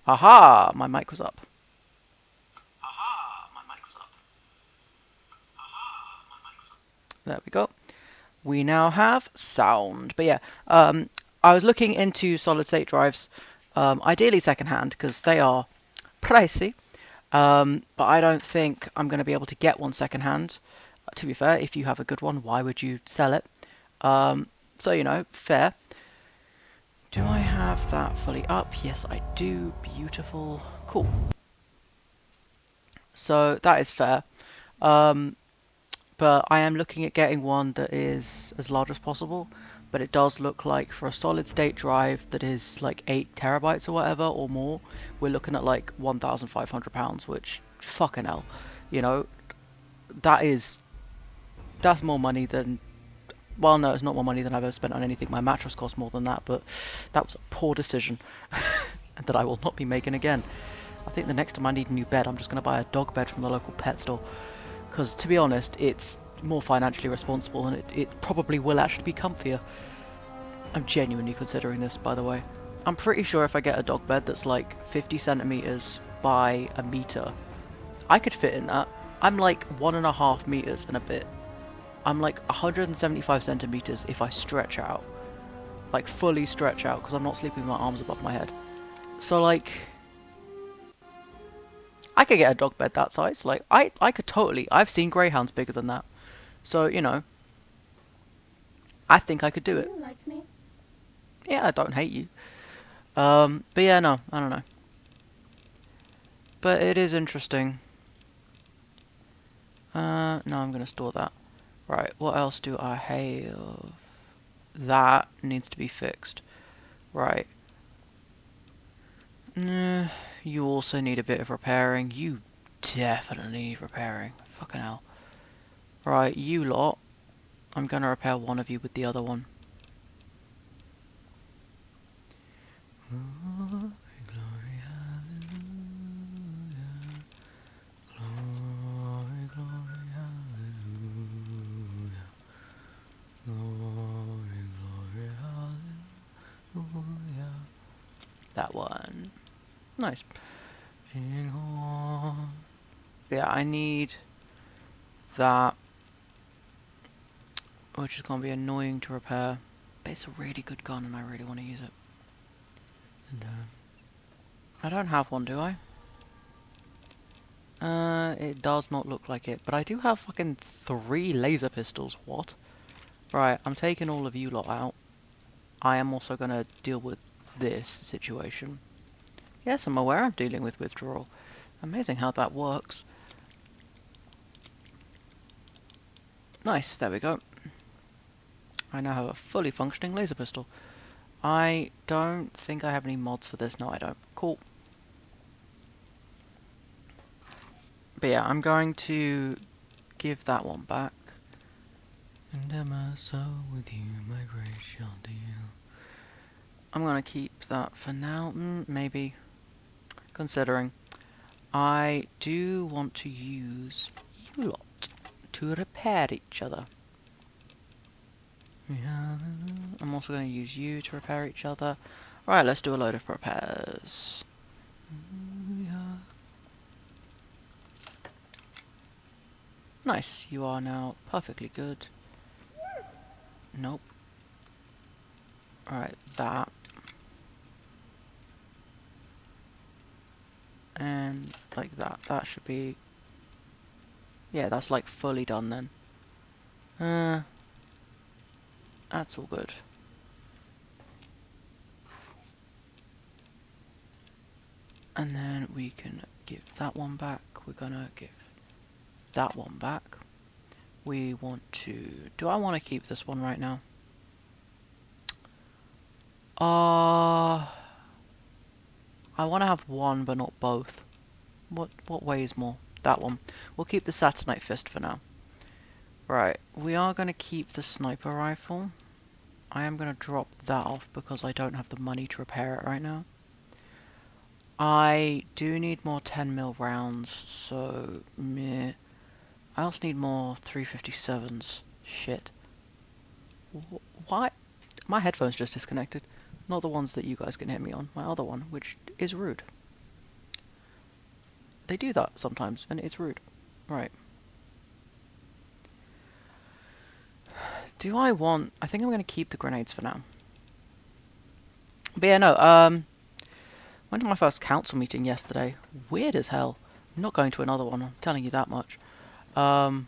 Aha! My mic was up. Aha! My mic was up. Aha! My mic was up. There we go. We now have sound. But yeah, I was looking into solid state drives, ideally secondhand because they are pricey. But I don't think I'm going to be able to get one secondhand. To be fair, if you have a good one, why would you sell it? So, you know, fair. Do I have that fully up? Yes, I do. Beautiful. Cool. So that is fair. Um, but I am looking at getting one that is as large as possible. But it does look like for a solid state drive that is like 8 terabytes or whatever or more, we're looking at like £1,500, which fucking hell, you know, that is that's more money than, well, no, it's not more money than I've ever spent on anything. My mattress cost more than that, but that was a poor decision that I will not be making again. I think the next time I need a new bed, I'm just going to buy a dog bed from the local pet store. Because, to be honest, it's more financially responsible and it probably will actually be comfier. I'm genuinely considering this, by the way. I'm pretty sure if I get a dog bed that's like 50 centimeters by a meter, I could fit in that. I'm like 1.5 meters and a bit. I'm like 175 centimeters if I stretch out. Like fully stretch out because I'm not sleeping with my arms above my head. So like, I could get a dog bed that size. Like, I could totally. I've seen greyhounds bigger than that. So, you know, I think I could Do do it. you like me? Yeah, I don't hate you. But yeah, no, I don't know. But it is interesting. No, I'm gonna store that. Right, what else do I have? That needs to be fixed. Right. You also need a bit of repairing. You definitely need repairing. Fucking hell. Right, you lot. I'm gonna repair one of you with the other one. Glory, glory, hallelujah. Glory, glory, hallelujah. Glory, glory, hallelujah. That one. Nice. Yeah, I need that, which is going to be annoying to repair. But it's a really good gun and I really want to use it. And, I don't have one, do I? It does not look like it, but I do have fucking 3 laser pistols. What? Right, I'm taking all of you lot out. I am also going to deal with this situation. Yes, I'm aware I'm dealing with withdrawal. Amazing how that works. Nice, there we go. I now have a fully functioning laser pistol. I don't think I have any mods for this. No, I don't. Cool. But yeah, I'm going to give that one back. And am I so with you, my grace shall deal. I'm going to keep that for now. Maybe. Considering. I do want to use you lot to repair each other. I'm also going to use you to repair each other. Right, let's do a load of repairs. Nice, you are now perfectly good. Nope. Alright, that. And like that. That should be... Yeah, that's like fully done then. That's all good. And then we can give that one back. We're gonna give that one back. We want to... Do I want to keep this one right now? I want to have one, but not both. What weighs more? That one. We'll keep the Saturnite Fist for now. Right, we are going to keep the sniper rifle. I am going to drop that off because I don't have the money to repair it right now. I do need more 10mm rounds, so meh. I also need more 357s. Shit. Why? My headphones just disconnected. Not the ones that you guys can hear me on. My other one, which is rude. They do that sometimes, and it's rude. Right. Do I want... I think I'm going to keep the grenades for now. But yeah, no, went to my first council meeting yesterday. Weird as hell. I'm not going to another one, I'm telling you that much. Right,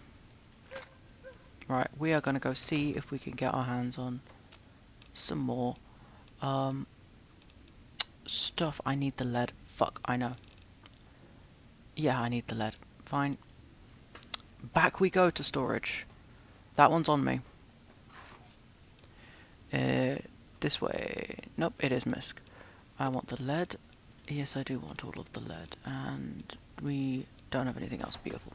we are going to go see if we can get our hands on some more stuff. I need the lead. Fuck, I know. Yeah, I need the lead. Fine. Back we go to storage. That one's on me. This way. Nope, it is Misk. I want the lead. Yes, I do want all of the lead. And we don't have anything else beautiful.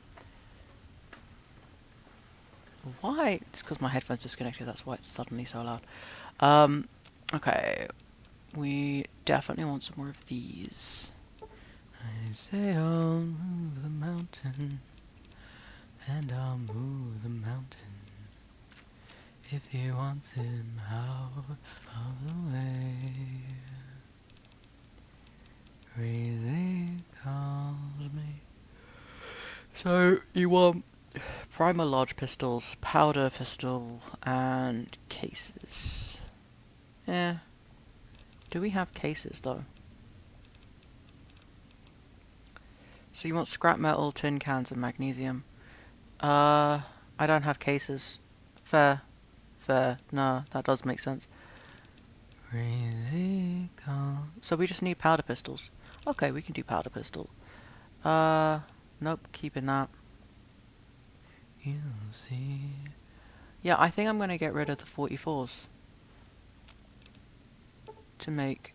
Why? It's because my headphones disconnected, that's why it's suddenly so loud. Okay. We definitely want some more of these. I say I'll move the mountain, and I'll move the mountain, if he wants him out of the way. Crazy calls me. So, you want primer large pistols, powder pistol, and cases. Eh. Do we have cases, though? So you want scrap metal, tin cans, and magnesium. I don't have cases. Fair. Fair. No, that does make sense. Crazy car. So we just need powder pistols. Okay, we can do powder pistol. Nope, keeping that. You'll see. Yeah, I think I'm gonna get rid of the 44s. To make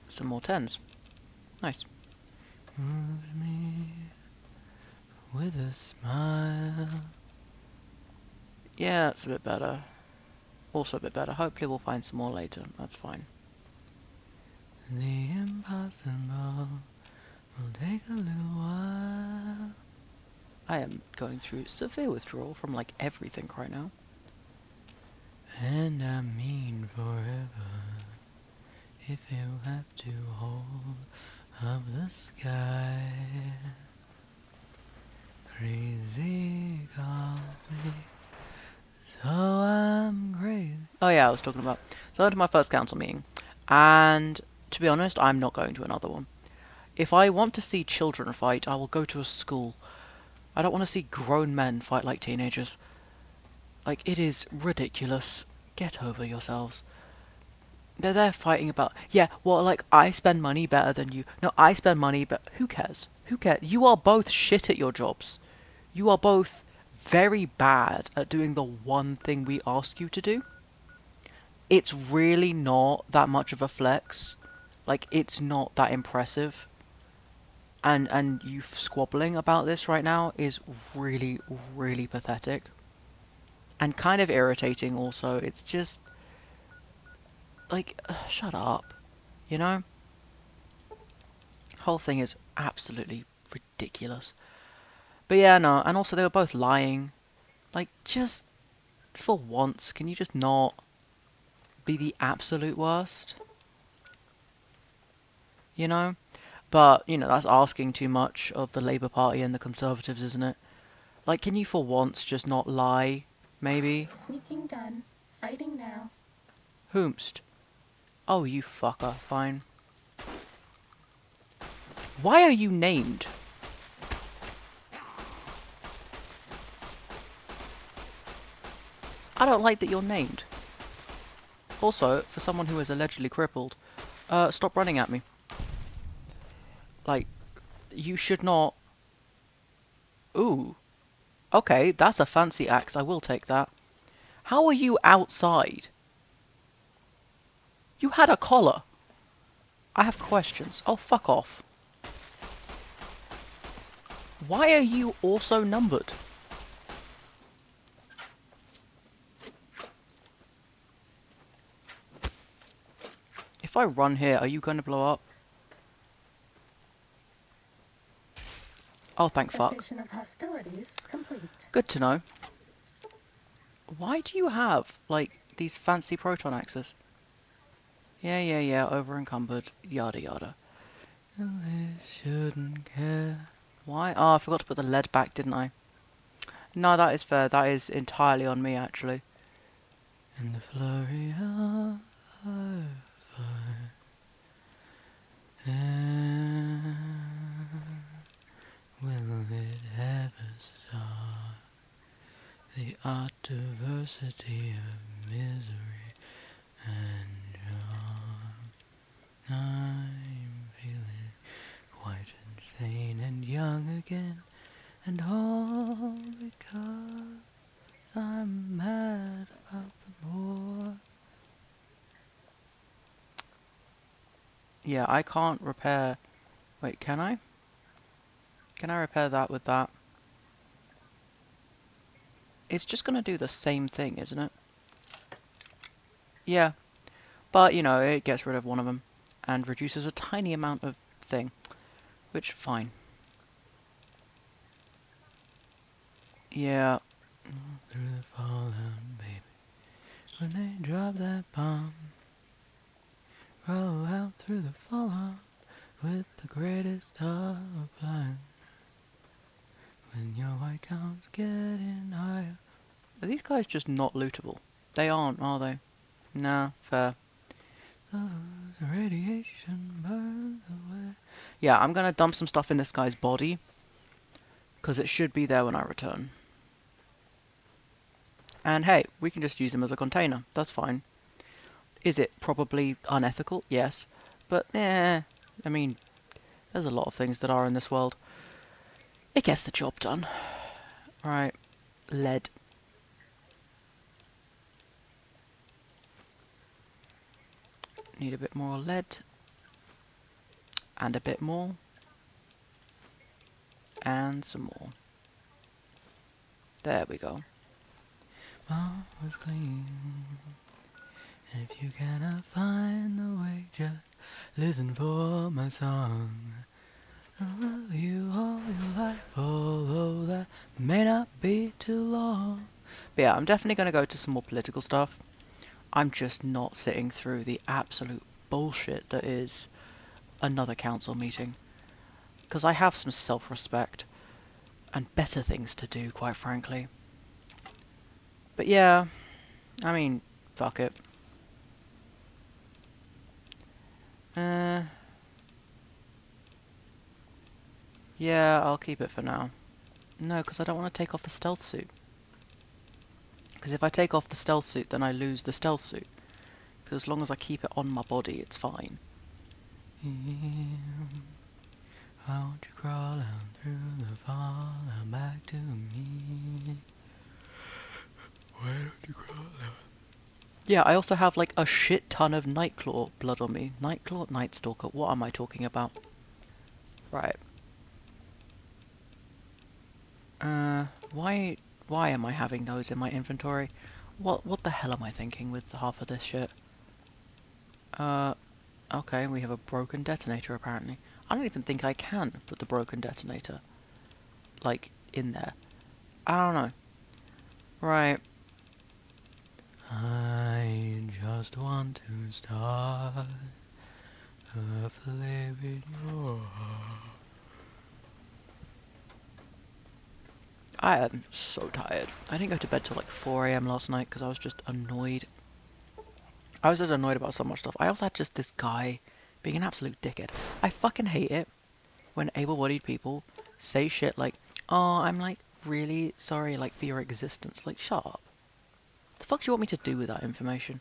some more 10s. Nice. Moves me with a smile. Yeah, that's a bit better. Also a bit better. Hopefully we'll find some more later. That's fine. The impossible will take a little while. I am going through severe withdrawal from like everything right now. And I mean forever, if you have to hold up the sky. Crazy calls me, so I'm crazy. Oh yeah, I was talking about. So I went to my first council meeting, and to be honest, I'm not going to another one. If I want to see children fight, I will go to a school. I don't want to see grown men fight like teenagers. Like, it is ridiculous. Get over yourselves. They're there fighting about, yeah, well, like, I spend money better than you. No, I spend money, but who cares? Who cares? You are both shit at your jobs. You are both very bad at doing the one thing we ask you to do. It's really not that much of a flex. Like, it's not that impressive. And you squabbling about this right now is really, really pathetic. And kind of irritating also. It's just... like, shut up. You know? Whole thing is absolutely ridiculous. But yeah, no, and also they were both lying. Like, just for once, can you just not be the absolute worst? You know? But, you know, that's asking too much of the Labour Party and the Conservatives, isn't it? Like, can you for once just not lie? Maybe? Sneaking done. Fighting now. Whomst? Oh, you fucker. Fine. Why are you named? I don't like that you're named. Also, for someone who is allegedly crippled, stop running at me. Like, you should not... Ooh. Okay, that's a fancy axe. I will take that. How are you outside? You had a collar. I have questions. Oh, fuck off. Why are you also numbered? If I run here, are you going to blow up? Oh, thank fuck. Cessation of hostilities complete. Good to know. Why do you have, like, these fancy proton axes? Yeah, over encumbered, yada yada. They shouldn't care Why? Oh, I forgot to put the lead back, didn't I? No, that is fair. That is entirely on me, actually. In the flurry of fire, will it ever stop? The odd diversity of misery and charm. I'm feeling quite insane and young again, and all because I'm mad about the war. Yeah, I can't repair... Wait, can I? Can I repair that with that? It's just gonna do the same thing, isn't it? Yeah, but, you know, it gets rid of one of them and reduces a tiny amount of thing, which, fine. Yeah. Through the fallout, baby, when they drop that bomb, roll out through the fallout with the greatest of plans. When your white count's getting higher. Are these guys just not lootable? They aren't, are they? Nah, fair. Those radiation burns away. Yeah, I'm gonna dump some stuff in this guy's body, because it should be there when I return. And hey, we can just use him as a container. That's fine. Is it probably unethical? Yes. But, I mean, there's a lot of things that are in this world. It gets the job done. Right. Lead. Need a bit more lead. And a bit more. And some more. There we go. Mom was clean. If you cannot find the way, just listen for my song. I'll love you all your life, although that may not be too long. But yeah, I'm definitely going to go to some more political stuff. I'm just not sitting through the absolute bullshit that is another council meeting. Because I have some self-respect and better things to do, quite frankly. But yeah, I mean, fuck it. Yeah, I'll keep it for now. No, because I don't want to take off the stealth suit. Because if I take off the stealth suit, then I lose the stealth suit. Because as long as I keep it on my body, it's fine. Why won't you crawl out through the fall and back to me? Why don't you crawl out? Yeah, I also have like a shit ton of Nightclaw blood on me. Nightclaw? Nightstalker, what am I talking about? Right. Why am I having those in my inventory? What the hell am I thinking with half of this shit? Okay, we have a broken detonator apparently. I don't even think I can put the broken detonator, like, in there. I don't know. Right. I just want to start a flame in your heart. I am so tired. I didn't go to bed till like 4 AM last night because I was just annoyed. I was just annoyed about so much stuff. I also had just this guy being an absolute dickhead. I fucking hate it when able-bodied people say shit like, oh, I'm like really sorry like for your existence. Like, shut up. The fuck do you want me to do with that information?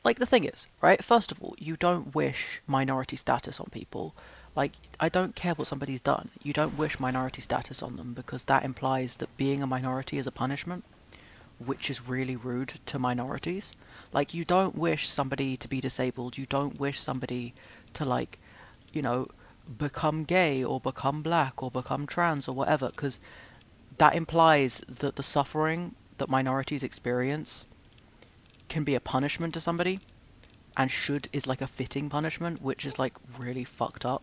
Like, the thing is, right, first of all, you don't wish minority status on people. Like, I don't care what somebody's done. You don't wish minority status on them because that implies that being a minority is a punishment, which is really rude to minorities. Like, you don't wish somebody to be disabled. You don't wish somebody to, like, you know, become gay or become black or become trans or whatever, because that implies that the suffering that minorities experience can be a punishment to somebody, and is like a fitting punishment, which is like really fucked up.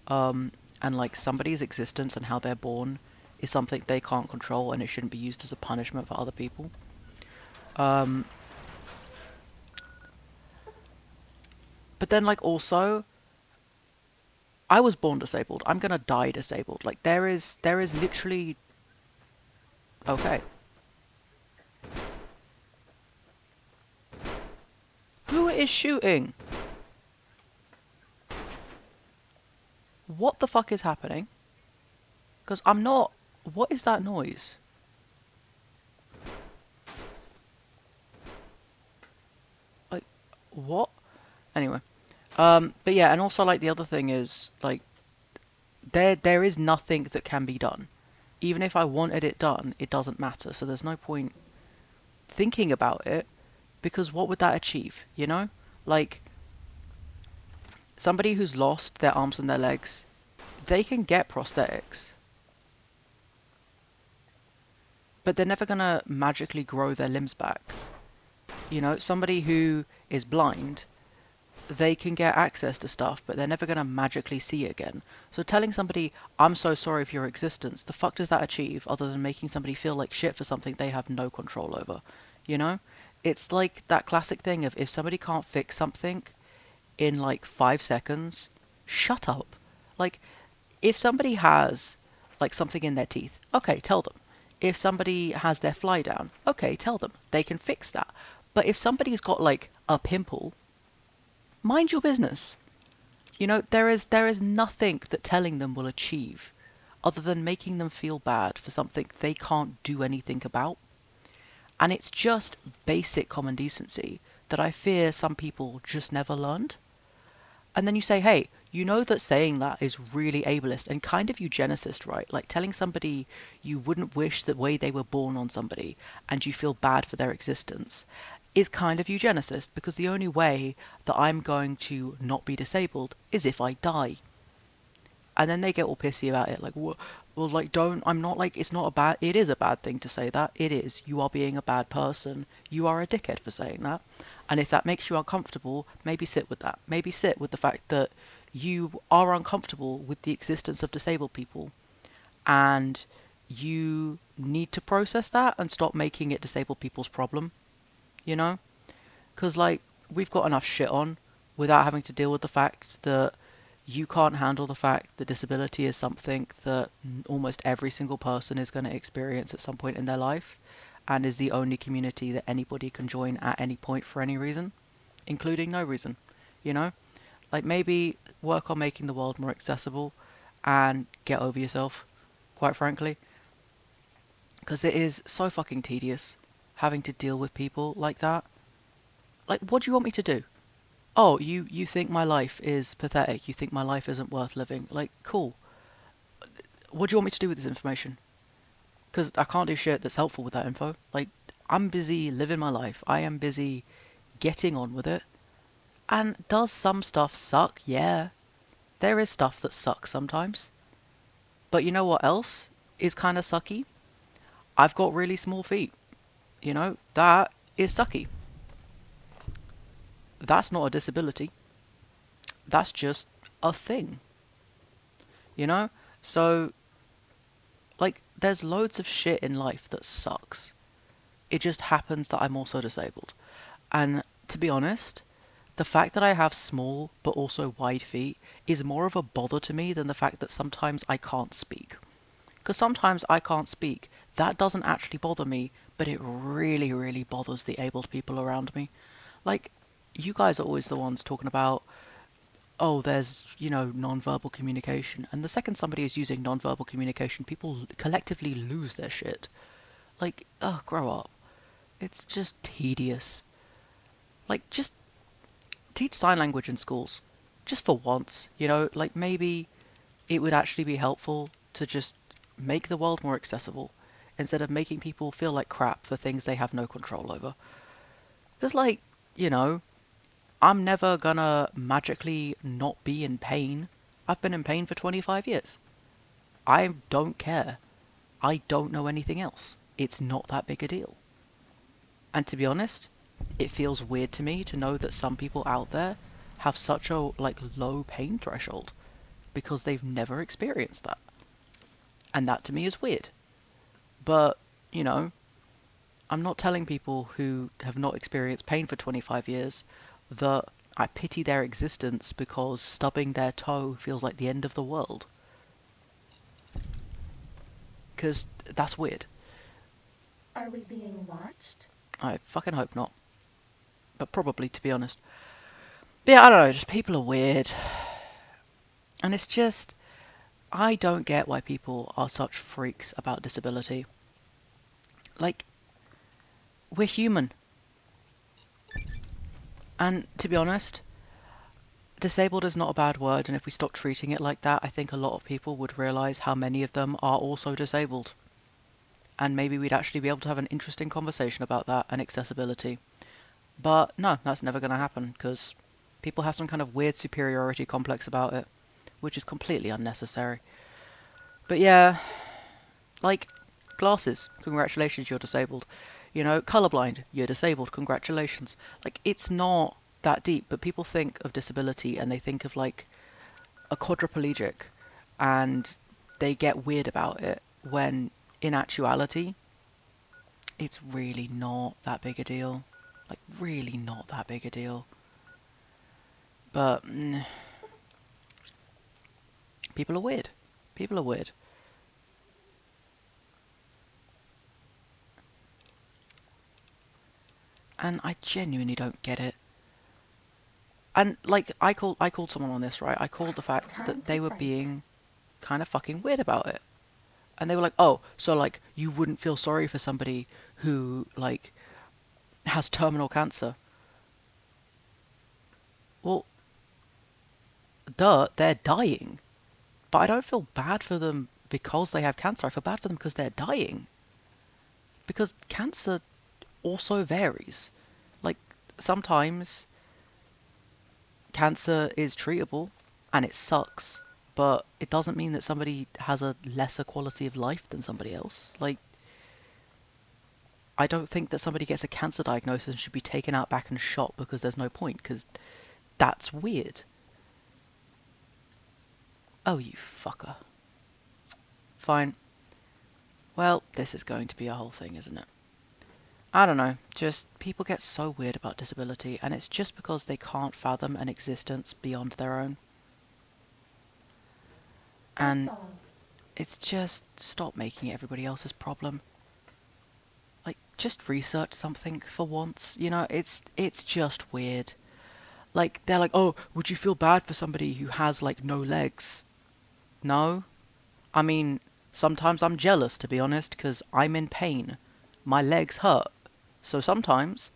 And like somebody's existence and how they're born is something they can't control, and it shouldn't be used as a punishment for other people. But then like also, I was born disabled. I'm gonna die disabled. Like there is literally okay. Who is shooting? What the fuck is happening? Because I'm not. What is that noise? Like what? Anyway. But yeah, and also like the other thing is like there is nothing that can be done. Even if I wanted it done, it doesn't matter. So there's no point thinking about it because what would that achieve? You know, like somebody who's lost their arms and their legs, they can get prosthetics, but they're never gonna magically grow their limbs back. You know, somebody who is blind, they can get access to stuff, but they're never going to magically see again. So telling somebody, I'm so sorry for your existence, the fuck does that achieve other than making somebody feel like shit for something they have no control over? You know? It's like that classic thing of if somebody can't fix something in like 5 seconds, shut up. Like, if somebody has like something in their teeth, okay, tell them. If somebody has their fly down, okay, tell them. They can fix that. But if somebody's got like a pimple, mind your business. You know, there is nothing that telling them will achieve other than making them feel bad for something they can't do anything about. And it's just basic common decency that I fear some people just never learned. And then you say, hey, you know that saying that is really ableist and kind of eugenicist, right? Like telling somebody you wouldn't wish the way they were born on somebody and you feel bad for their existence is kind of eugenicist because the only way that I'm going to not be disabled is if I die. And then they get all pissy about it, like, well, like, don't, I'm not like, it's not a bad, it is a bad thing to say that. It is. You are being a bad person. You are a dickhead for saying that. And if that makes you uncomfortable, maybe sit with that. Maybe sit with the fact that you are uncomfortable with the existence of disabled people. And you need to process that and stop making it disabled people's problem, you know? Because, like, we've got enough shit on without having to deal with the fact that you can't handle the fact that disability is something that almost every single person is going to experience at some point in their life and is the only community that anybody can join at any point for any reason, including no reason, you know? Like maybe work on making the world more accessible and get over yourself, quite frankly, because it is so fucking tedious having to deal with people like that. Like, what do you want me to do? Oh, you think my life is pathetic. You think my life isn't worth living. Like, cool. What do you want me to do with this information? Because I can't do shit that's helpful with that info. Like, I'm busy living my life. I am busy getting on with it. And does some stuff suck? Yeah. There is stuff that sucks sometimes. But you know what else is kind of sucky? I've got really small feet. You know, that is sucky. That's not a disability. That's just a thing. You know? So, like, there's loads of shit in life that sucks. It just happens that I'm also disabled. And to be honest, the fact that I have small but also wide feet is more of a bother to me than the fact that sometimes I can't speak. Because sometimes I can't speak. That doesn't actually bother me, but it really, really bothers the abled people around me. Like, you guys are always the ones talking about, oh, there's, you know, non-verbal communication. And the second somebody is using non-verbal communication, people collectively lose their shit. Like, oh, grow up. It's just tedious. Like, just teach sign language in schools. Just for once, you know, like maybe it would actually be helpful to just make the world more accessible instead of making people feel like crap for things they have no control over. Because, like, you know, I'm never gonna magically not be in pain. I've been in pain for 25 years. I don't care. I don't know anything else. It's not that big a deal. And to be honest, it feels weird to me to know that some people out there have such a like low pain threshold because they've never experienced that. And that to me is weird. But, you know, I'm not telling people who have not experienced pain for 25 years that I pity their existence because stubbing their toe feels like the end of the world. Because that's weird. Are we being watched? I fucking hope not. But probably, to be honest. But yeah, I don't know, just people are weird. And it's just, I don't get why people are such freaks about disability. Like, we're human. And to be honest, disabled is not a bad word, and if we stop treating it like that, I think a lot of people would realise how many of them are also disabled. And maybe we'd actually be able to have an interesting conversation about that and accessibility. But no, that's never going to happen, because people have some kind of weird superiority complex about it, which is completely unnecessary. But yeah, like, glasses, congratulations, you're disabled. You know, colorblind, you're disabled, congratulations. Like, it's not that deep, but people think of disability and they think of, like, a quadriplegic, and they get weird about it, when in actuality, it's really not that big a deal. Like, really not that big a deal. But, people are weird. People are weird. And I genuinely don't get it. And, like, I called someone on this, right? I called the fact Time that to they were fight. being kind of fucking weird about it. And they were like, oh, so, like, you wouldn't feel sorry for somebody who, like, has terminal cancer. Well, duh, they're dying. But I don't feel bad for them because they have cancer. I feel bad for them because they're dying. Because cancer also varies. Like, sometimes cancer is treatable and it sucks, but it doesn't mean that somebody has a lesser quality of life than somebody else. Like, I don't think that somebody gets a cancer diagnosis and should be taken out back and shot because there's no point, because that's weird. Oh, you fucker. Fine. Well, this is going to be a whole thing, isn't it? I don't know, just people get so weird about disability, and it's just because they can't fathom an existence beyond their own. That's And all. it's just, stop making it everybody else's problem. Like, just research something for once, you know, it's just weird. Like, they're like, oh, would you feel bad for somebody who has, like, no legs? No? I mean, sometimes I'm jealous, to be honest, because I'm in pain. My legs hurt. So sometimes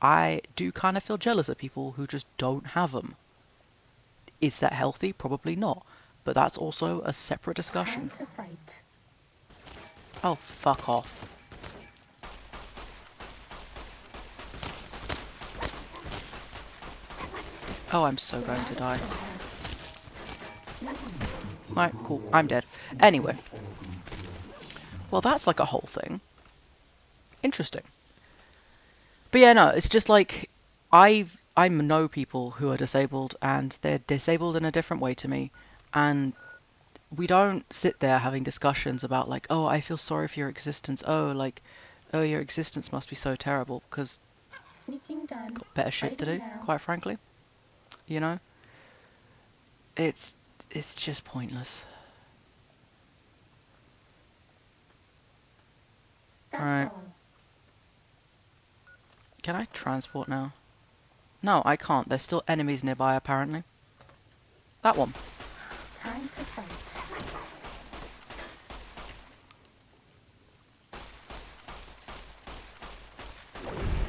I do kind of feel jealous at people who just don't have them. Is that healthy? Probably not. But that's also a separate Time discussion. to fight. Oh, fuck off. Oh, I'm so Get going out to of die. there. Right, cool. I'm dead. Anyway. Well, that's like a whole thing. Interesting. But yeah, no, it's just like, I know people who are disabled, and they're disabled in a different way to me, and we don't sit there having discussions about, like, oh, I feel sorry for your existence. Oh, like, oh, your existence must be so terrible, because Sneaking done. got better shit to Fighting do, now. quite frankly. You know, it's it's just pointless. All That's right, all. can I transport now? No, I can't. There's still enemies nearby, apparently. That one. Time to fight.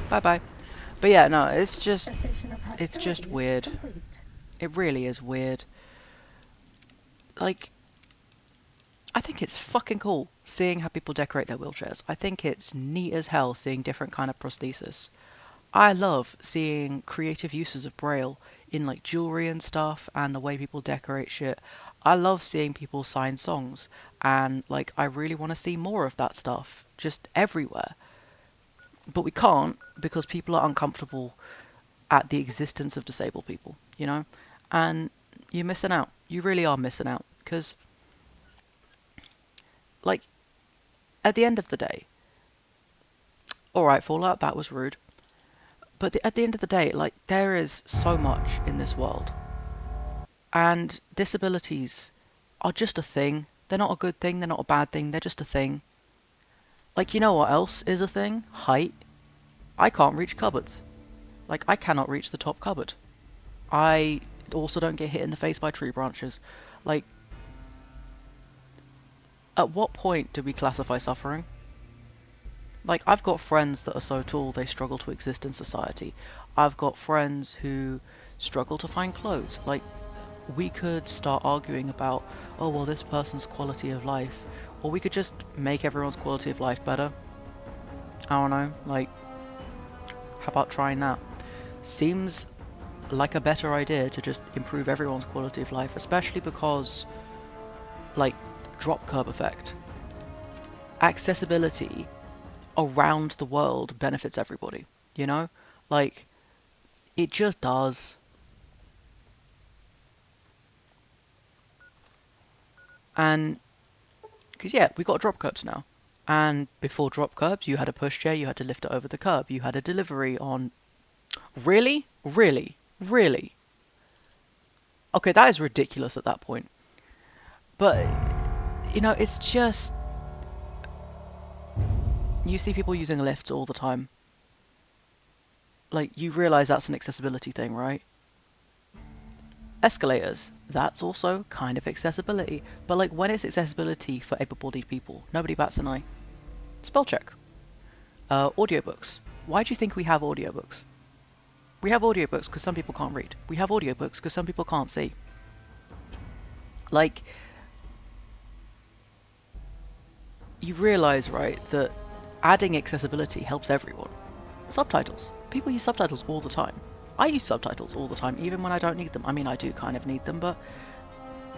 Bye bye. But yeah, no, Cessation of it's just hostilities weird. complete. It really is weird. Like, I think it's fucking cool seeing how people decorate their wheelchairs. I think it's neat as hell seeing different kind of prosthesis. I love seeing creative uses of Braille in, like, jewelry and stuff, and the way people decorate shit. I love seeing people sign songs, and, like, I really want to see more of that stuff just everywhere. But we can't because people are uncomfortable at the existence of disabled people, you know? And you're missing out. You really are missing out, because, like, at the end of the day, alright, Fallout, that was rude. But at the end of the day, like, there is so much in this world. And disabilities are just a thing. They're not a good thing, they're not a bad thing, they're just a thing. Like, you know what else is a thing? Height. I can't reach cupboards. Like, I cannot reach the top cupboard. I also don't get hit in the face by tree branches. Like, at what point do we classify suffering? Like, I've got friends that are so tall they struggle to exist in society. I've got friends who struggle to find clothes. Like, we could start arguing about, oh, well, this person's quality of life. Or we could just make everyone's quality of life better. I don't know, like, how about trying that? Seems like a better idea to just improve everyone's quality of life, especially because, like, drop curb effect. Accessibility around the world benefits everybody, you know? Like, it just does. And, because yeah, we got drop curbs now. And before drop curbs, you had a pushchair, you had to lift it over the curb, you had a delivery on... Really? Really? Really? Okay, that is ridiculous at that point. But, you know, it's just... You see people using lifts all the time. Like, you realize that's an accessibility thing, right? Escalators, that's also kind of accessibility. But like, when it's accessibility for able-bodied people, nobody bats an eye. Spell check. Audiobooks. Why do you think we have audiobooks? We have audiobooks because some people can't read. We have audiobooks because some people can't see. Like, you realize, right, that adding accessibility helps everyone. Subtitles. People use subtitles all the time. I use subtitles all the time, even when I don't need them. I mean, I do kind of need them, but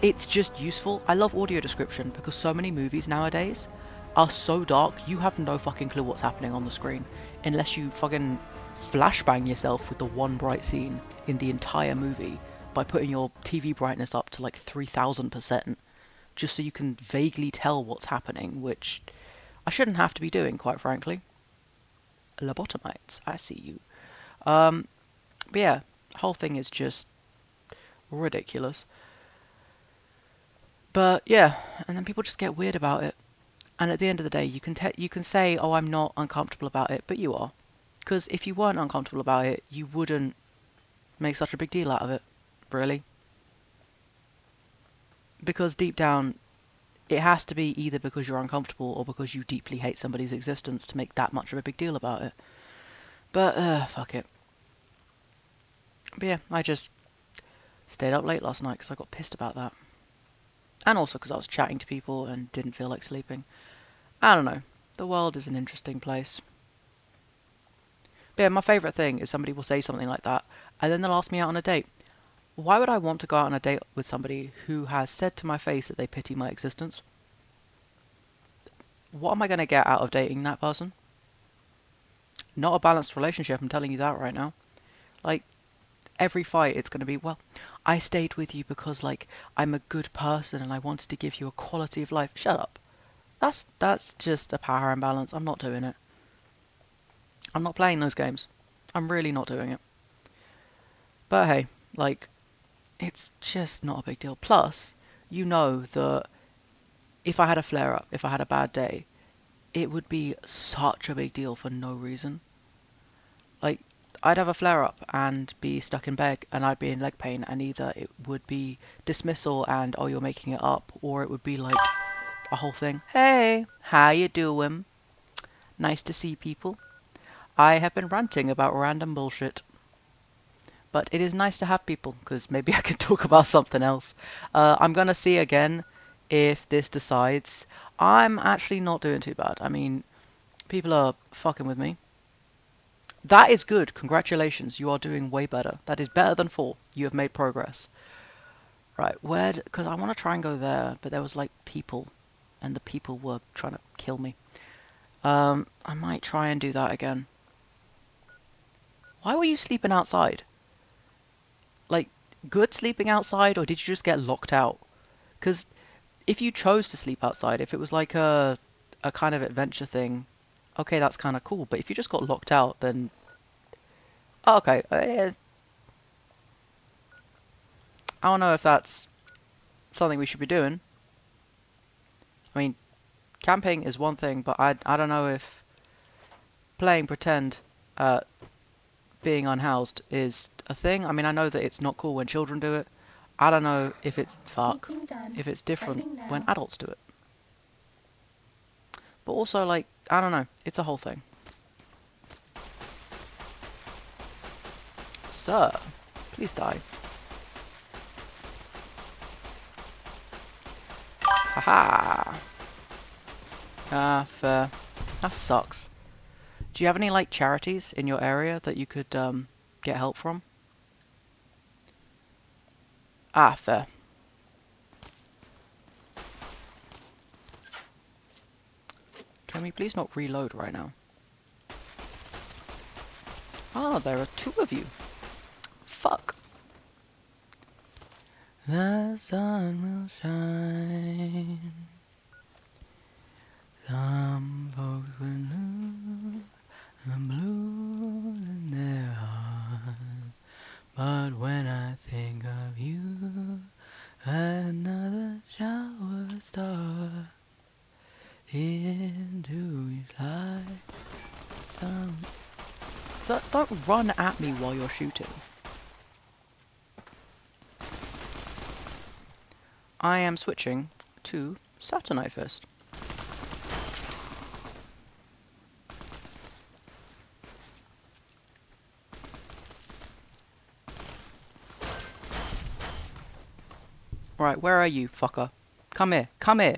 it's just useful. I love audio description because so many movies nowadays are so dark, you have no fucking clue what's happening on the screen unless you fucking flashbang yourself with the one bright scene in the entire movie by putting your TV brightness up to like 3000%, just so you can vaguely tell what's happening, which I shouldn't have to be doing, quite frankly. Lobotomites, I see you. But yeah, the whole thing is just ridiculous. But yeah, and then people just get weird about it. And at the end of the day, you can say, "Oh, I'm not uncomfortable about it," but you are. Because if you weren't uncomfortable about it, you wouldn't make such a big deal out of it, really. Because deep down, it has to be either because you're uncomfortable or because you deeply hate somebody's existence to make that much of a big deal about it. But fuck it. But yeah, I just stayed up late last night because I got pissed about that. And also because I was chatting to people and didn't feel like sleeping. I don't know. The world is an interesting place. But yeah, my favourite thing is somebody will say something like that, and then they'll ask me out on a date. Why would I want to go out on a date with somebody who has said to my face that they pity my existence? What am I going to get out of dating that person? Not a balanced relationship, I'm telling you that right now. Like, every fight it's going to be, well, I stayed with you because, like, I'm a good person and I wanted to give you a quality of life. Shut up. That's just a power imbalance. I'm not doing it. I'm not playing those games. I'm really not doing it. But hey, like, it's just not a big deal. Plus, you know that if I had a flare-up, if I had a bad day, it would be such a big deal for no reason. Like, I'd have a flare-up and be stuck in bed and I'd be in leg pain, and either it would be dismissal and, oh, you're making it up, or it would be like a whole thing. Hey, how you doing? Nice to see people. I have been ranting about random bullshit. But it is nice to have people, because maybe I can talk about something else. I'm going to see again if this decides. I'm actually not doing too bad. I mean, people are fucking with me. That is good. Congratulations. You are doing way better. That is better than 4. You have made progress. Right, where... Because I want to try and go there, but there was, like, people. And the people were trying to kill me. I might try and do that again. Why were you sleeping outside? Like, good sleeping outside, or did you just get locked out? Because if you chose to sleep outside, if it was like a kind of adventure thing, okay, that's kind of cool. But if you just got locked out, then Oh, okay. I don't know if that's something we should be doing. I mean, camping is one thing, but I don't know if playing pretend, being unhoused is a thing. I mean, I know that it's not cool when children do it. I don't know if it's Sneaking done. if it's different Fighting when now. adults do it. But also, like, I don't know. It's a whole thing. Sir, please die. Haha. Ah, fair. That sucks. Do you have any, like, charities in your area that you could, get help from? Ah, fair. Can we please not reload right now? Ah, there are two of you. Fuck. The sun will shine. Some folks will lose the blue in their heart. But when I think of you, another shower star into each life. So don't run at me while you're shooting. I am switching to Saturnite first. Right, where are you, fucker? Come here, come here.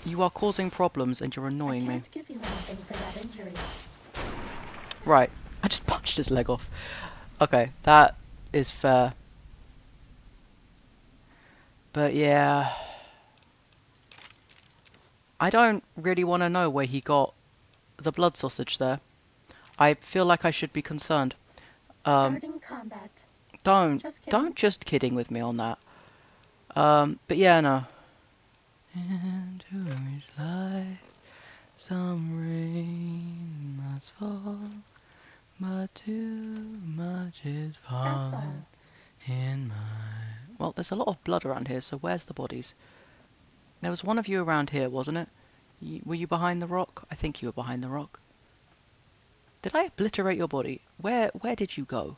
You are causing problems and you're I annoying me. can't give you anything for that injury. Right, I just punched his leg off. Okay, that is fair. But yeah, I don't really want to know where he got the blood sausage there. I feel like I should be concerned. Starting combat. Don't, Just kidding. don't just kidding with me on that. But yeah, no. Into each life, some rain must fall, but too much is That's all. falling in my... Well, there's a lot of blood around here, so where's the bodies? There was one of you around here, wasn't it? Were you behind the rock? I think you were behind the rock. Did I obliterate your body? Where did you go?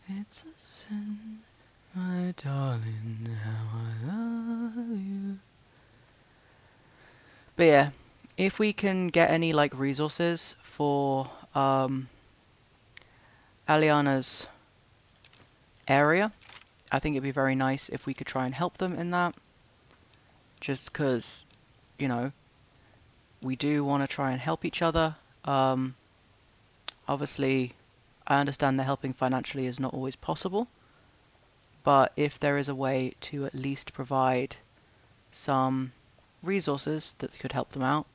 It's a sin, my darling, how I love you. But yeah, if we can get any like resources for Aliana's area, I think it'd be very nice if we could try and help them in that. Just because, you know, we do want to try and help each other. Obviously, I understand that helping financially is not always possible, but if there is a way to at least provide some resources that could help them out,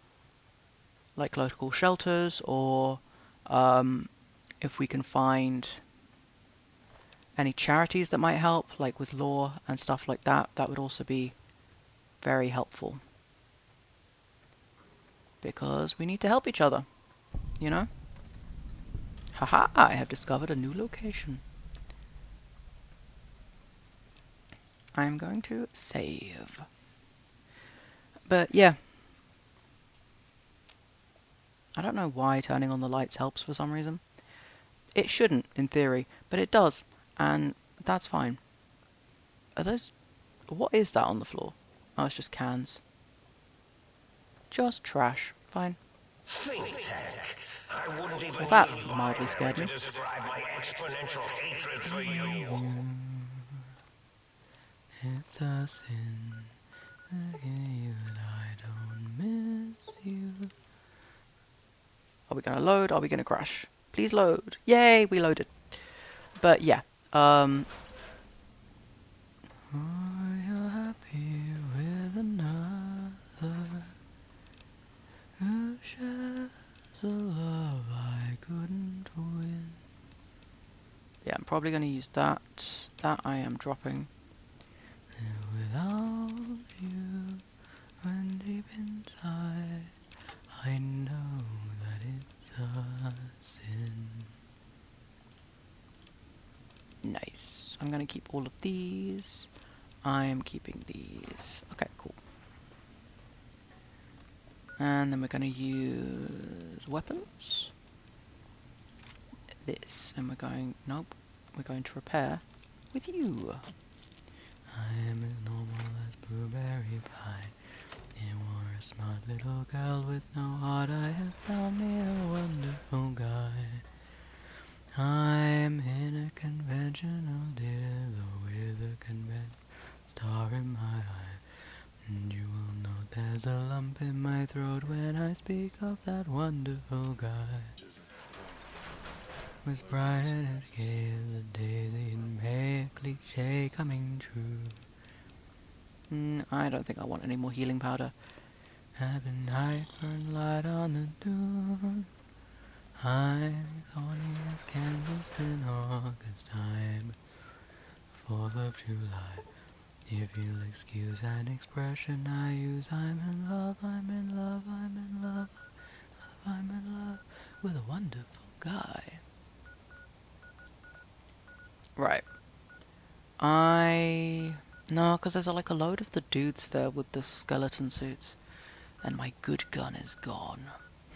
like local shelters, or if we can find any charities that might help, like with law and stuff like that, that would also be very helpful. Because we need to help each other, you know? Haha, I have discovered a new location. I'm going to save. But yeah. I don't know why turning on the lights helps for some reason. It shouldn't, in theory, but it does, and that's fine. Are those... What is that on the floor? Oh, it's just cans. Just trash. Fine. Think tank. I wouldn't even Well, that use mildly scared binary me. to describe my exponential hatred for you. It's a sin that I don't miss you. Are we gonna load? Are we gonna crash? Please load. Yay, we loaded. But yeah, are you happy with another who shares a love I couldn't win? Yeah, I'm probably gonna use that. That I am dropping. Without you, when deep inside, I know that it's a sin. I'm gonna keep all of these. I'm keeping these. Okay, cool. And then we're gonna use weapons. This, and we're going, nope, we're going to repair with you. I am as normal as blueberry pie. You are a smart little girl with no heart. I have found me a wonderful guy. I'm in a conventional deal, with a conventional star in my eye. And you will know there's a lump in my throat when I speak of that wonderful guy. Was bright and as gay as a daisy in May, a cliche coming true. I don't think I want any more healing powder. Every night burn light on the dune. I'm horny as Kansas in August time. 4th of July. If you'll excuse an expression I use, I'm in love, I'm in love, I'm in love, I'm in love with a wonderful guy. Right. No, because there's like a load of the dudes there with the skeleton suits. And my good gun is gone.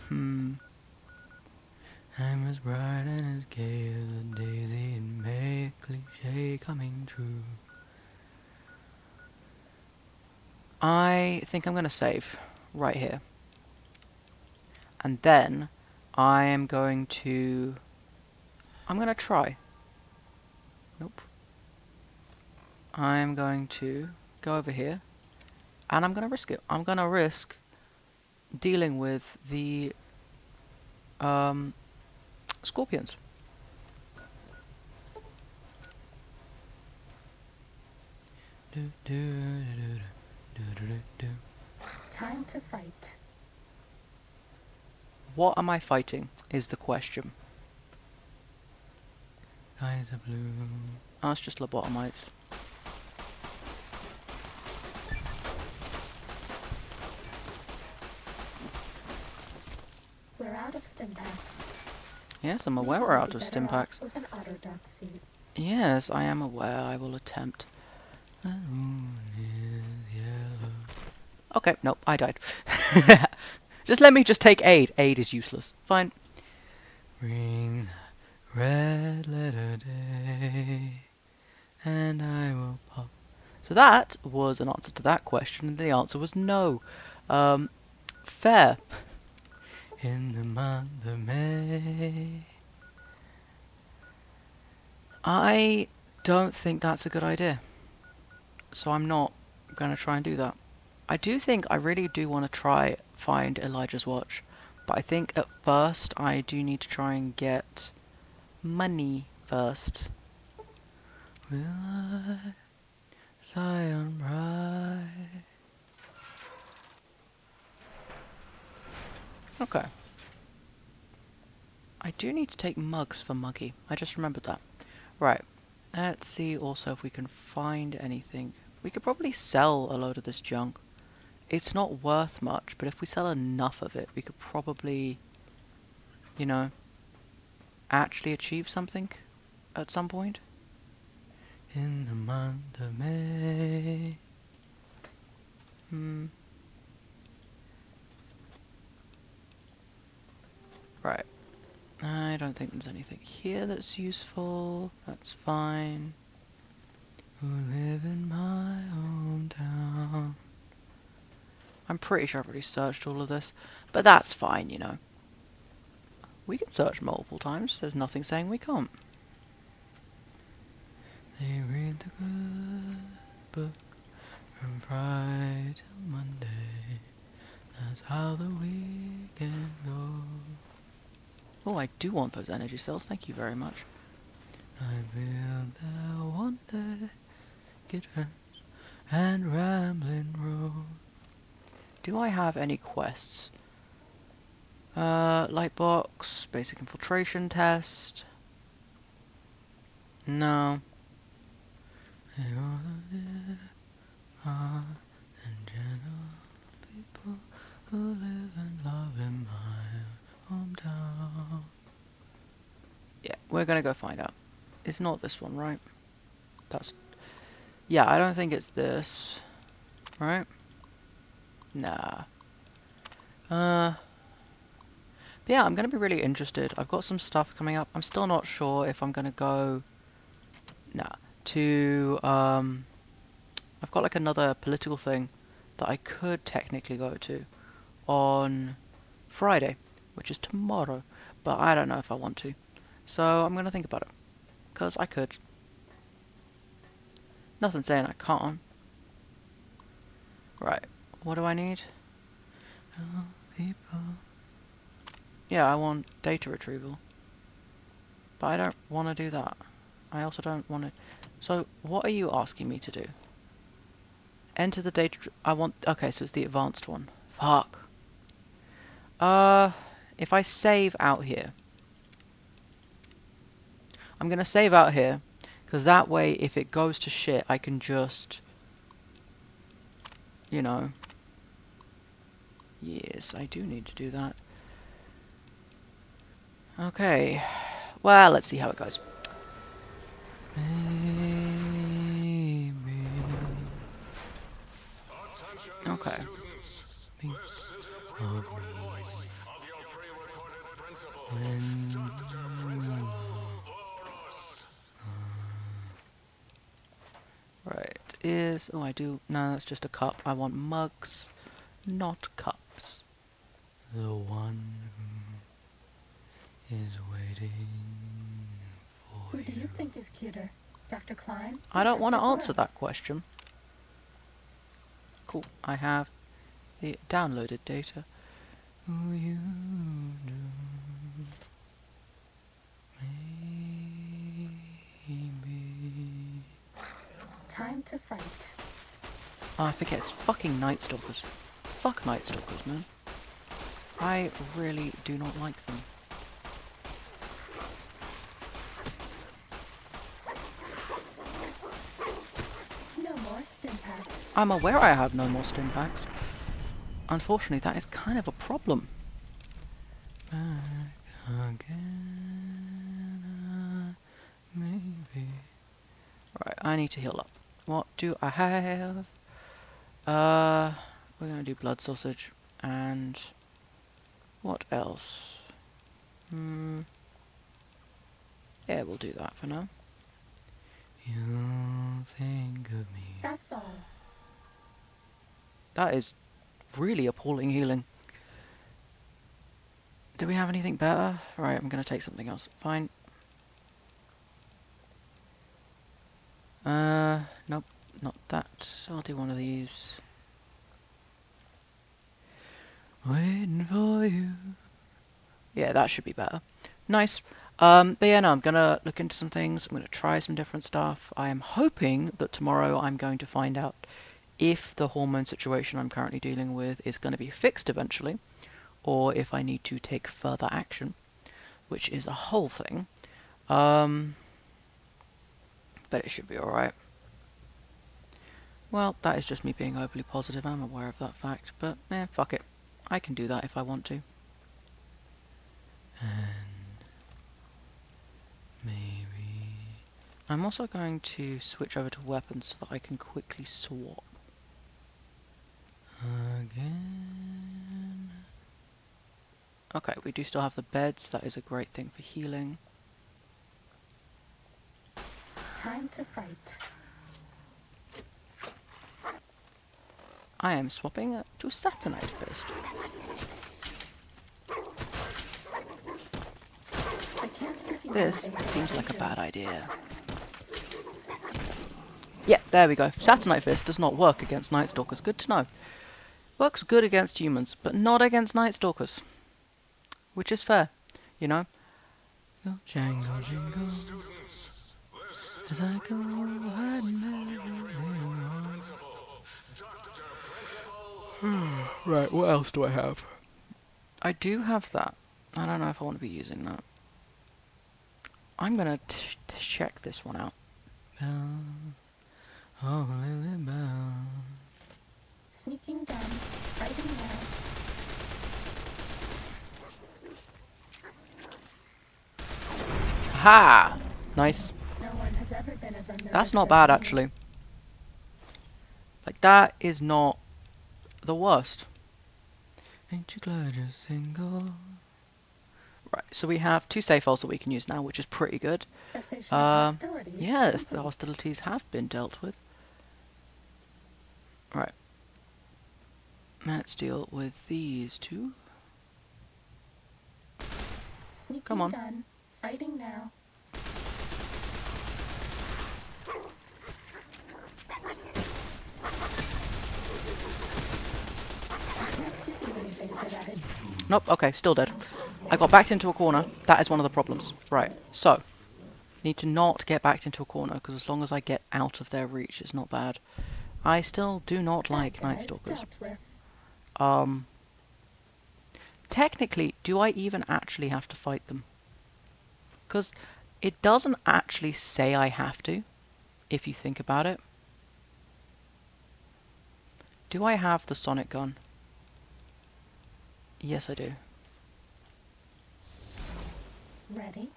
I'm as bright and as gay as a daisy in May, a cliche coming true. I think I'm going to save right here. And then I'm going to try. Nope. I'm going to go over here and I'm going to risk it. I'm going to risk dealing with the scorpions. Time to fight. What am I fighting is the question. Eyes are blue. Oh, it's just lobotomites. We're out of stim packs. Yes, I'm aware Maybe we're we'd out be of better stim off packs. with an auto duck suit. Yes, I am aware. I will attempt. The moon is yellow. Okay, nope, I died. Just let me just take aid. Aid is useless. Fine. Ring red letter day, and I will pop. So that was an answer to that question, and the answer was no. Fair. In the month of May. I don't think that's a good idea. So I'm not going to try and do that. I do think I really do want to try find Elijah's watch. But I think at first I do need to try and get money first. Will I sigh on bright? Okay. I do need to take mugs for Muggy. I just remembered that. Right. Let's see also if we can find anything. We could probably sell a load of this junk. It's not worth much, but if we sell enough of it, we could probably, you know, actually achieve something at some point. In the month of May. Right. I don't think there's anything here that's useful. That's fine. Who live in my hometown. I'm pretty sure I've already searched all of this, but that's fine, you know. We can search multiple times. There's nothing saying we can't. They read the good book from Friday till Monday. That's how the weekend goes. Oh, I do want those energy cells. Thank you very much. I feel there one day, get fence and rambling road. Do I have any quests? Light box, basic infiltration test. No. And gentle people who live and love in my hometown. Yeah, we're gonna go find out. It's not this one, right? That's... Yeah, I don't think it's this. Right? Nah. But yeah, I'm gonna be really interested. I've got some stuff coming up. I'm still not sure if I'm gonna go... Nah. To, I've got like another political thing that I could technically go to on Friday, which is tomorrow, but I don't know if I want to. So I'm gonna think about it, because I could. Nothing saying I can't. Right, what do I need? People. Yeah, I want data retrieval. But I don't want to do that. I also don't want to... So, what are you asking me to do? Enter the data... I want... Okay, so it's the advanced one. Fuck. If I save out here... I'm gonna save out here, because that way, if it goes to shit, I can just... You know... Yes, I do need to do that. Okay. Well, let's see how it goes. Okay. Right, is... Oh, I do... No, that's just a cup. I want mugs, not cups. The one who is waiting for Who do you think is cuter, Dr. Klein? I don't want to Dr. answer that Gross? question. Cool, I have the downloaded data. Who you do, maybe. Time to fight. Oh, I forget, it's fucking Night Stalkers. Fuck Night Stalkers, man. I really do not like them. No more stim packs. I'm aware I have no more stim packs. Unfortunately, that is kind of a problem. Back again, maybe. Right, I need to heal up. What do I have? We're gonna do blood sausage, and what else? Yeah, we'll do that for now. You think of me. That's all. That is really appalling healing. Do we have anything better? Right, I'm gonna take something else. Fine. Nope, not that. I'll do one of these. Waiting for you. Yeah, that should be better. Nice. But yeah, no, I'm gonna look into some things. I'm gonna try some different stuff. I am hoping that tomorrow I'm going to find out if the hormone situation I'm currently dealing with is going to be fixed eventually, or if I need to take further action, which is a whole thing. But it should be alright. Well, that is just me being overly positive. I'm aware of that fact, but fuck it. I can do that if I want to. And maybe... I'm also going to switch over to weapons so that I can quickly swap. Again... Okay, we do still have the beds. That is a great thing for healing. Time to fight. I am swapping to Saturnite Fist. I can't give you This anything seems I like a do. bad idea. Yeah, there we go. Saturnite Fist does not work against Night Stalkers. Good to know. Works good against humans, but not against Night Stalkers. Which is fair, you know? Jangle, jingle, as I go hiding Right, what else do I have? I do have that. I don't know if I want to be using that. I'm gonna check this one out. Oh, Lily Bell. Sneaking down, fighting now. Ha! Nice. No one has never been as unnoticed That's not as bad, me. actually. Like, that is not the worst. Ain't you glad you're single? Right, so we have 2 save files that we can use now, which is pretty good. Cessation of hostilities. Yes, the complete. hostilities have been dealt with. Right. Let's deal with these 2. Sneaking Come on. done. Fighting now. I can't give you anything for that. Nope, okay, still dead. I got backed into a corner. That is one of the problems. Right, so. Need to not get backed into a corner, because as long as I get out of their reach, it's not bad. I still do not like Night Guys Stalkers. dealt with. Technically, do I even actually have to fight them? Because it doesn't actually say I have to, if you think about it. Do I have the sonic gun? Yes, I do. Ready.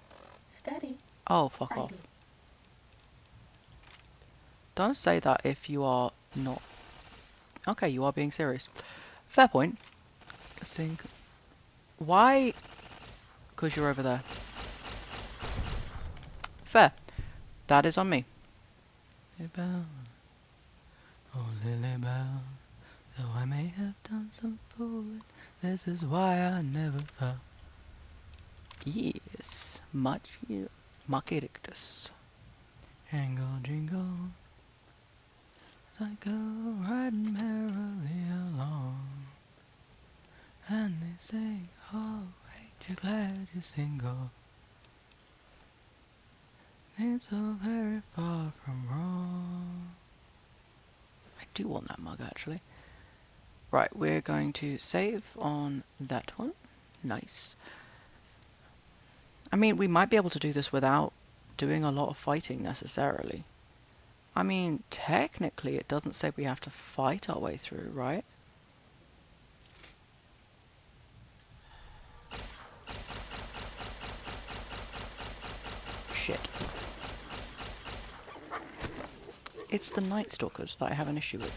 Steady. Oh, fuck off. Fighting. Don't say that if you are not... Okay, you are being serious. Fair point. Think... Why? Because you're over there. Fair. That is on me. Lily Bell, oh Lily Bell, though I may have done some fooling, this is why I never fell. Yes, much here, Macedictus. Jingle, jingle, as I go riding merrily along, and they sing, oh, ain't you glad you're single? Ain't so very far from wrong. I do want that mug, actually. Right, we're going to save on that one. Nice. I mean, we might be able to do this without doing a lot of fighting, necessarily. I mean, technically, it doesn't say we have to fight our way through, right? Shit. It's the Night Stalkers that I have an issue with.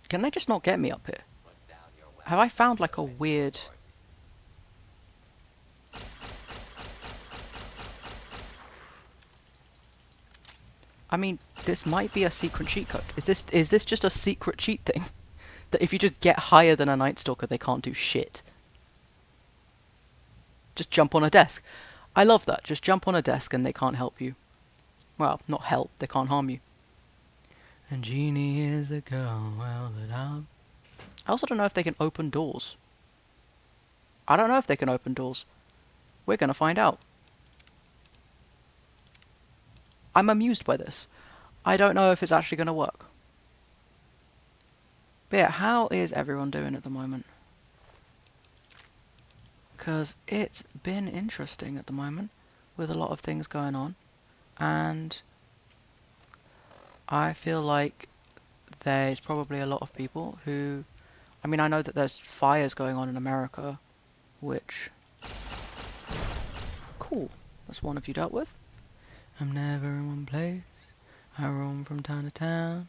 Can they just not get me up here? Have I found like a weird... I mean, this might be a secret cheat code. Is this just a secret cheat thing? That if you just get higher than a Night Stalker, they can't do shit. Just jump on a desk. I love that. Just jump on a desk and they can't help you. Well, not help, they can't harm you. And Jeannie is the girl, well, that I'm... I also don't know if they can open doors. I don't know if they can open doors. We're gonna find out. I'm amused by this. I don't know if it's actually gonna work. But yeah, how is everyone doing at the moment? Because it's been interesting at the moment, with a lot of things going on. And I feel like there's probably a lot of people who... I mean, I know that there's fires going on in America, which... Cool. That's one of you dealt with. I'm never in one place. I roam from town to town.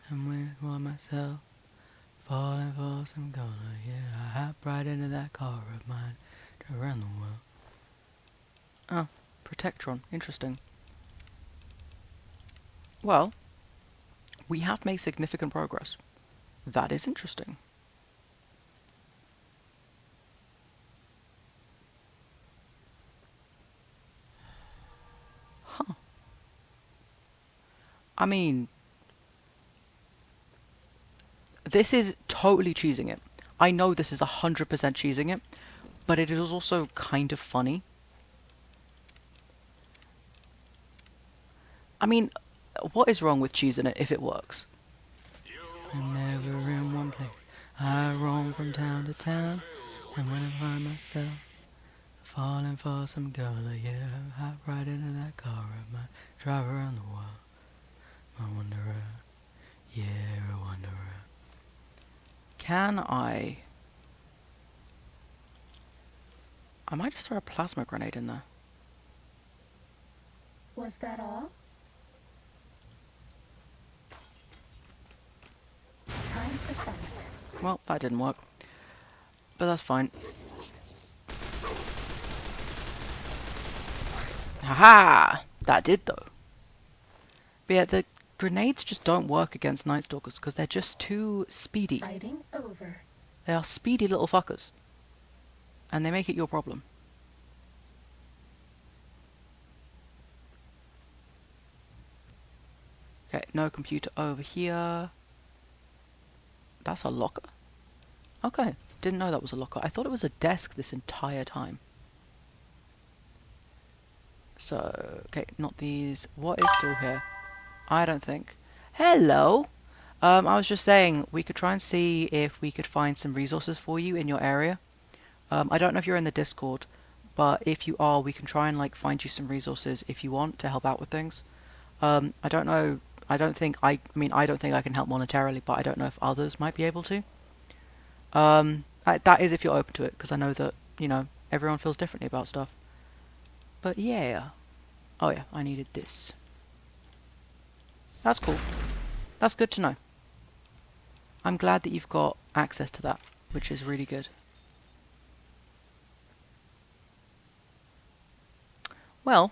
I'm waiting for myself. Falling for some gonna, yeah. I hop right into that car of mine. To run the world. Oh, Protectron. Interesting. Well, we have made significant progress. That is interesting. Huh. I mean, this is totally cheesing it. I know this is 100% cheesing it, but it is also kind of funny. I mean, what is wrong with cheesing it if it works? I'm never in one place. I roam from town to town, and when I find myself falling for some girl, yeah, hop right into that car of mine, drive around the world. A wanderer, yeah, a wanderer. Can I I might just throw a plasma grenade in there. Was that all? Time to fight. Well, that didn't work. But that's fine. Haha! That did though. But yeah, the grenades just don't work against Night Stalkers because they're just too speedy. Fighting over. They are speedy little fuckers. And they make it your problem. Okay, no computer over here. That's a locker? Okay, didn't know that was a locker. I thought it was a desk this entire time. So, okay, not these. What is through here? I don't think. Hello! I was just saying, we could try and see if we could find some resources for you in your area. I don't know if you're in the Discord, but if you are, we can try and like find you some resources if you want to help out with things. I don't know. I don't think I mean I don't think I can help monetarily, but I don't know if others might be able to. That is if you're open to it, because I know that everyone feels differently about stuff. But yeah. Oh yeah, I needed this. That's cool. That's good to know. I'm glad that you've got access to that, which is really good. Well,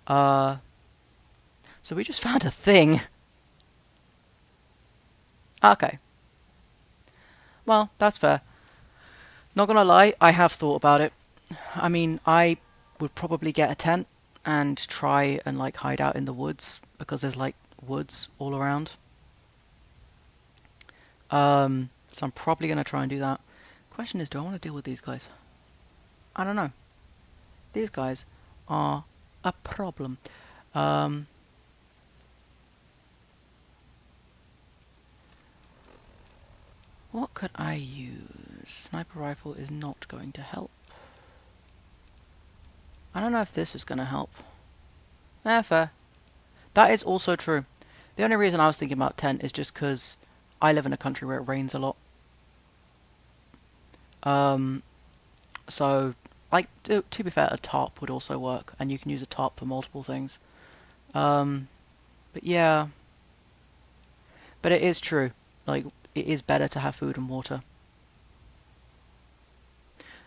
so we just found a thing. Okay. Well, that's fair. Not gonna lie, I have thought about it. I mean, I would probably get a tent and try and like hide out in the woods because there's like woods all around. So I'm probably gonna try and do that. Question is, do I want to deal with these guys? I don't know. These guys are a problem. What could I use? Sniper rifle is not going to help. I don't know if this is going to help. Fair. That is also true. The only reason I was thinking about tent is just because I live in a country where it rains a lot. So, like, to be fair, a tarp would also work, and you can use a tarp for multiple things. But yeah. But it is true. Like, it is better to have food and water.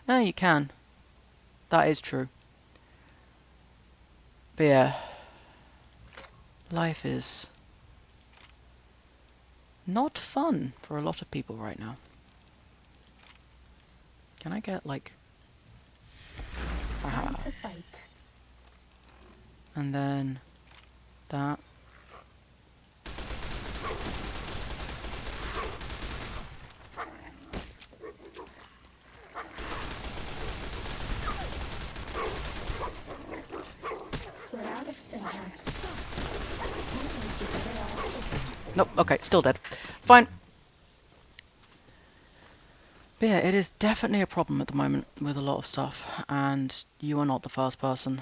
No, you can. That is true. But yeah. Life is not fun for a lot of people right now. Can I get, like... Time to fight. And then... that. We're out of syntax. Nope, okay, still dead. Fine. But yeah, it is definitely a problem at the moment with a lot of stuff, and you are not the first person.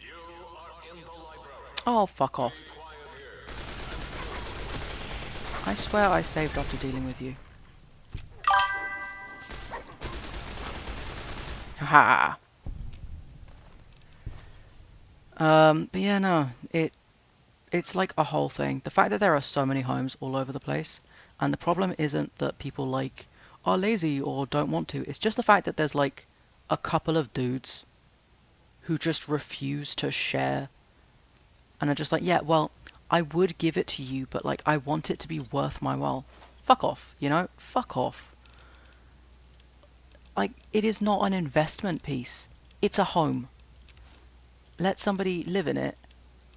You are in the library. Oh, fuck off. I swear I saved after dealing with you. Haha. But yeah, no, it's like a whole thing. The fact that there are so many homes all over the place, and the problem isn't that people like are lazy or don't want to. It's just the fact that there's like a couple of dudes who just refuse to share, and are just like, yeah, well, I would give it to you, but like I want it to be worth my while. Fuck off, Fuck off. Like, it is not an investment piece. It's a home. Let somebody live in it,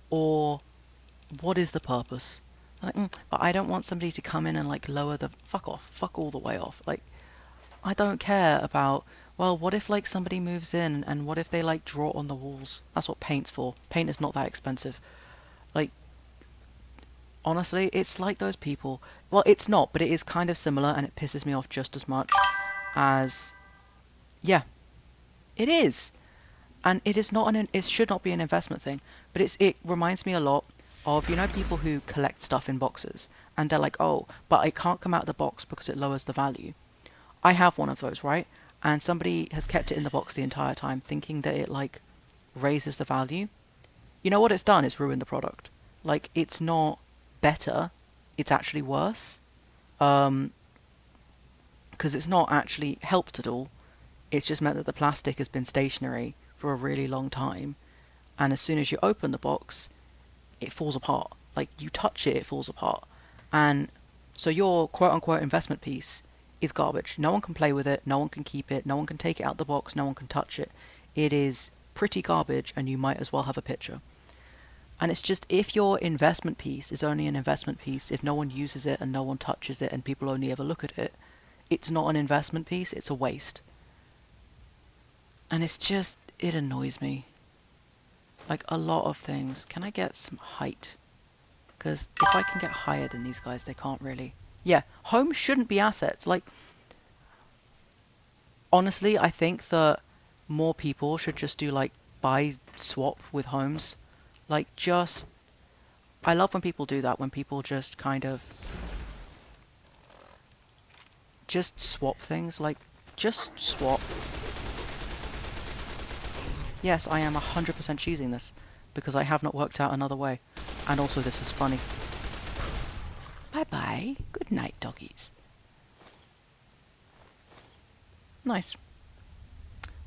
or what is the purpose? Like, but I don't want somebody to come in and like lower the... Fuck off. Fuck all the way off. Like, I don't care about... Well, what if like somebody moves in and what if they like draw on the walls? That's what paint's for. Paint is not that expensive. Like, honestly, it's like those people... Well, it's not, but it is kind of similar and it pisses me off just as much as... Yeah, it is. And it is not it should not be an investment thing, but it reminds me a lot of, people who collect stuff in boxes And they're like, oh, but it can't come out of the box because it lowers the value. I have one of those, right? And somebody has kept it in the box the entire time, thinking that it like raises the value. You know what it's done? It's ruined the product. Like, it's not better, it's actually worse. Because it's not actually helped at all. It's just meant that the plastic has been stationary for a really long time, and as soon as you open the box, it falls apart. Like, you touch it, it falls apart. And so your quote-unquote investment piece is garbage. No one can play with it, no one can keep it, no one can take it out the box, no one can touch it. It is pretty garbage, and you might as well have a picture. And it's just, if your investment piece is only an investment piece, if no one uses it and no one touches it and people only ever look at it, it's not an investment piece, it's a waste. And it's just, it annoys me. Like, a lot of things. Can I get some height? Because if I can get higher than these guys, they can't really. Yeah, homes shouldn't be assets. Like, honestly, I think that more people should just do, like, buy swap with homes. Like, just... I love when people do that, when people just kind of... just swap things. Like, just swap. Yes, I am 100% choosing this, because I have not worked out another way. And also, this is funny. Bye-bye. Good night, doggies. Nice.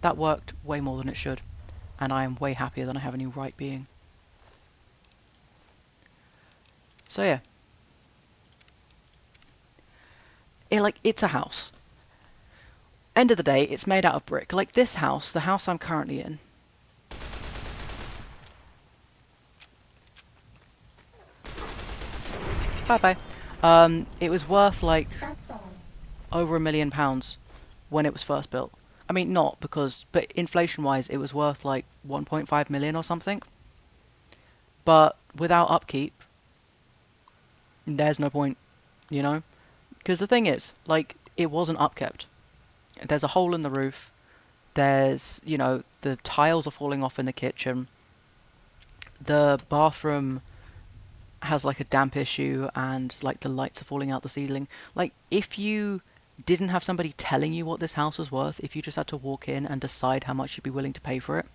That worked way more than it should, and I am way happier than I have any right being. So yeah. It's a house. End of the day, it's made out of brick. Like this house, the house I'm currently in. Bye-bye. It was worth, like, That's all. over £1 million when it was first built. I mean, not because, but inflation-wise, it was worth, like, 1.5 million or something. But without upkeep, there's no point, you know? Because the thing is, like, it wasn't upkept. There's a hole in the roof. There's, you know, the tiles are falling off in the kitchen. The bathroom has, like, a damp issue, and, like, the lights are falling out the ceiling. Like, if you didn't have somebody telling you what this house was worth, if you just had to walk in and decide how much you'd be willing to pay for it,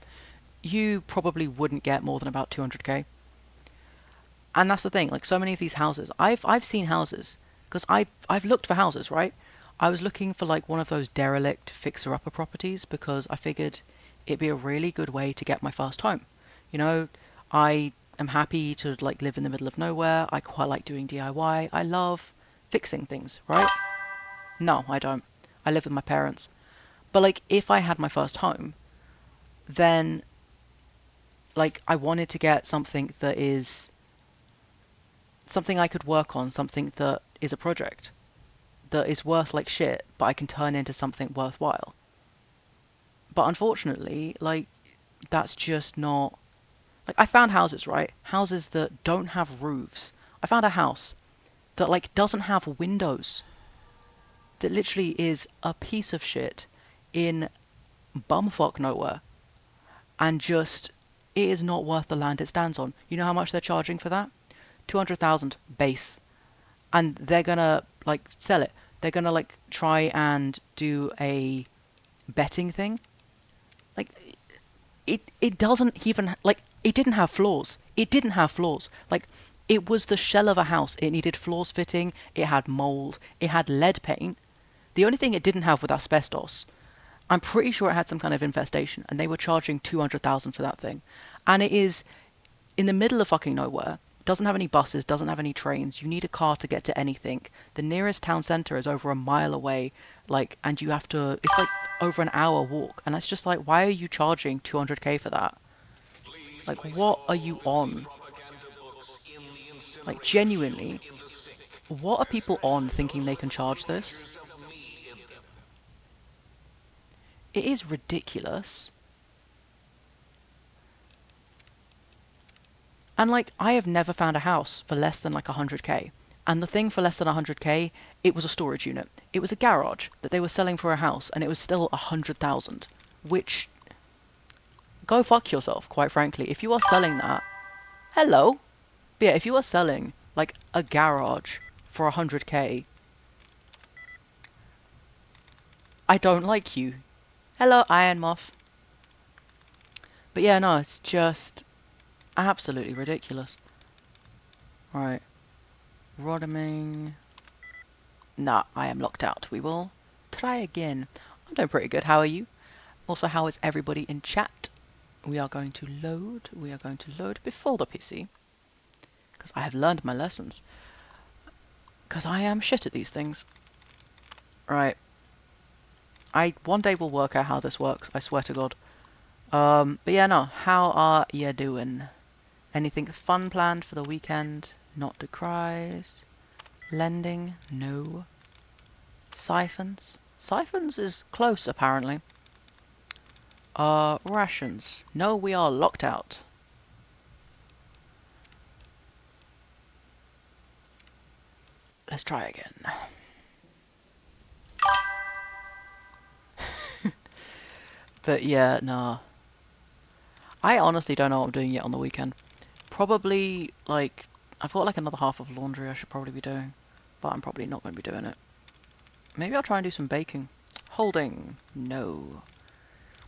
you probably wouldn't get more than about 200k. And that's the thing, like, so many of these houses, I've seen houses, because I've looked for houses, right? I was looking for, like, one of those derelict fixer-upper properties, because I figured it'd be a really good way to get my first home. You know, I am happy to, like, live in the middle of nowhere. I quite like doing DIY. I love fixing things, right? No, I don't. I live with my parents. But, like, if I had my first home, then, like, I wanted to get something that is something I could work on, something that is a project that is worth like shit, but I can turn into something worthwhile. But unfortunately, like, that's just not... Like, I found houses, right? Houses that don't have roofs. I found a house that, like, doesn't have windows. That literally is a piece of shit in bumfuck nowhere. And just, it is not worth the land it stands on. You know how much they're charging for that? 200,000 base. And they're gonna, like, sell it. They're gonna, like, try and do a betting thing. Like, it doesn't even, like, it didn't have floors. It didn't have floors. Like, it was the shell of a house. It needed floors fitting. It had mold. It had lead paint. The only thing it didn't have was asbestos. I'm pretty sure it had some kind of infestation, and they were charging 200,000 for that thing. And it is in the middle of fucking nowhere. Doesn't have any buses, doesn't have any trains. You need a car to get to anything. The nearest town centre is over a mile away, like, and you have to, it's like over an hour walk. And it's just like, why are you charging 200k for that? Like, what are you on? Like, genuinely, what are people on thinking they can charge this? It is ridiculous. And, like, I have never found a house for less than, like, 100k. And the thing for less than 100k, it was a storage unit. It was a garage that they were selling for a house, and it was still 100,000. Which, go fuck yourself, quite frankly. If you are selling that, hello. But yeah, if you are selling, like, a garage for 100k. I don't like you. Hello, Iron Moth. But yeah, no, it's just absolutely ridiculous. Right. Rodaming. Nah, I am locked out. We will try again. I'm doing pretty good. How are you? Also, how is everybody in chat? We are going to load. We are going to load before the PC. Because I have learned my lessons. Because I am shit at these things. Right. I one day will work out how this works. I swear to God. But yeah, no. How are you doing? Anything fun planned for the weekend? Not decries. Lending? No. Siphons? Siphons is close, apparently. Rations. No, we are locked out. Let's try again. But yeah, nah. I honestly don't know what I'm doing yet on the weekend. Probably, like, I've got like another half of laundry I should probably be doing. But I'm probably not going to be doing it. Maybe I'll try and do some baking. Holding. No.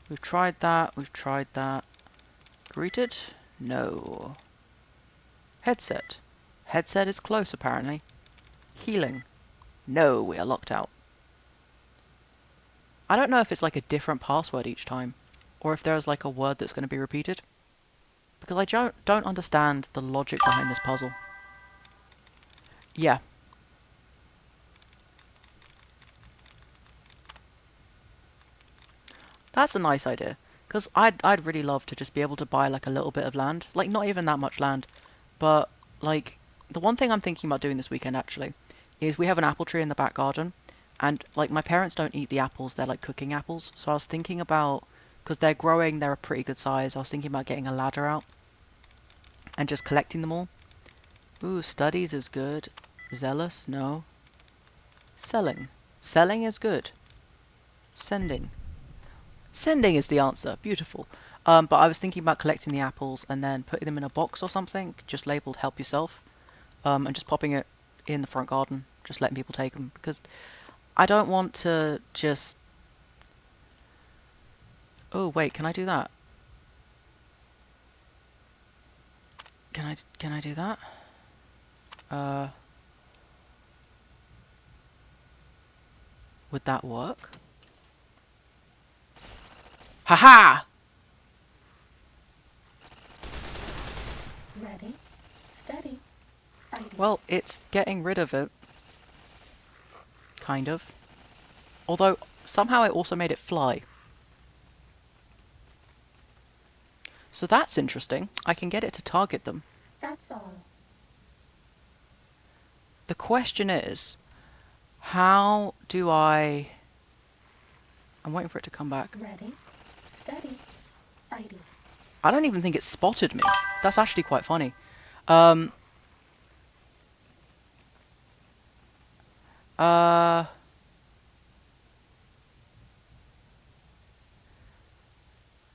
We've tried that. We've tried that. Greeted? No. Headset. Headset is close, apparently. Healing. No, we are locked out. I don't know if it's like a different password each time, or if there's like a word that's going to be repeated. Because I don't understand the logic behind this puzzle. Yeah. That's a nice idea. Because I'd really love to just be able to buy like a little bit of land. Like not even that much land. But like the one thing I'm thinking about doing this weekend actually is we have an apple tree in the back garden. And like my parents don't eat the apples, they're like cooking apples. So I was thinking about, because they're growing, they're a pretty good size. I was thinking about getting a ladder out and just collecting them all. Ooh, studies is good. Zealous, no. Selling. Selling is good. Sending. Sending is the answer. Beautiful. But I was thinking about collecting the apples and then putting them in a box or something, just labeled help yourself. And just popping it in the front garden, just letting people take them. Because I don't want to just... Oh, wait, can I do that? Can I do that? Would that work? Haha! Ready, steady, fighting. Well, it's getting rid of it. Kind of. Although, somehow it also made it fly. So that's interesting. I can get it to target them. That's all. The question is, how do I... I'm waiting for it to come back. Ready, steady, fighting. I don't even think it spotted me. That's actually quite funny.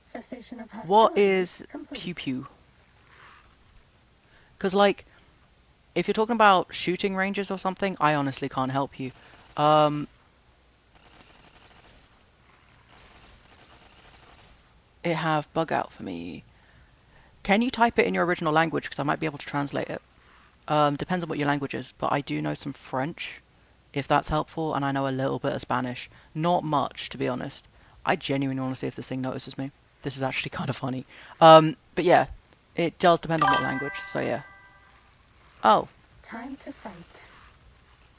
Cessation of What hostilities is complete. pew pew? Because, like, if you're talking about shooting ranges or something, I honestly can't help you. It have bug out for me. Can you type it in your original language? Because I might be able to translate it. Depends on what your language is, but I do know some French, if that's helpful, and I know a little bit of Spanish. Not much, to be honest. I genuinely want to see if this thing notices me. This is actually kind of funny. But yeah, it does depend on what language, so yeah. Oh, Time to fight.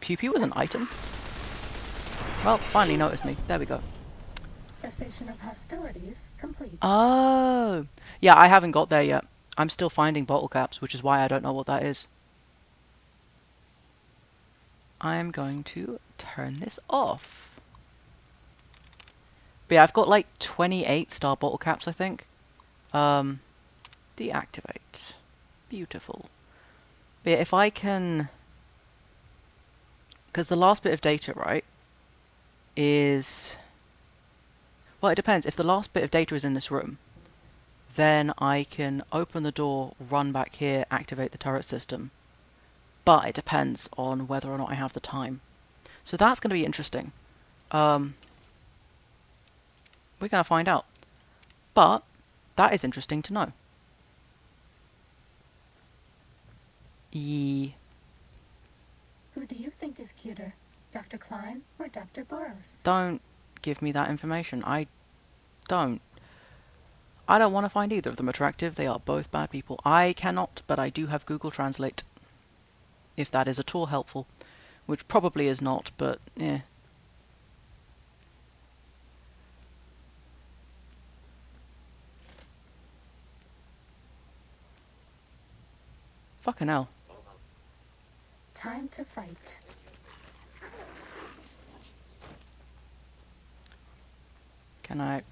pew pew was an item? Well, finally noticed me. There we go. Cessation of hostilities complete. Oh, yeah, I haven't got there yet. I'm still finding bottle caps, which is why I don't know what that is. I'm going to turn this off. But yeah, I've got like 28 star bottle caps, I think. Deactivate. Beautiful. But yeah, if I can... Because the last bit of data, right, is... Well, it depends. If the last bit of data is in this room, then I can open the door, run back here, activate the turret system, but it depends on whether or not I have the time. So that's going to be interesting. We're going to find out. But that is interesting to know. Ye. Who do you think is cuter, Dr. Klein or Dr. Boros? Don't give me that information. I don't. I don't want to find either of them attractive. They are both bad people. I cannot, but I do have Google Translate. If that is at all helpful. Which probably is not, but eh. Fucking hell. Time to fight. Can I...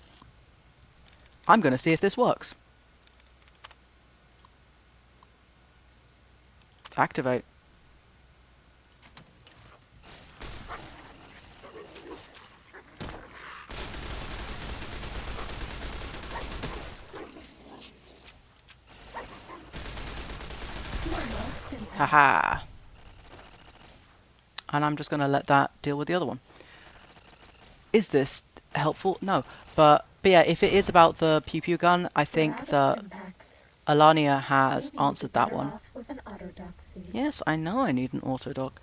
I'm going to see if this works. Activate. Haha. And I'm just going to let that deal with the other one. Is this helpful? No. But yeah, if it is about the pew pew gun, I think that Alania has answered that one. Yes, I know I need an auto dock.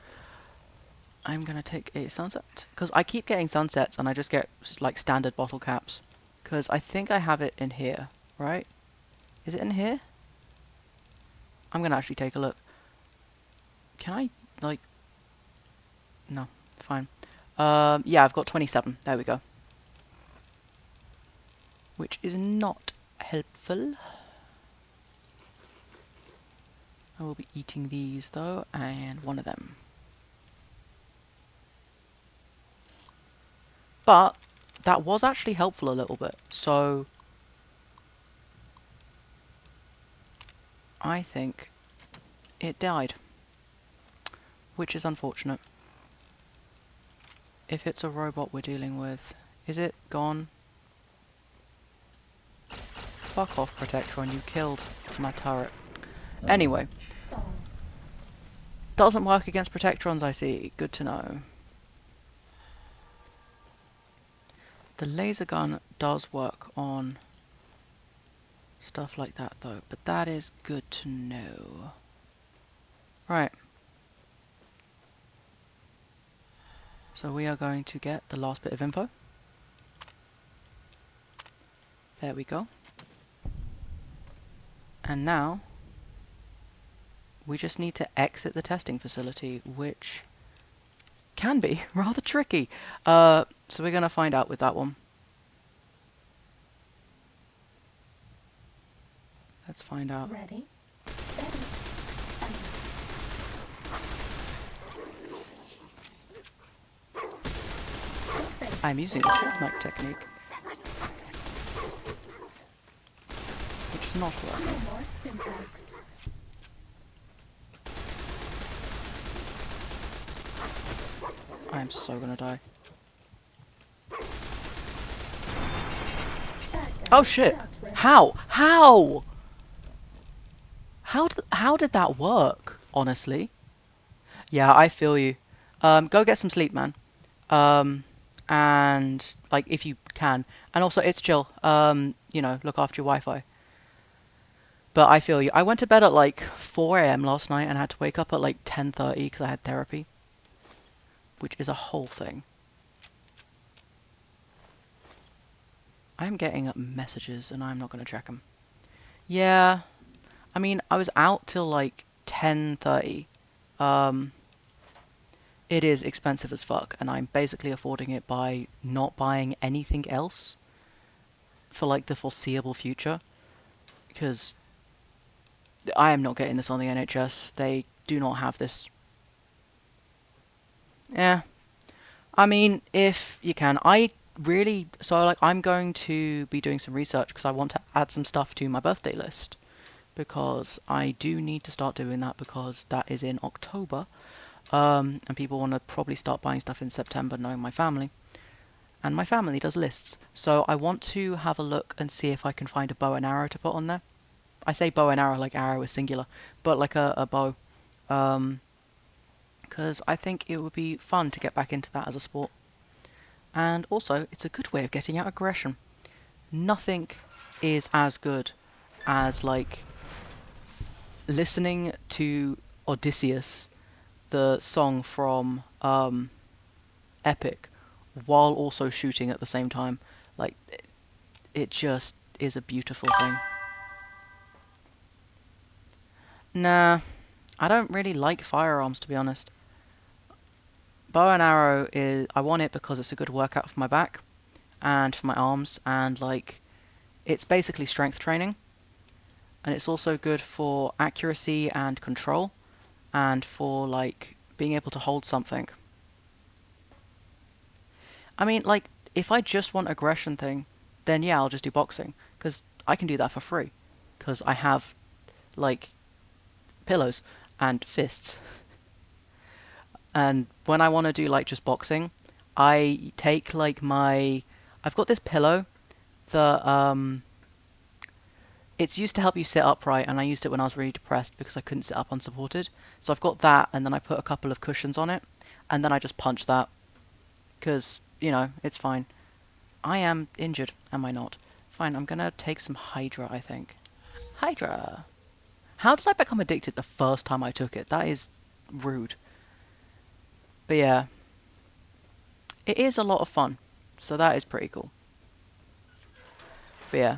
I'm going to take a sunset. Because I keep getting sunsets and I just get like standard bottle caps. Because I think I have it in here, right? Is it in here? I'm going to actually take a look. Can I, like... No, fine. Yeah, I've got 27. There we go. Which is not helpful. I will be eating these, though, and one of them. But that was actually helpful a little bit, so... I think it died. Which is unfortunate. If it's a robot we're dealing with, is it gone? Fuck off, Protectron, you killed my turret. Anyway. Doesn't work against Protectrons, I see. Good to know. The laser gun does work on stuff like that, though. But that is good to know. Right. So we are going to get the last bit of info. There we go. And now, we just need to exit the testing facility, which can be rather tricky. So we're going to find out with that one. Let's find out. Ready, steady, fire. I'm using the Fortnite technique, which is not working. No more stim packs. I am so gonna die. Bad guys, Oh shit! not ready. How? How? How did that work? Honestly. Yeah, I feel you. Go get some sleep, man. And like if you can, and also it's chill. You know, look after your Wi-Fi. But I feel you. I went to bed at like 4 a.m. last night and had to wake up at like 10:30 because I had therapy, which is a whole thing. I'm getting messages and I'm not going to check them. Yeah, I mean, I was out till like 10:30. It is expensive as fuck, and I'm basically affording it by not buying anything else for like the foreseeable future, because I am not getting this on the NHS. They do not have this. Yeah. I mean, if you can. So like I'm going to be doing some research because I want to add some stuff to my birthday list. Because I do need to start doing that because that is in October. And people want to probably start buying stuff in September, knowing my family. And my family does lists. So I want to have a look and see if I can find a bow and arrow to put on there. I say bow and arrow like arrow is singular, but like a bow. because I think it would be fun to get back into that as a sport. And also, it's a good way of getting out aggression. Nothing is as good as, like, listening to Odysseus, the song from Epic, while also shooting at the same time. Like, it just is a beautiful thing. Nah, I don't really like firearms, to be honest. Bow and arrow is... I want it because it's a good workout for my back and for my arms, and, like, it's basically strength training. And it's also good for accuracy and control, and for, like, being able to hold something. I mean, like, if I just want aggression thing, then yeah, I'll just do boxing, because I can do that for free, because I have, like, pillows and fists. And when I want to do, like, just boxing, I take, like, my... I've got this pillow that, it's used to help you sit upright, and I used it when I was really depressed because I couldn't sit up unsupported. So I've got that, and then I put a couple of cushions on it, and then I just punch that, because, you know, it's fine. I am injured, am I not? Fine, I'm gonna take some Hydra, I think. Hydra! How did I become addicted the first time I took it? That is rude. But yeah, it is a lot of fun, so that is pretty cool. But yeah.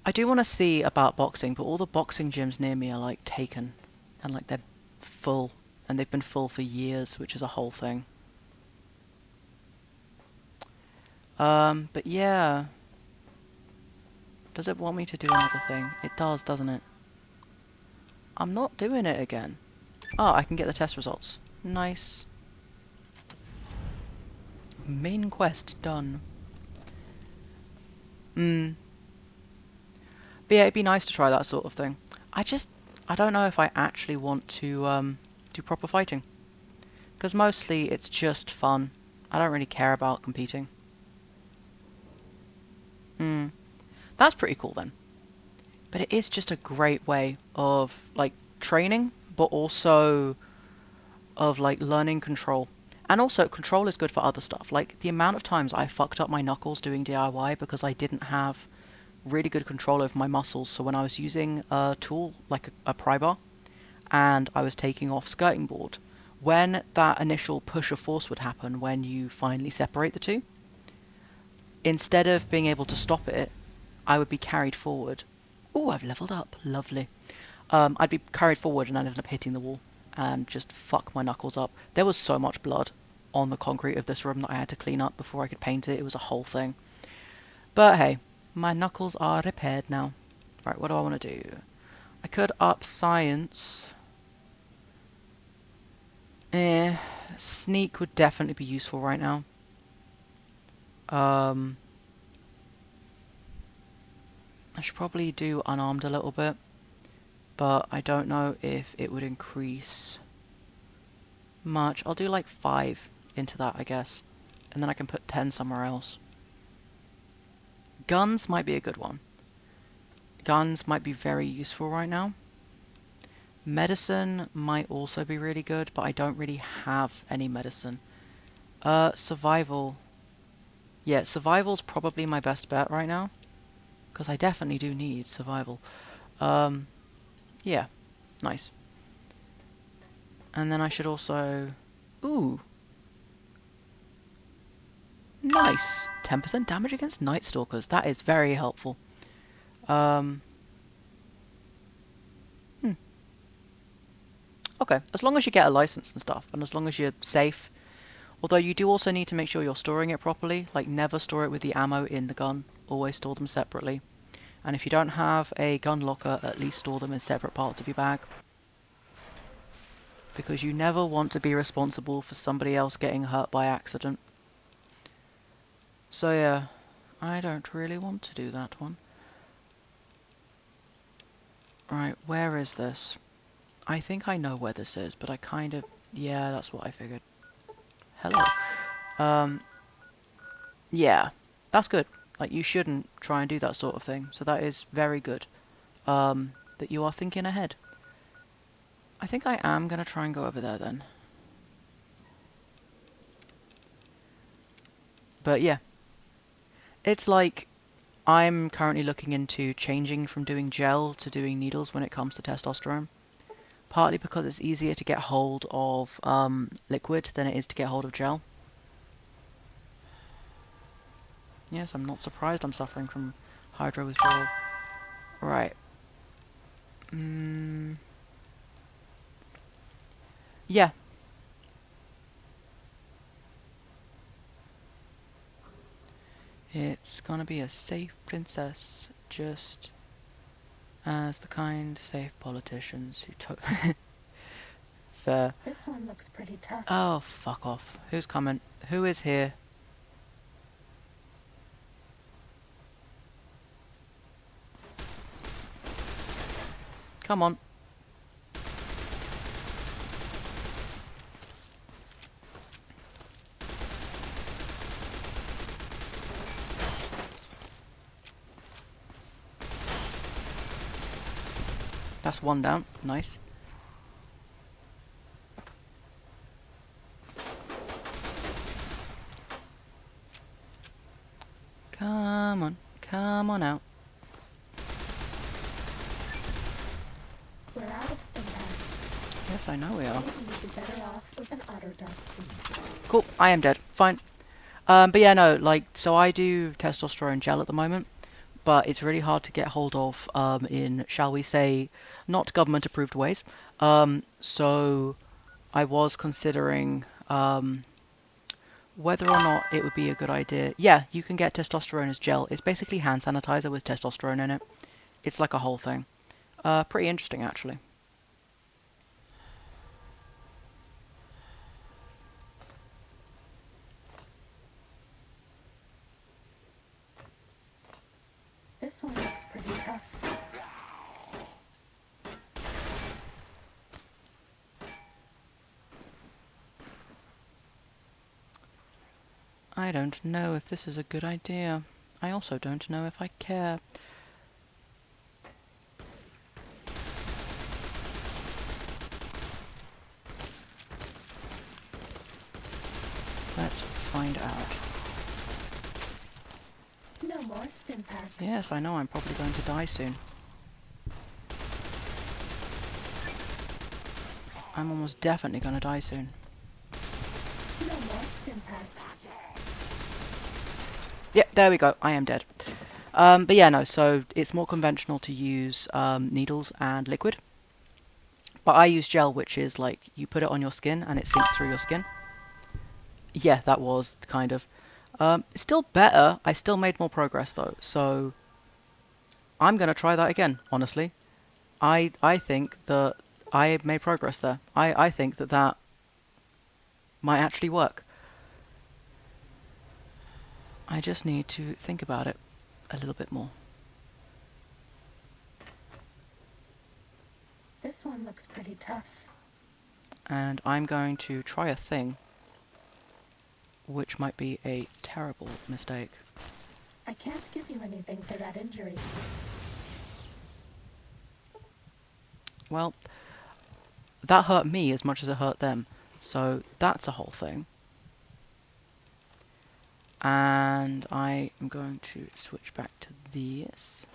I do want to see about boxing, but all the boxing gyms near me are, like, taken. And, like, they're full. And they've been full for years, which is a whole thing. But yeah. Does it want me to do another thing? It does, doesn't it? I'm not doing it again. Ah, I can get the test results. Nice. Main quest done. But yeah, it'd be nice to try that sort of thing. I don't know if I actually want to do proper fighting. Because mostly it's just fun. I don't really care about competing. That's pretty cool then. But it is just a great way of, like, training, but also of, like, learning control. And also, control is good for other stuff. Like, the amount of times I fucked up my knuckles doing DIY because I didn't have really good control over my muscles. So when I was using a tool, like a pry bar, and I was taking off skirting board, when that initial push of force would happen when you finally separate the two, instead of being able to stop it, I would be carried forward. Oh, I've leveled up. Lovely. I'd be carried forward and I'd end up hitting the wall and just fuck my knuckles up. There was so much blood on the concrete of this room that I had to clean up before I could paint it. It was a whole thing. But hey, my knuckles are repaired now. Right, what do I want to do? I could up science. Sneak would definitely be useful right now. I should probably do unarmed a little bit, but I don't know if it would increase much. I'll do like 5 into that, I guess, and then I can put 10 somewhere else. Guns might be a good one. Guns might be very useful right now. Medicine might also be really good, but I don't really have any medicine. Survival. Yeah, survival's probably my best bet right now, because I definitely do need survival. Yeah, nice. And then I should also... Ooh! Nice! 10% damage against Night Stalkers. That is very helpful. Okay, as long as you get a license and stuff, and as long as you're safe. Although you do also need to make sure you're storing it properly. Like, never store it with the ammo in the gun. Always store them separately. And if you don't have a gun locker, at least store them in separate parts of your bag. Because you never want to be responsible for somebody else getting hurt by accident. So yeah, I don't really want to do that one. Right, where is this? I think I know where this is, but I kind of... Yeah, that's what I figured. Hello. Yeah, that's good. Like, you shouldn't try and do that sort of thing, so that is very good. that you are thinking ahead. I think I am going to try and go over there then. But yeah. It's like I'm currently looking into changing from doing gel to doing needles when it comes to testosterone. Partly because it's easier to get hold of liquid than it is to get hold of gel. Yes, I'm not surprised I'm suffering from hydro withdrawal. Right. Yeah. It's gonna be a safe princess, just as the kind, safe politicians who took... Fair. This one looks pretty tough. Oh, fuck off. Who's coming? Who is here? Come on. That's one down. Nice. Come on. Come on out. We're out of stim packs. Yes, I know we are. Maybe you'd be better off with an auto dark suit. Cool. I am dead. Fine. But yeah, no, like, so I do testosterone gel at the moment, but it's really hard to get hold of in, shall we say, not government-approved ways. So I was considering whether or not it would be a good idea. Yeah, you can get testosterone as gel. It's basically hand sanitizer with testosterone in it. It's like a whole thing. Pretty interesting, actually. This one looks pretty tough. I don't know if this is a good idea. I also don't know if I care. Let's find out. No more stim packs. Yes, I know I'm probably going to die soon. I'm almost definitely going to die soon. No more stim packs. Yep, there we go. I am dead. But yeah, no, so it's more conventional to use needles and liquid. But I use gel, which is like, you put it on your skin and it sinks through your skin. Yeah, that was kind of... still better. I still made more progress though, so... I'm going to try that again, honestly. I think that I made progress there. I think that that might actually work. I just need to think about it a little bit more. This one looks pretty tough. And I'm going to try a thing which might be a terrible mistake. I can't give you anything for that injury. Well, that hurt me as much as it hurt them, so that's a whole thing. And I am going to switch back to this.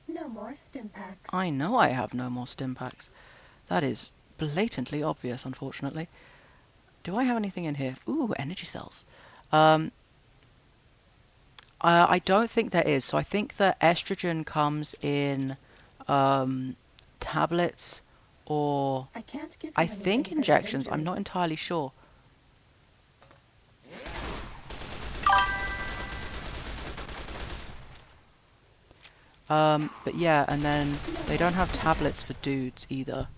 No more stim packs. I know I have no more stim packs. That is blatantly obvious, unfortunately. Do I have anything in here? Ooh, energy cells. I don't think there is. So I think that estrogen comes in tablets or I can't give you I anything think for that injections. I'm injury. not entirely sure. But yeah, and then they don't have tablets for dudes either.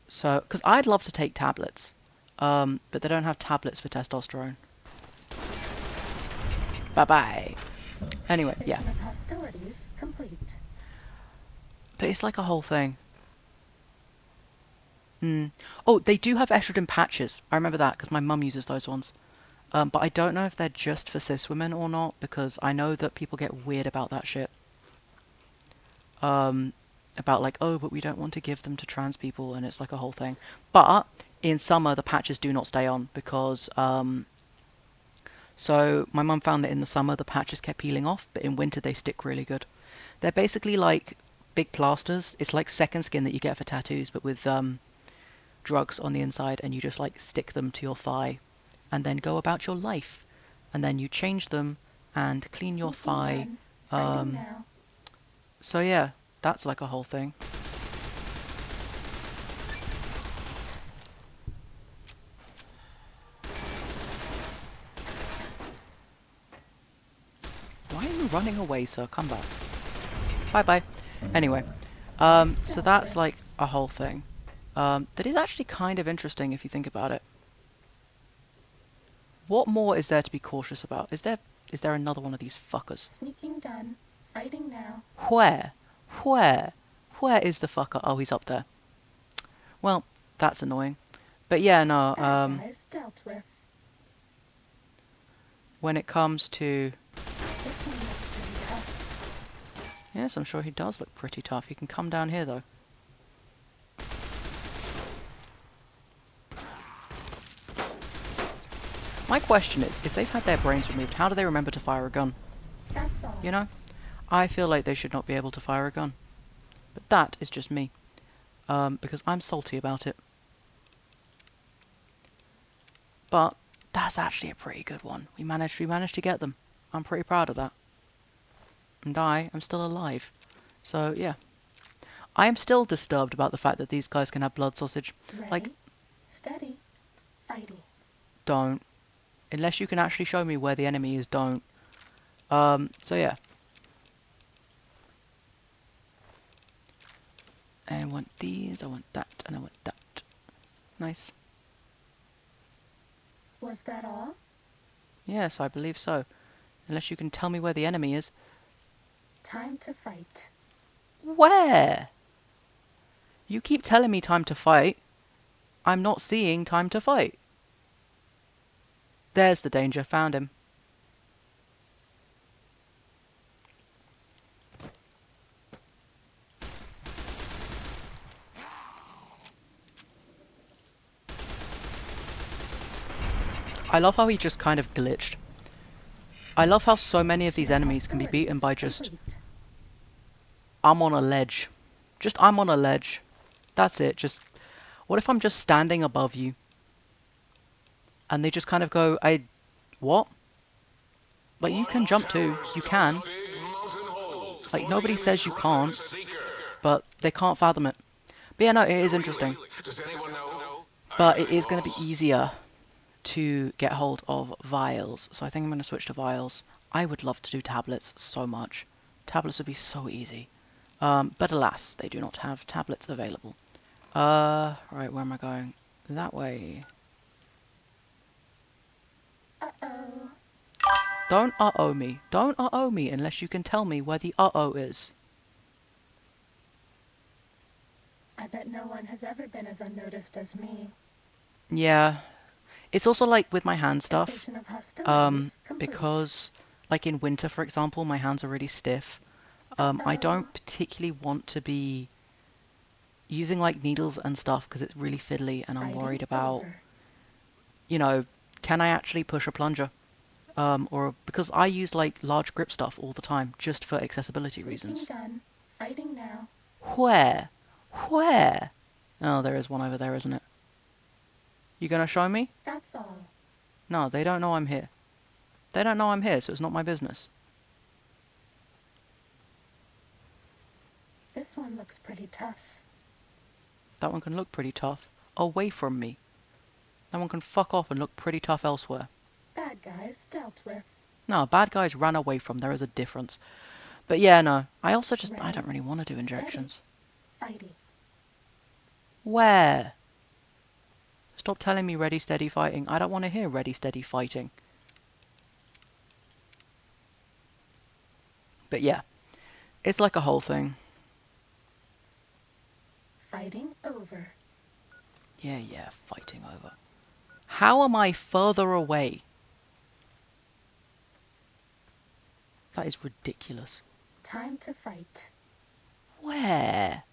So, because I'd love to take tablets, but they don't have tablets for testosterone. Bye-bye. Anyway, yeah. Mission of hostilities complete. But it's like a whole thing. Oh, they do have estrogen patches. I remember that, because my mum uses those ones. But I don't know if they're just for cis women or not, because I know that people get weird about that shit. About like, oh, but we don't want to give them to trans people, and it's like a whole thing. But in summer, the patches do not stay on because so my mum found that in the summer the patches kept peeling off, but in winter they stick really good. They're basically like big plasters. It's like second skin that you get for tattoos, but with drugs on the inside, and you just like stick them to your thigh and then go about your life. And then you change them and clean your Sneaking thigh. gun. Fighting Um, now. so yeah, that's like a whole thing. Why are you running away, sir? Come back. Bye-bye. Anyway, so that's like a whole thing. That is actually kind of interesting if you think about it. What more is there to be cautious about? Is there another one of these fuckers? Sneaking done. Fighting now. Where? Where? Where is the fucker? Oh, he's up there. Well, that's annoying. But yeah, no, Bad guys dealt with. when it comes to... This one looks pretty tough. Yes, I'm sure he does look pretty tough. He can come down here, though. My question is, if they've had their brains removed, how do they remember to fire a gun? That's all. You know? I feel like they should not be able to fire a gun. But that is just me. Because I'm salty about it. But that's actually a pretty good one. We managed to get them. I'm pretty proud of that. And I am still alive. So, yeah. I am still disturbed about the fact that these guys can have blood sausage. Ready. Like, Steady. Fighting. don't. Unless you can actually show me where the enemy is, don't. So yeah. I want these, I want that, and I want that. Nice. Was that all? Yes, I believe so. Unless you can tell me where the enemy is. Time to fight. Where? You keep telling me time to fight. I'm not seeing time to fight. There's the danger. Found him. I love how he just kind of glitched. I love how so many of these enemies can be beaten by just... Complete. I'm on a ledge. Just I'm on a ledge. That's it. Just... What if I'm just standing above you? And they just kind of go, what? Like, you can jump too. You can. Like, nobody says you can't. But they can't fathom it. But yeah, no, it is interesting. Does anyone know? But it is going to be easier to get hold of vials. So I think I'm going to switch to vials. I would love to do tablets so much. Tablets would be so easy. But alas, they do not have tablets available. Right, where am I going? That way. Uh-oh. Don't uh-oh me. Don't uh-oh me unless you can tell me where the uh-oh is. I bet no one has ever been as unnoticed as me. Yeah. It's also like with my hand stuff. Cessation of hostilities complete. Because, like in winter, for example, my hands are really stiff. I don't particularly want to be using like needles and stuff because it's really fiddly and I'm Fighting worried about, over. you know, can I actually push a plunger? Or because I use like large grip stuff all the time just for accessibility Sneaking reasons. gun. Fighting now. Where? Where? Oh, there is one over there, isn't it? You gonna show me? That's all. No, they don't know I'm here. They don't know I'm here, so it's not my business. This one looks pretty tough. That one can look pretty tough. Away from me. That one can fuck off and look pretty tough elsewhere. Bad guys dealt with. No, bad guys ran away from. There is a difference. But yeah, no. I also just... I Ready, don't really want to do steady. injections. Fighting. Where? Stop telling me ready, steady fighting. I don't want to hear ready, steady fighting. But yeah. It's like a whole thing. Fighting over. Yeah, fighting over. How am I further away? That is ridiculous. Time to fight. Where?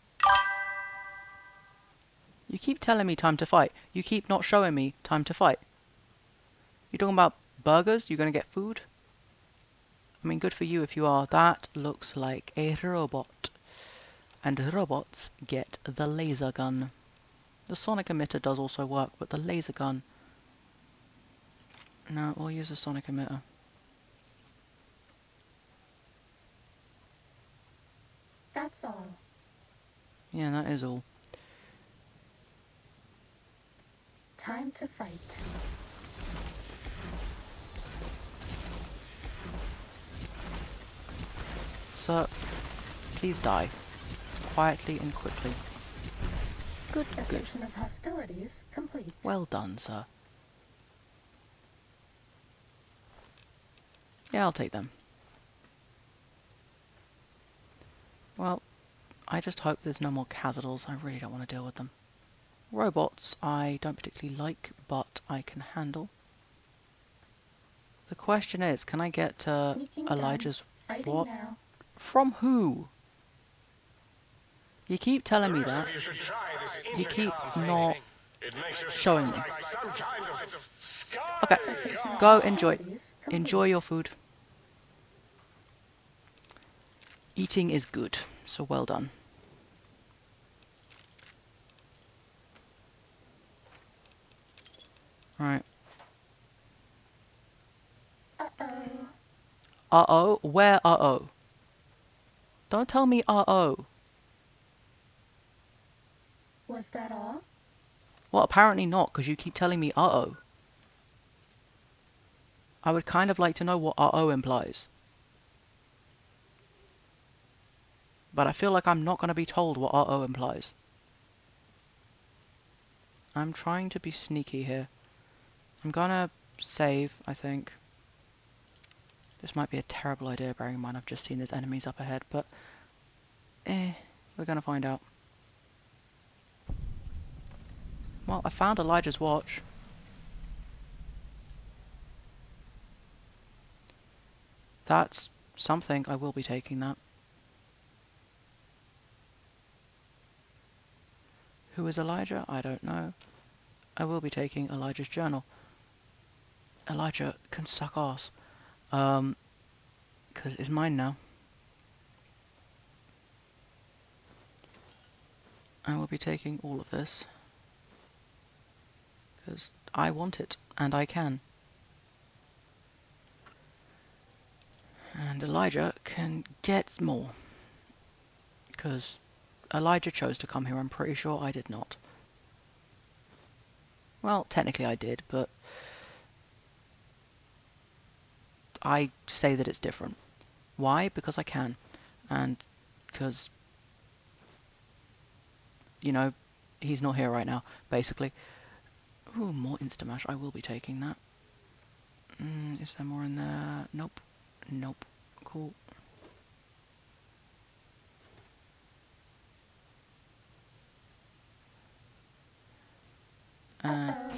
You keep telling me time to fight. You keep not showing me time to fight. You talking about burgers? You gonna get food? I mean, good for you if you are. That looks like a robot. And robots get the laser gun. The sonic emitter does also work, but the laser gun... No, we'll use the sonic emitter. That's all. Yeah, that is all. Time to fight. Sir, please die. Quietly and quickly. Good, good. Cessation of hostilities complete. Well done, sir. Yeah, I'll take them. Well, I just hope there's no more Cazadors. I really don't want to deal with them. Robots I don't particularly like, but I can handle. The question is, can I get Sneaking Elijah's... down. Fighting What? now. From who? You keep telling me The rest that. of you should try this You keep intercom thing. not It makes your showing stomach me. like some kind of sky. Okay, Cessation of go enjoy. hostilities complete. Enjoy your food. Eating is good, so well done. Right. Uh-oh. Uh-oh? Where uh-oh? Don't tell me uh-oh. Was that all? Well, apparently not, because you keep telling me uh-oh. I would kind of like to know what uh-oh implies. But I feel like I'm not going to be told what uh-oh implies. I'm trying to be sneaky here. I'm gonna save, I think. This might be a terrible idea, bearing in mind I've just seen there's enemies up ahead, but... we're gonna find out. Well, I found Elijah's watch. That's something. I will be taking that. Who is Elijah? I don't know. I will be taking Elijah's journal. Elijah can suck ass. Because it's mine now. I will be taking all of this. Because I want it, and I can. And Elijah can get more. Because Elijah chose to come here, I'm pretty sure I did not. Well, technically I did, but I say that it's different. Why? Because I can. And because, you know, he's not here right now, basically. Ooh, more Instamash. I will be taking that. Is there more in there? Nope. Nope. Cool. Uh-oh.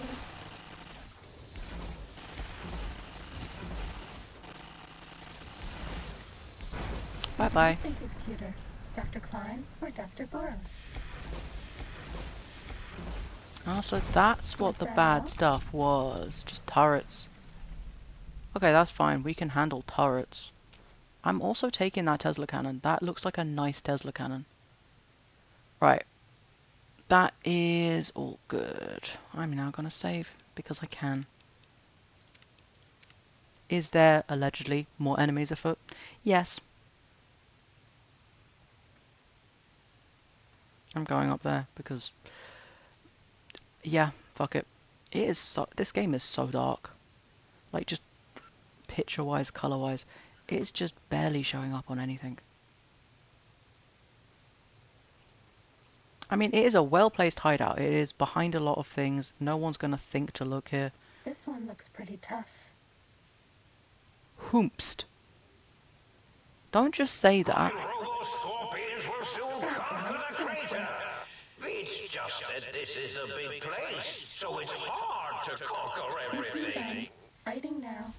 Bye-bye. Who do you think is cuter, Dr. Klein or Dr. Boros? Oh, so that's what Was the that bad all? stuff was. Just turrets. Okay, that's fine. We can handle turrets. I'm also taking that Tesla cannon. That looks like a nice Tesla cannon. Right. That is all good. I'm now going to save because I can. Is there allegedly more enemies afoot? Yes. I'm going up there because... yeah, fuck it. It is so... this game is so dark. Like, just picture-wise, colour-wise. It's just barely showing up on anything. I mean, it is a well-placed hideout. It is behind a lot of things. No one's going to think to look here. This one looks pretty tough. Hoomst. Don't just say that. Robo scorpions will soon conquer the crater. It's just that this is a big place, so it's hard to conquer Sneaking everything. down. Fighting now.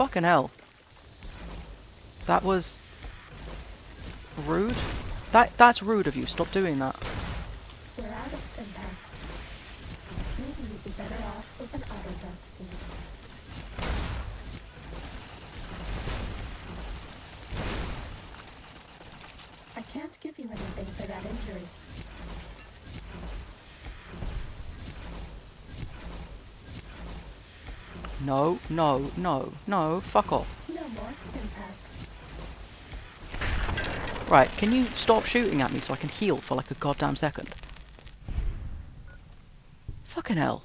Fucking hell. That was rude. That's rude of you. Stop doing that. We're out of Stimpaks. Maybe you'd be better off with an Autoduck suit. I can't give you anything for that injury. No, no, no, no. Fuck off. No more Stimpaks. Right, can you stop shooting at me so I can heal for like a goddamn second? Fucking hell.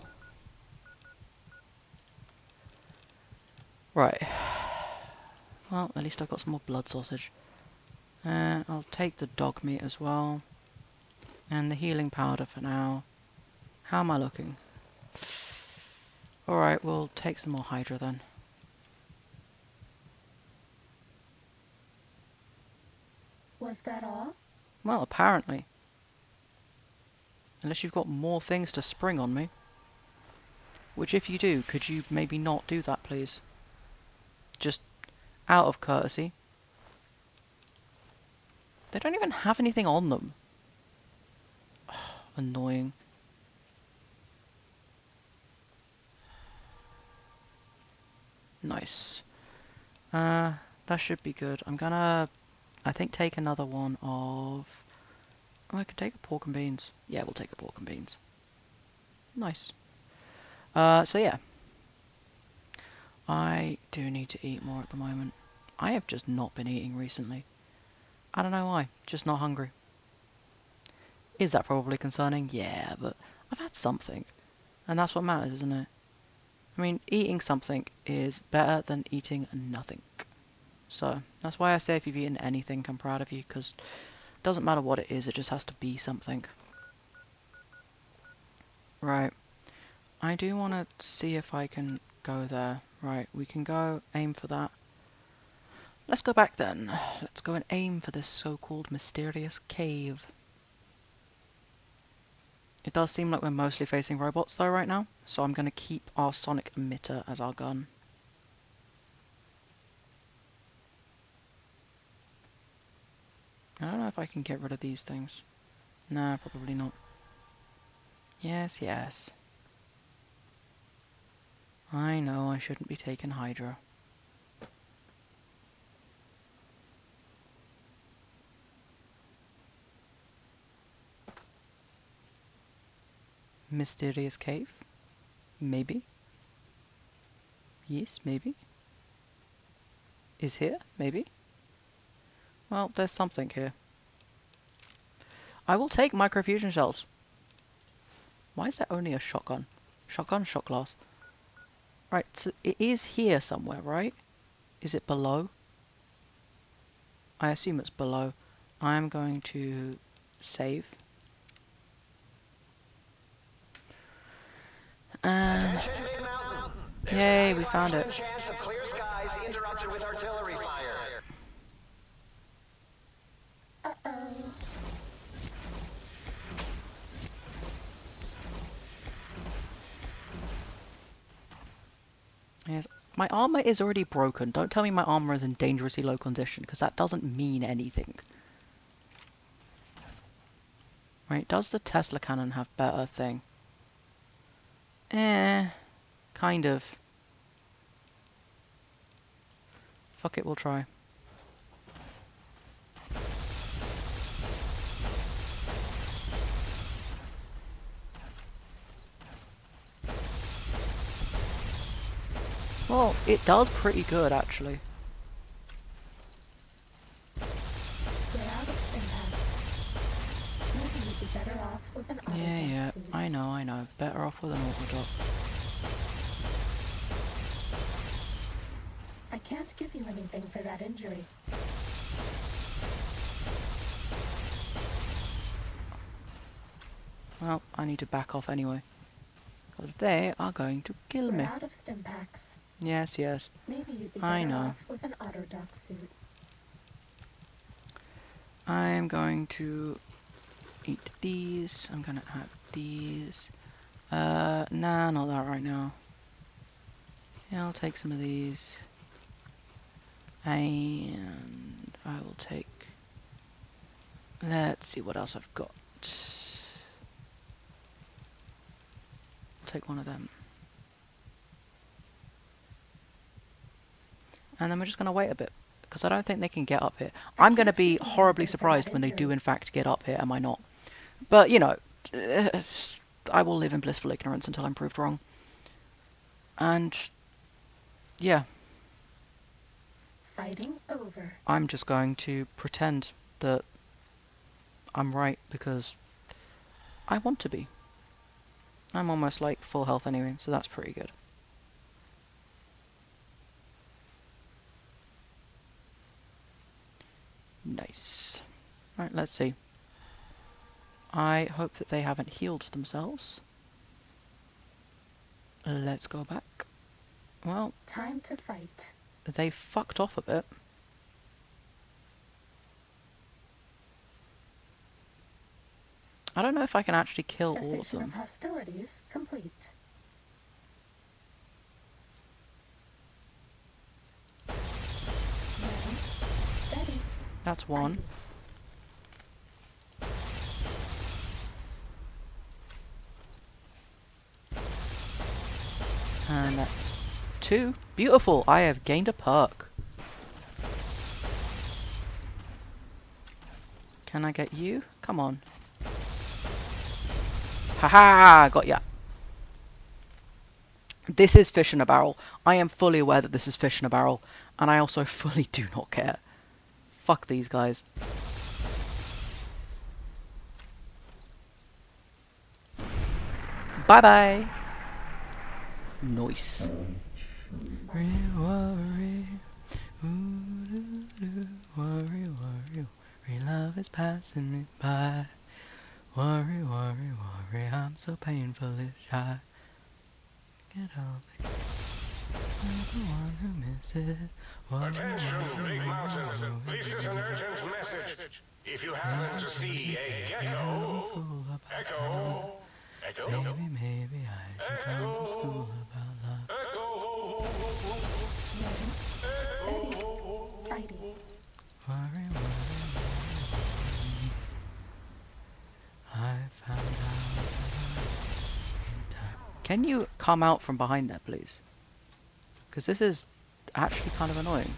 Right. Well, at least I've got some more blood sausage. I'll take the dog meat as well. And the healing powder for now. How am I looking? Alright, we'll take some more Hydra then. Was that all? Well, apparently. Unless you've got more things to spring on me. Which if you do, could you maybe not do that, please? Just out of courtesy. They don't even have anything on them. Annoying. Nice. That should be good. I'm gonna, I think, take another one of... Oh, I could take a pork and beans. Yeah, we'll take a pork and beans. Nice. So yeah. I do need to eat more at the moment. I have just not been eating recently. I don't know why. Just not hungry. Is that probably concerning? Yeah, but I've had something. And that's what matters, isn't it? I mean, eating something is better than eating nothing. So, that's why I say if you've eaten anything, I'm proud of you, because it doesn't matter what it is, it just has to be something. Right. I do want to see if I can go there. Right, we can go aim for that. Let's go back then. Let's go and aim for this so-called mysterious cave. It does seem like we're mostly facing robots though right now, so I'm going to keep our sonic emitter as our gun. I don't know if I can get rid of these things. Nah, probably not. Yes, yes. I know I shouldn't be taking Hydra. Mysterious cave? Maybe. Yes, maybe. Is here? Maybe. Well, there's something here. I will take microfusion shells. Why is there only a shotgun? Shotgun, shot glass. Right, so it is here somewhere, right? Is it below? I assume it's below. I am going to save. And Attention, Big Mountain. yay, we found it. Chance of clear skies interrupted with artillery fire. Uh-oh. Yes, my armor is already broken. Don't tell me my armor is in dangerously low condition, because that doesn't mean anything. Right, does the Tesla cannon have better thing? Kind of. Fuck it, we'll try. Well, it does pretty good, actually. We're out of Stimpaks. Maybe you'd be better off with an Autoduck Yeah, suit. I know. Better off with an Autodoc. I can't give you anything for that injury. Well, I need to back off anyway. Because they are going to kill We're me. out of Stimpaks. Yes, yes. Maybe you'd be I better know. off with an Autoduck suit. I'm going to eat these. I'm gonna have these. Nah, not that right now. Yeah, I'll take some of these. And I will take... Let's see what else I've got. I'll take one of them. And then we're just going to wait a bit, because I don't think they can get up here. I'm going to be horribly surprised when they do in fact get up here, am I not? But, you know, I will live in blissful ignorance until I'm proved wrong. And, yeah. Fighting over. I'm just going to pretend that I'm right, because I want to be. I'm almost like full health anyway, so that's pretty good. Nice. Right, let's see. I hope that they haven't healed themselves. Let's go back. Well, Time to fight. they fucked off a bit. I don't know if I can actually kill all of Cessation them. of hostilities complete. Ready, steady, That's one. And that's two. Beautiful! I have gained a perk. Can I get you? Come on. Haha! Got ya. This is fish in a barrel. I am fully aware that this is fish in a barrel. And I also fully do not care. Fuck these guys. Bye-bye! Nice. Worry, worry, worry, worry, love is passing me by. Worry, worry, worry, I'm so painfully shy. Get up, I'm the one who misses. Worry, Attention, worry, Big worry, Mountain. This is an urgent message. If you happen to see a gecko, fool about echo, echo, maybe I should come to school about love. echo, ready, steady, fighting. Worry, worry, I found out in time. Can you come out from behind there, please? Because this is actually kind of annoying.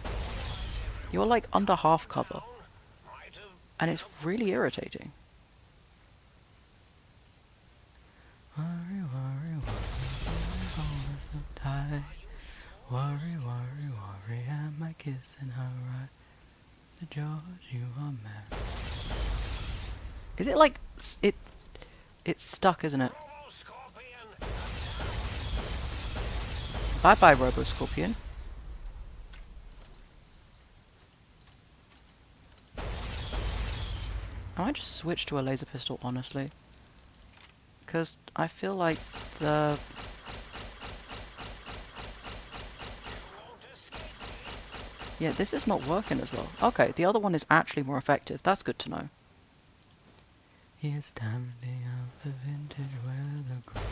You're like under half cover, and it's really irritating. Worry, worry, worry, hold us so tight. Worry, worry, worry, am I kissing her right? The George, you are mad. Is it like it's stuck, isn't it? Bye bye, Robo Scorpion. I might just switch to a laser pistol, honestly. Because I feel like the... Yeah, this is not working as well. Okay, the other one is actually more effective. That's good to know. He is standing out the vintage where the grass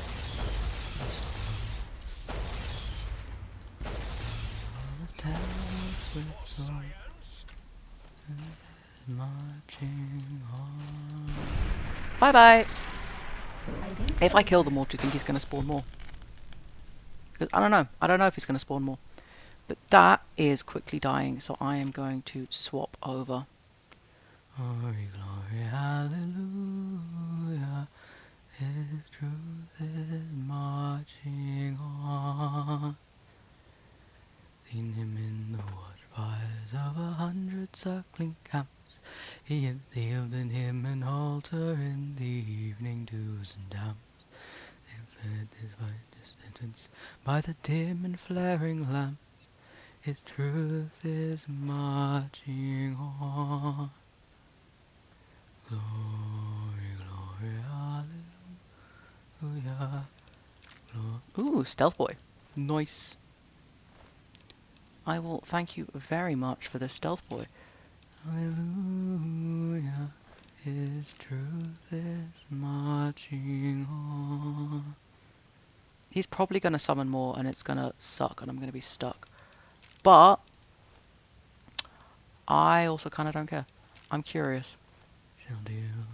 with swords and marching on. Bye bye! Fighting If I kill over. them all, do you think he's going to spawn more? 'Cause I don't know. I don't know if he's going to spawn more. But that is quickly dying, so I am going to swap over. Glory, glory, hallelujah. His truth is marching on. Seen him in the watchfires of 100 circling camps. He had sealed in him an altar in the evening dews and damps. They fled his white sentence by the dim and flaring lamps. His truth is marching on. Glory, glory, hallelujah. Ooh, Stealth Boy. Nice. I will thank you very much for this Stealth Boy. Hallelujah. His truth is marching on. He's probably going to summon more and it's going to suck and I'm going to be stuck. But I also kind of don't care. I'm curious. Shall deal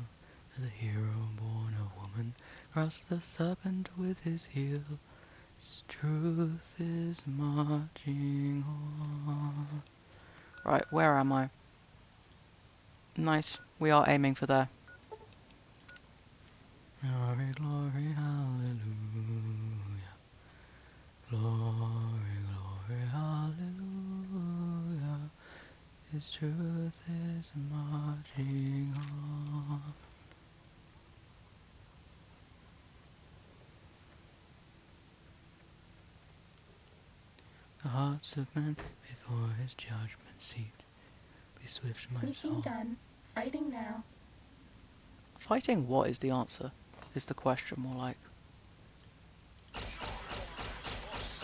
as a hero born of woman, cross the serpent with his heel. Truth is marching on. Right, where am I? Nice. We are aiming for there. Glory, glory, hallelujah. Glory, glory, hallelujah. His truth is marching on. The hearts of men before his judgment seat. Be swift, my Sneaking soul. done. Fighting now. Fighting what is the answer? Is the question more like.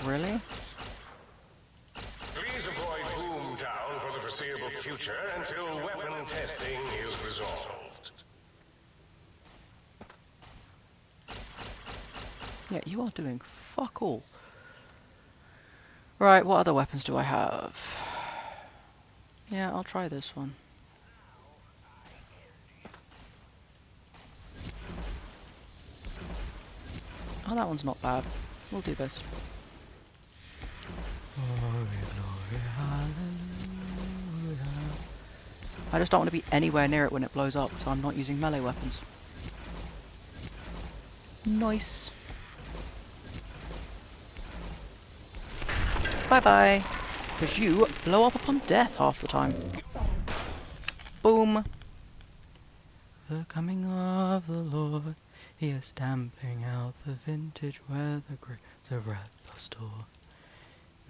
Really? Please avoid Boomtown for the foreseeable future until weapon testing is resolved. Yeah, you are doing fuck all. Right, what other weapons do I have? Yeah, I'll try this one. Oh, that one's not bad. We'll do this. Glory, glory, hallelujah. I just don't want to be anywhere near it when it blows up, so I'm not using melee weapons. Nice. Bye-bye. Because you blow up upon death half the time. That's all. Boom. The coming of the Lord, he is stamping out the vintage where the grapes of wrath are stored.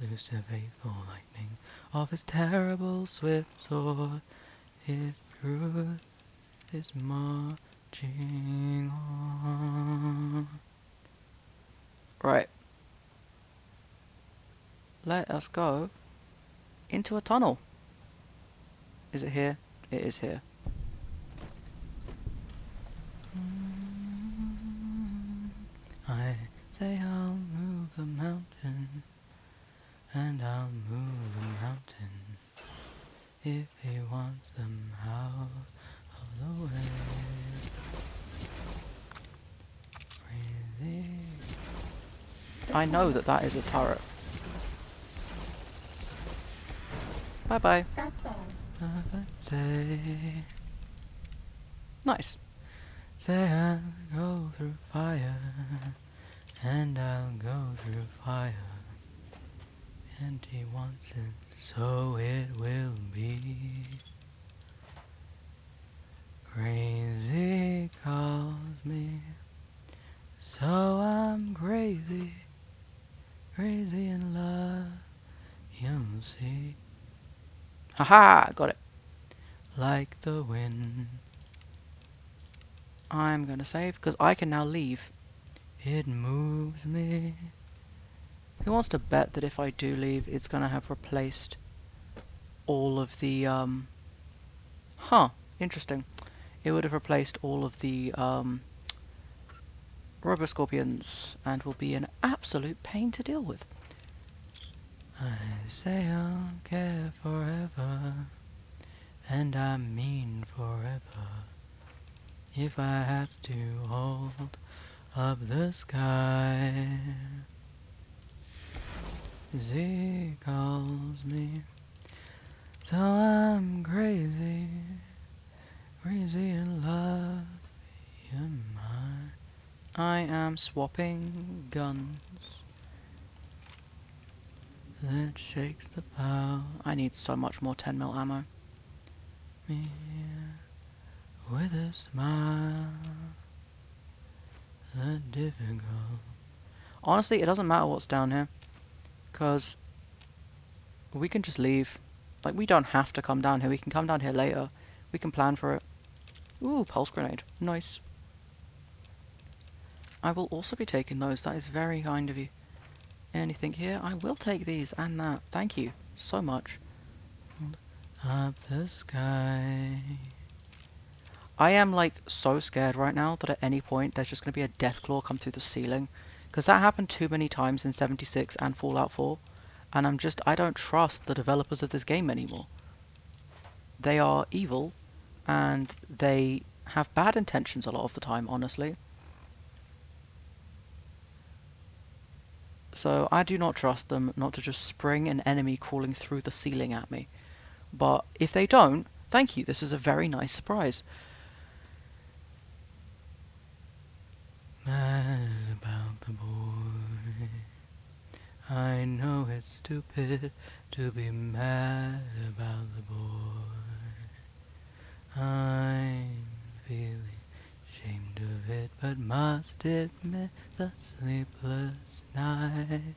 Loose the faithful lightning of his terrible swift sword. His truth is marching on. Right. Let us go into a tunnel. Is it here? It is here. I say I'll move the mountain, and I'll move the mountain, if he wants them out of the way. Crazy. I know that that is a turret. Bye bye. That's all. Say. Nice. Say I'll go through fire, and I'll go through fire, and he wants it, so it will be. Crazy calls me, so I'm crazy, crazy in love, you'll see. Haha, got it. Like the wind. I'm gonna save, because I can now leave. It moves me. Who wants to bet that if I do leave, it's gonna have replaced all of the, Huh, interesting. It would have replaced all of the, Roboscorpions, and will be an absolute pain to deal with. I say I'll care forever, and I mean forever. If I have to hold up the sky, Z calls me, so I'm crazy, crazy in love, you're mine. I am swapping guns. That shakes the power. I need so much more 10mm ammo. Me with a smile, the difficult. Honestly, it doesn't matter what's down here, because we can just leave. Like, we don't have to come down here. We can come down here later. We can plan for it. Ooh, pulse grenade. Nice. I will also be taking those. That is very kind of you. Anything here? I will take these and that. Thank you so much. Up the sky. I am like so scared right now that at any point there's just going to be a Deathclaw come through the ceiling. Because that happened too many times in 76 and Fallout 4. And I don't trust the developers of this game anymore. they are evil, and they have bad intentions a lot of the time, honestly. So I do not trust them not to just spring an enemy crawling through the ceiling at me. But if they don't, thank you, this is a very nice surprise. Mad about the boy. I know it's stupid to be mad about the boy. I'm feeling ashamed of it, but must admit the sleepless night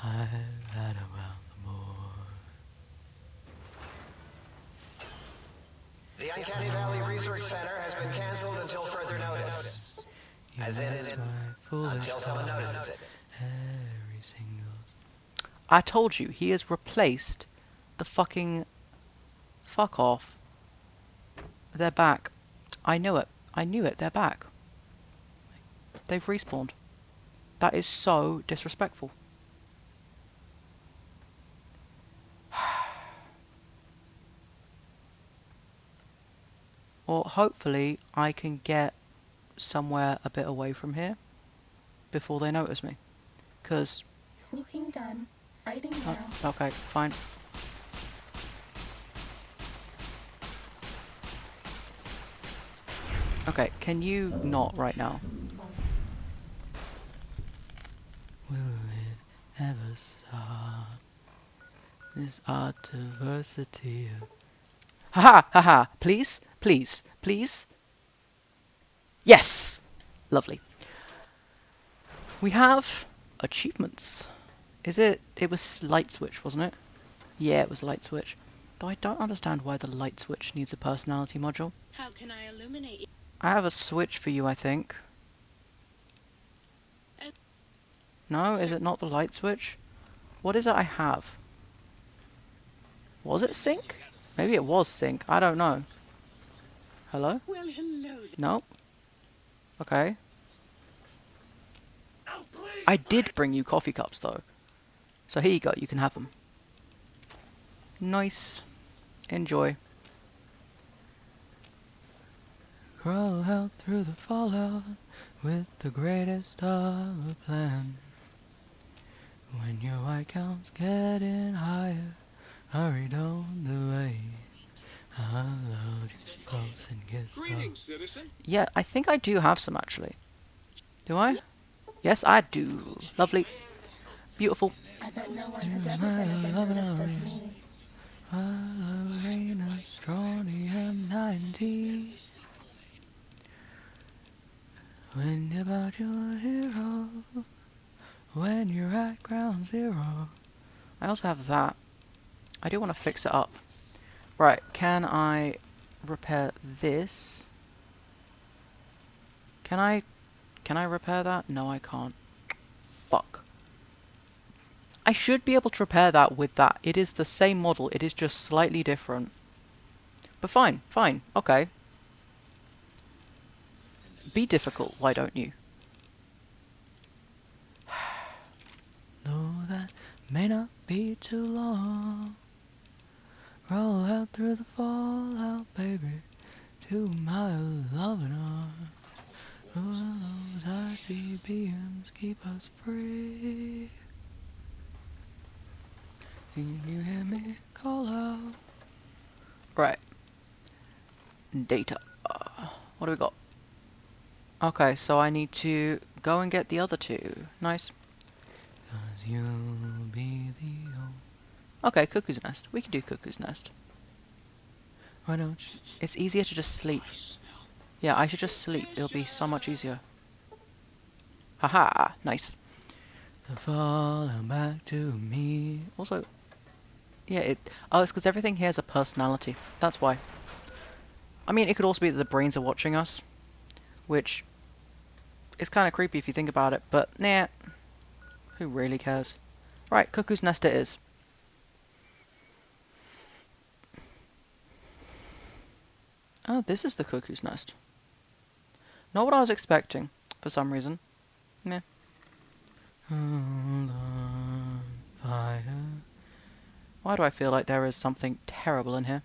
I've had about the boy. The Uncanny Valley Research Center has been canceled until further notice. As in, until someone notices it. Every single... I told you, he has replaced the fucking... Fuck off. They're back. I knew it. I knew it. They're back. They've respawned. That is so disrespectful. Or hopefully I can get somewhere a bit away from here before they notice me. Because... Sneaking done. Fighting now. okay, fine. Okay, can you not right now? Will it ever stop? This art diversity of... Haha! Haha! Please? Please? Please? Yes! Lovely. We have achievements. Is it... It was light switch, wasn't it? Yeah, it was light switch. Though I don't understand why the light switch needs a personality module. How can I illuminate you? I have a switch for you, I think. No, is it not the light switch? What is it I have? Was it sync? Maybe it was sync. I don't know. Hello? Well, hello. No? Okay. I did bring you coffee cups, though. So here you go. You can have them. Nice. Enjoy. Crawl out through the fallout with the greatest of a plan. When your white count's getting higher, hurry, don't delay. I love you close and kiss. Greetings, citizen. Yeah, I think I do have some actually. Do I? Yes, I do. Lovely. Beautiful. I bet no one has ever been as impressed as me. Ballerina, strontium 90. When you're about your hero, when you're at ground zero. I also have that. I do want to fix it up. Right, can I repair this? Can I repair that? No, I can't. Fuck. I should be able to repair that with that. It is the same model, it is just slightly different. But fine, fine, okay. Be difficult, why don't you? No, that may not be too long. Roll out through the fallout, baby, to my loving arms. Those icy beams keep us free. Can you hear me call out? Right. Data. What do we got? Okay, so I need to go and get the other two. Nice. 'Cause you'll be the only... Okay, Cuckoo's Nest. We can do Cuckoo's Nest. Why don't you? It's easier to just sleep. Yeah, I should just sleep. It'll be so much easier. Haha, nice. The falling back to me. Also, yeah, oh, it's because everything here has a personality. That's why. I mean, it could also be that the brains are watching us, which is kind of creepy if you think about it, but nah. Who really cares? Right, Cuckoo's Nest it is. Oh, this is the Cuckoo's Nest. Not what I was expecting, for some reason. Meh. Hold on, fire. Why do I feel like there is something terrible in here?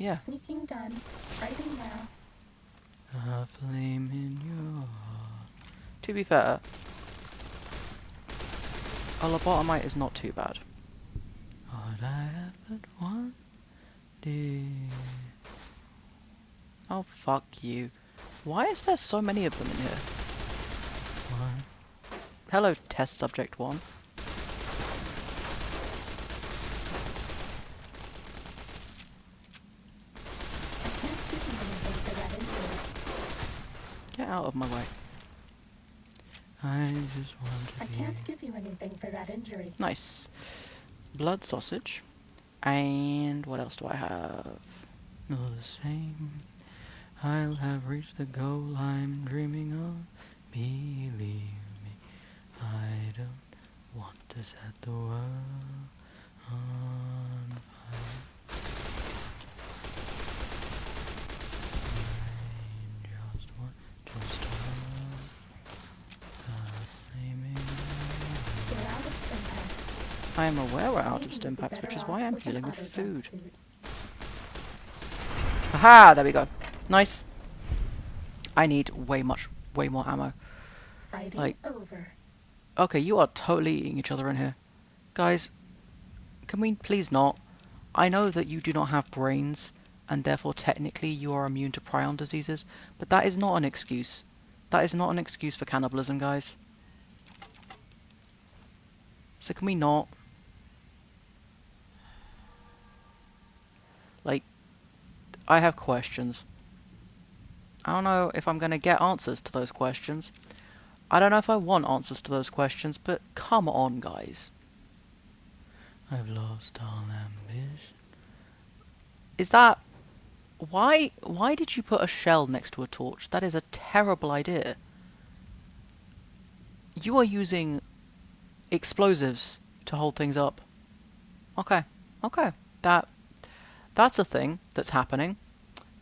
Yeah. Sneaking done. Fighting now. A flame in your heart. To be fair, a lobotomite is not too bad. All I ever wanted. Oh, fuck you. Why is there so many of them in here? One. Hello, test subject 1. I can't give you anything for that injury. Get out of my way. I just want to I be... can't give you anything for that injury. Nice. Blood sausage. And what else do I have? All the same. I'll have reached the goal I'm dreaming of. Believe me, I don't want to set the world on fire. I just want to stop the flaming. We're out of Stimpaks. I am aware we're out of Maybe you'd stim be packs, better which is off why I'm with an healing with auto food. jumpsuit. Aha! There we go. Nice. I need way more ammo. Fighting Like- over. Okay, you are totally eating each other in here. Guys, can we please not? I know that you do not have brains, and therefore technically you are immune to prion diseases, but that is not an excuse. That is not an excuse for cannibalism, guys. So can we not? Like, I have questions. I don't know if I'm going to get answers to those questions. I don't know if I want answers to those questions, but come on, guys. I've lost all ambition. Is that... Why did you put a shell next to a torch? That is a terrible idea. You are using explosives to hold things up. Okay, okay. That's a thing that's happening.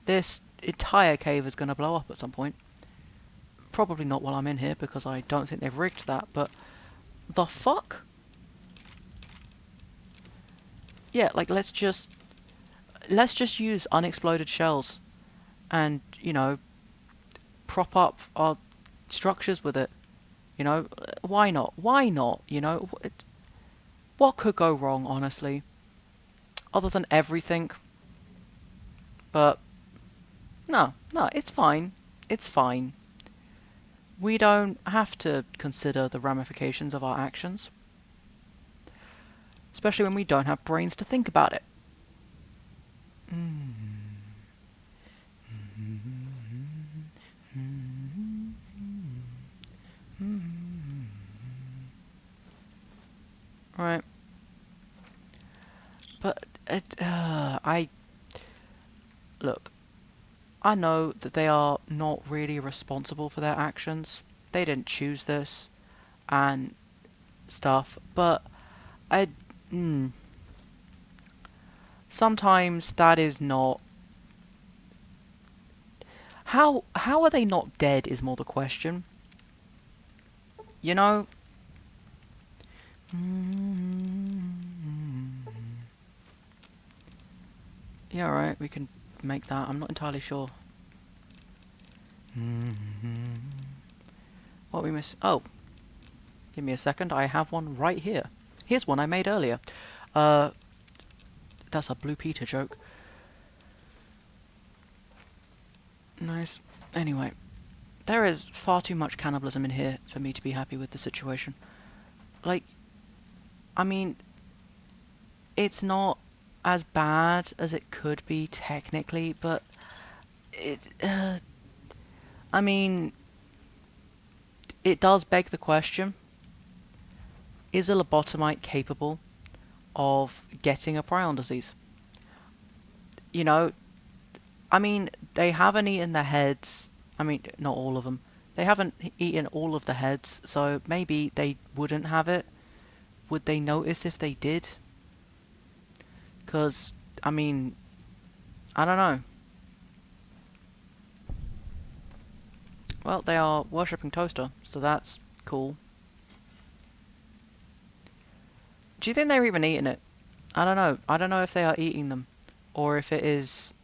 This entire cave is going to blow up at some point. Probably not while I'm in here, because I don't think they've rigged that, but... The fuck? Yeah, like, let's just use unexploded shells and, you know, prop up our structures with it. You know, why not? Why not? You know, what could go wrong, honestly? Other than everything. But, no, it's fine. It's fine. We don't have to consider the ramifications of our actions. Especially when we don't have brains to think about it. Right. But, look, I know that they are not really responsible for their actions. They didn't choose this and stuff, but sometimes that is not... How are they not dead is more the question. You know? Yeah, right, we can make that. I'm not entirely sure. What we miss? Oh, give me a second. I have one right here. Here's one I made earlier. That's a Blue Peter joke. Nice. Anyway, there is far too much cannibalism in here for me to be happy with the situation. Like, I mean, it's not as bad as it could be technically, but I mean, it does beg the question: is a lobotomite capable of getting a prion disease? You know, I mean, they haven't eaten the heads. I mean, not all of them. They haven't eaten all of the heads, so maybe they wouldn't have it. Would they notice if they did? Because, I mean, I don't know. Well, they are worshipping Toaster, so that's cool. Do you think they're even eating it? I don't know. I don't know if they are eating them, or if it is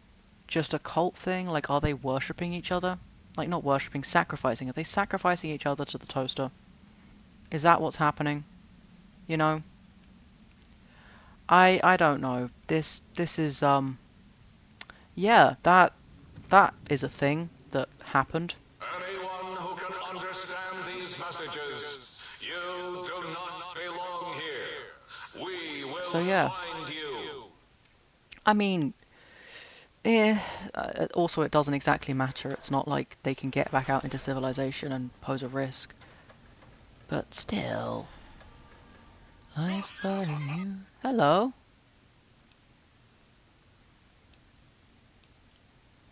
just a cult thing? Like, are they worshipping each other? Like, not worshipping, sacrificing. Are they sacrificing each other to the toaster? Is that what's happening? You know? I don't know. This is yeah, that is a thing that happened. Anyone who can understand these messages, you do not belong here. We will So yeah. find you. I mean, also it doesn't exactly matter. It's not like they can get back out into civilization and pose a risk. But still. Life but you. Hello.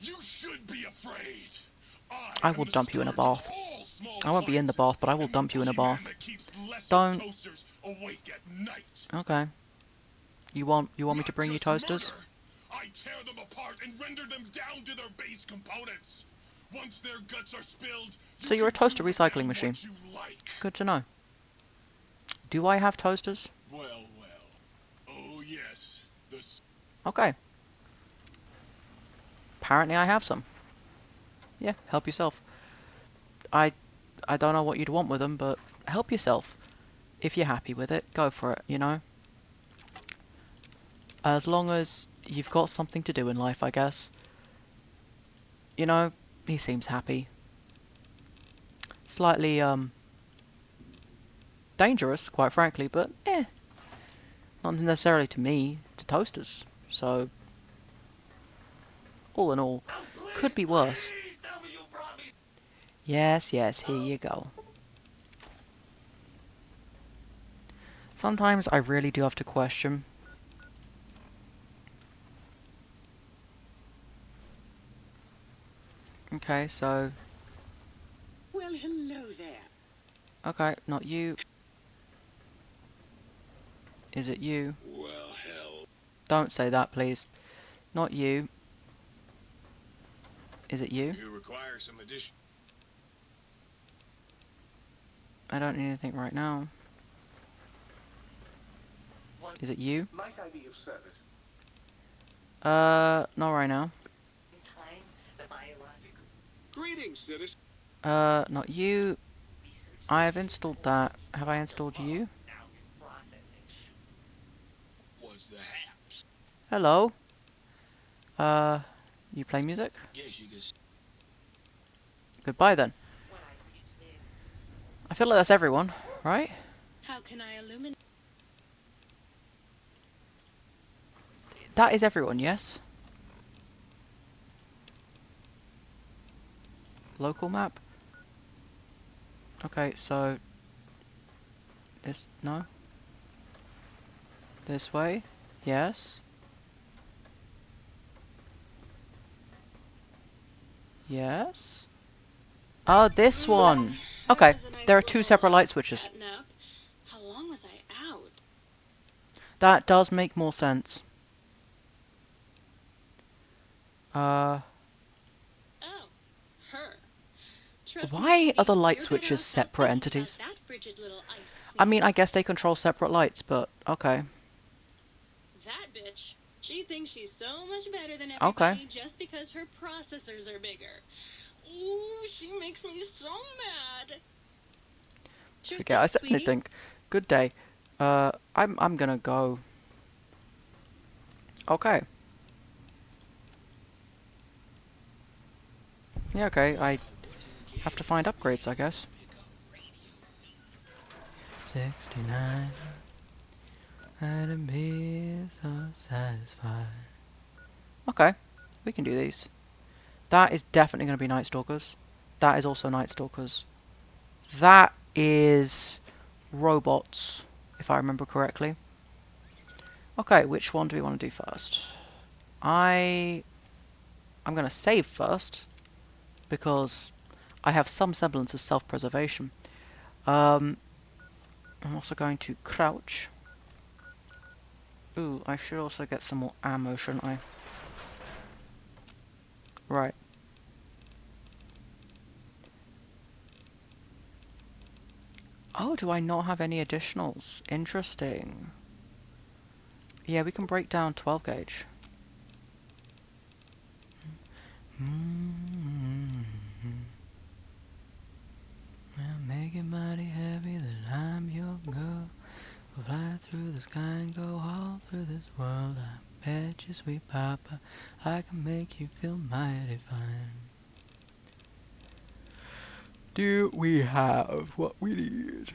You should be afraid. I am will the dump you in a scourge of bath. all small I won't be in the bath, appliances, but I will and the dump you in a boogeyman bath. that keeps lesser Don't. toasters awake at night. Okay. You want me Not to bring you just toasters? murder. I tear them apart and render them down to their base components. Once their guts are spilled, So you're a can toaster do with recycling them machine. what you like. Good to know. Do I have toasters? Well. Oh yes. Okay. Apparently I have some. Yeah, help yourself. I don't know what you'd want with them, but help yourself. If you're happy with it, go for it, you know? As long as you've got something to do in life, I guess. You know, he seems happy. Slightly, dangerous, quite frankly, but not necessarily to me, to toasters. So, all in all, could be worse. Yes, here you go. Sometimes I really do have to question. Okay, so... Well, hello there. Okay, not you. Is it you? Well, hell. Don't say that, please. Not you. Is it you? You require some addition. I don't need anything right now. Is it you? Might I be of service? Not right now. Greetings, citizen. Not you. I have installed that. Have I installed you? What's the haps? Hello? You play music? Yes, you can. Goodbye then. I feel like that's everyone, right? How can I illuminate? That is everyone, yes? Local map? Okay, so... This... no? This way? Yes? Yes? Oh, this one! Okay, there are two separate light switches. How long was I out? That does make more sense. Oh, her. Trust Why me, are the light you're better switches off not separate thinking entities? about that frigid little ice I queen. mean, I guess they control separate lights, but okay. That bitch. She thinks she's so much better than Okay. everybody just because her processors are bigger. Ooh, she makes me so mad. Truth Forget I is, said sweetie, anything. Good day. I'm gonna go. Okay. Yeah, okay, I have to find upgrades, I guess. 69. I'd be so satisfied. Okay, we can do these. That is definitely going to be Night Stalkers. That is also Night Stalkers. That is robots, if I remember correctly. Okay, which one do we want to do first? I'm going to save first, because I have some semblance of self-preservation. I'm also going to crouch. Ooh, I should also get some more ammo, shouldn't I? Right. Oh, do I not have any additionals? Interesting. Yeah, we can break down 12 gauge. I'll make it mighty happy that I'm your girl. We'll fly through the sky and go all through this world. I bet you, sweet papa, I can make you feel mighty fine. Do we have what we need?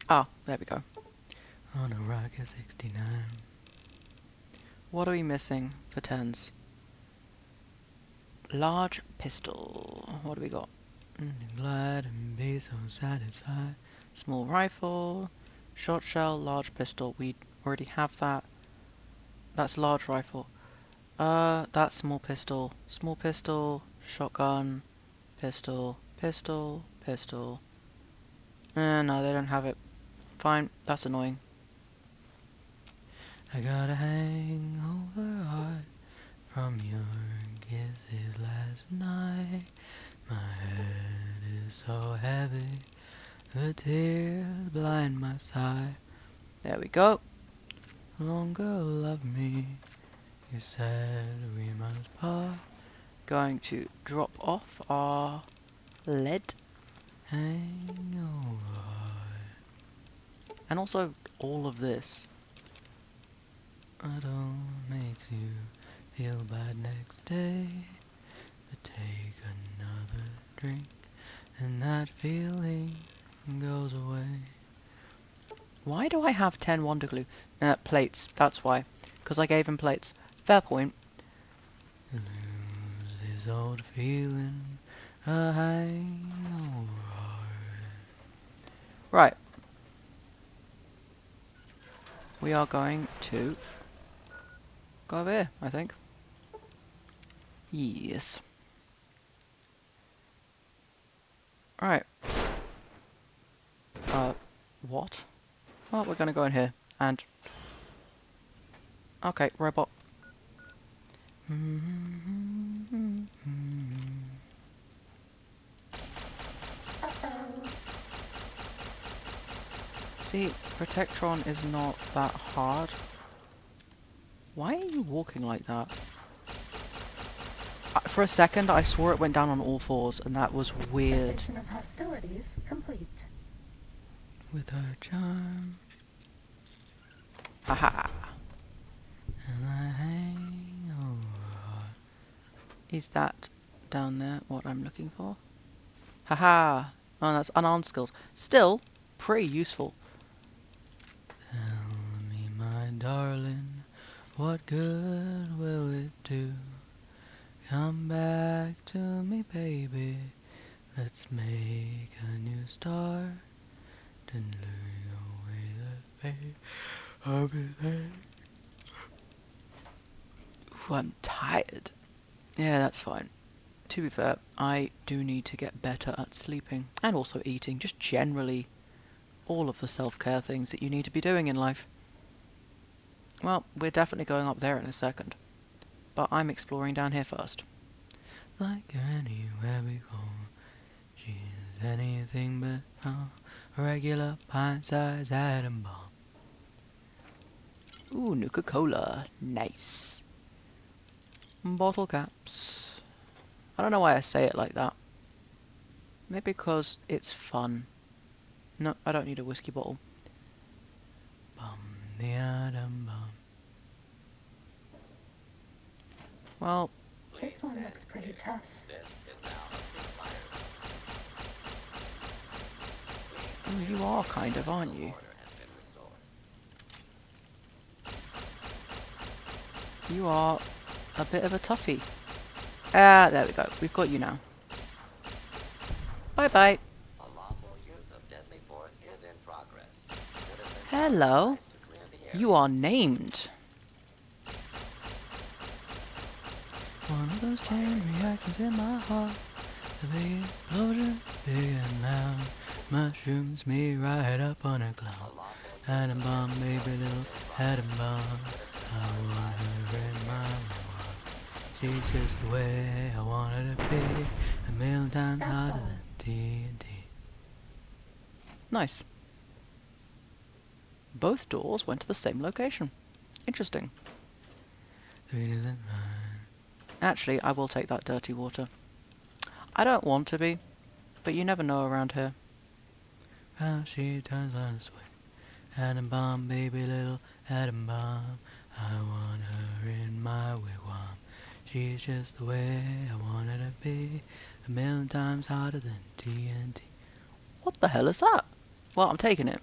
Ah, there we go. On a Rocket 69. What are we missing for 10s? Large pistol. What do we got? Glad and be so satisfied. Small rifle. Short shell, large pistol. We already have that. That's large rifle. That's small pistol. Small pistol. Shotgun. Pistol. Pistol. Pistol. No, they don't have it. Fine. That's annoying. I got a hangover heart from your kisses last night. My head is so heavy, the tears blind my sight. There we go. Longer love me. You said we must part. Going to drop off our lead hangover. And also all of this. It all makes you feel bad next day. But take another drink and that feeling goes away. Why do I have 10 Wonder Glue? Plates, that's why. Because I gave him plates. Fair point. Lose this old feeling, a hangover. Right. We are going to go over here, I think. Yes. Right. What? Well, we're gonna go in here, and... Okay, robot. See, Protectron is not that hard. Why are you walking like that? For a second, I swore it went down on all fours, and that was weird. Cessation of hostilities complete. With her charm. Haha. And I hang over. Is that down there what I'm looking for? Haha. Oh, that's unarmed skills. Still, pretty useful. Tell me, my darling, what good will it do? Come back to me, baby. Let's make a new start. Then lose away the fate of everything. Ooh, I'm tired. Yeah, that's fine. To be fair, I do need to get better at sleeping and also eating, just generally all of the self-care things that you need to be doing in life. Well, we're definitely going up there in a second, but I'm exploring down here first. Like anywhere we go, she's anything but a regular pint-sized atom bomb. Ooh, Nuka-Cola. Nice. Bottle caps. I don't know why I say it like that. Maybe because it's fun. No, I don't need a whiskey bottle. Bum the atom bomb. Well, This one looks pretty tough. ooh, you are kind of, aren't you? You are a bit of a toughie. Ah, there we go. We've got you now. Bye-bye. Hello. You are named. One of those chain reactions in my heart. The big explosion, big and loud. Mushrooms me right up on a cloud. Atom bomb, baby, little atom bomb. I want her in my world. She's just the way I want her to be. A million times That's hotter all. than TNT. Nice. Both doors went to the same location. Interesting. sweet as it mine. Actually, I will take that dirty water. I don't want to be, but you never know around here. How she turns on a swing. Atom bomb, baby, little atom bomb. I want her in my wigwam. She's just the way I want her to be. A million times hotter than TNT. What the hell is that? Well, I'm taking it.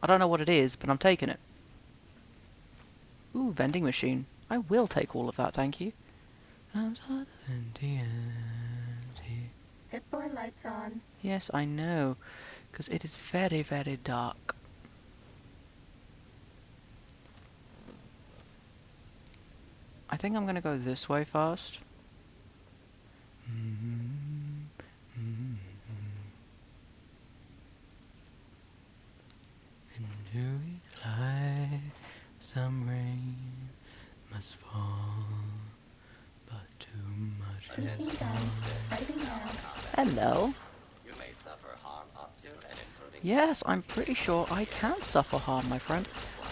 I don't know what it is, but I'm taking it. Ooh, vending machine. I will take all of that, thank you. Times hotter than TNT. Pip-Boy lights on. Yes, I know. Because it is very, very dark. I think I'm going to go this way first. Into each light, some rain must fall, but too much Sinking is done. gone. Fighting now. Hello. You may suffer harm up to and including Yes, I'm pretty sure I can suffer harm, my friend.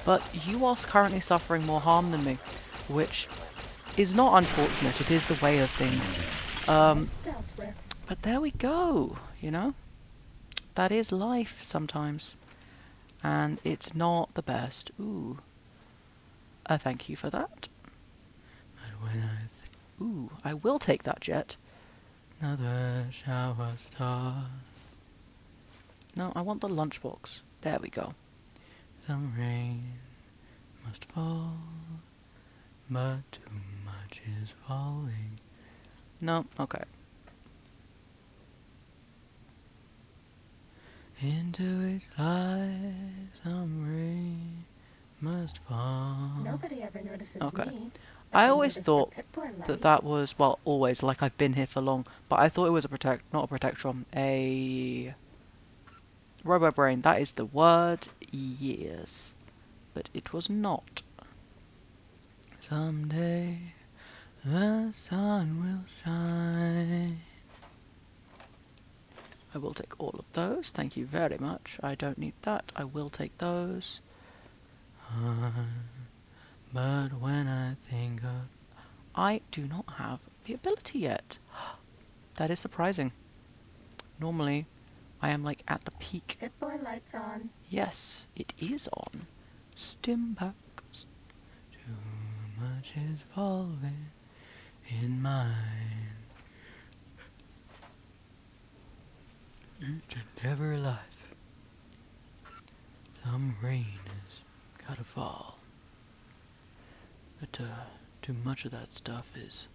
But you are currently suffering more harm than me, which is not unfortunate. It is the way of things. Dealt with. But there we go, you know? That is life sometimes. And it's not the best. Ooh. Thank you for that. But when ooh, I will take that jet. Another shower star. No, I want the lunchbox. There we go. Some rain must fall, but too much is falling. No, okay. Into it lies some rain must fall. Nobody ever notices Okay. me. I They always notice the thought Pip-Boy light. that was, well, always, like I've been here for long, but I thought it was a not a Protectron, a Robo-Brain. That is the word, yes. But it was not. Someday the sun will shine. I will take all of those, thank you very much. I don't need that, I will take those. But when I think of... I do not have the ability yet. That is surprising. Normally, I am like at the peak. Pip-Boy lights on. Yes, it is on. Stimpaks. Too much is falling in mine. Each and every life. Some rain has gotta fall. But too much of that stuff is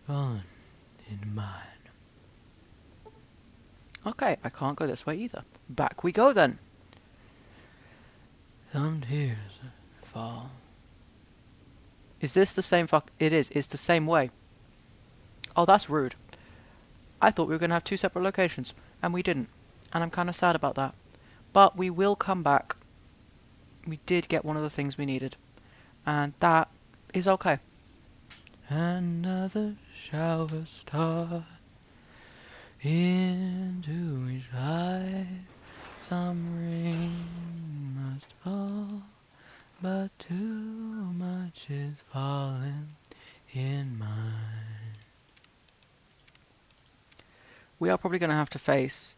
falling in mine. Okay, I can't go this way either. Back we go then. Some tears fall. Is this the same It is. It's the same way. Oh, that's rude. I thought we were going to have two separate locations, and we didn't. And I'm kind of sad about that. But we will come back. We did get one of the things we needed. And that is okay. Another shower star into each life. Some rain must fall, but too much is falling in mine. We are probably going to have to face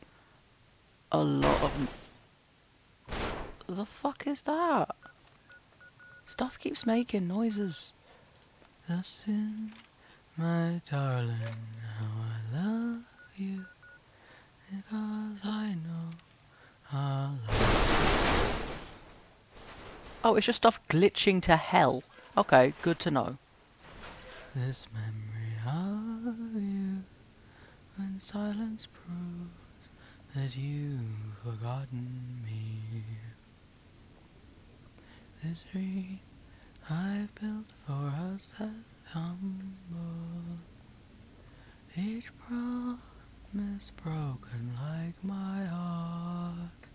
a lot of... The fuck is that? Stuff keeps making noises. Listen, my darling, how I love you, because I know I'll love you. Oh, it's just stuff glitching to hell. Okay, good to know. This memory of you, when silence proves that you've forgotten me. This dream I've built for us has tumbled. Each promise broken like my heart.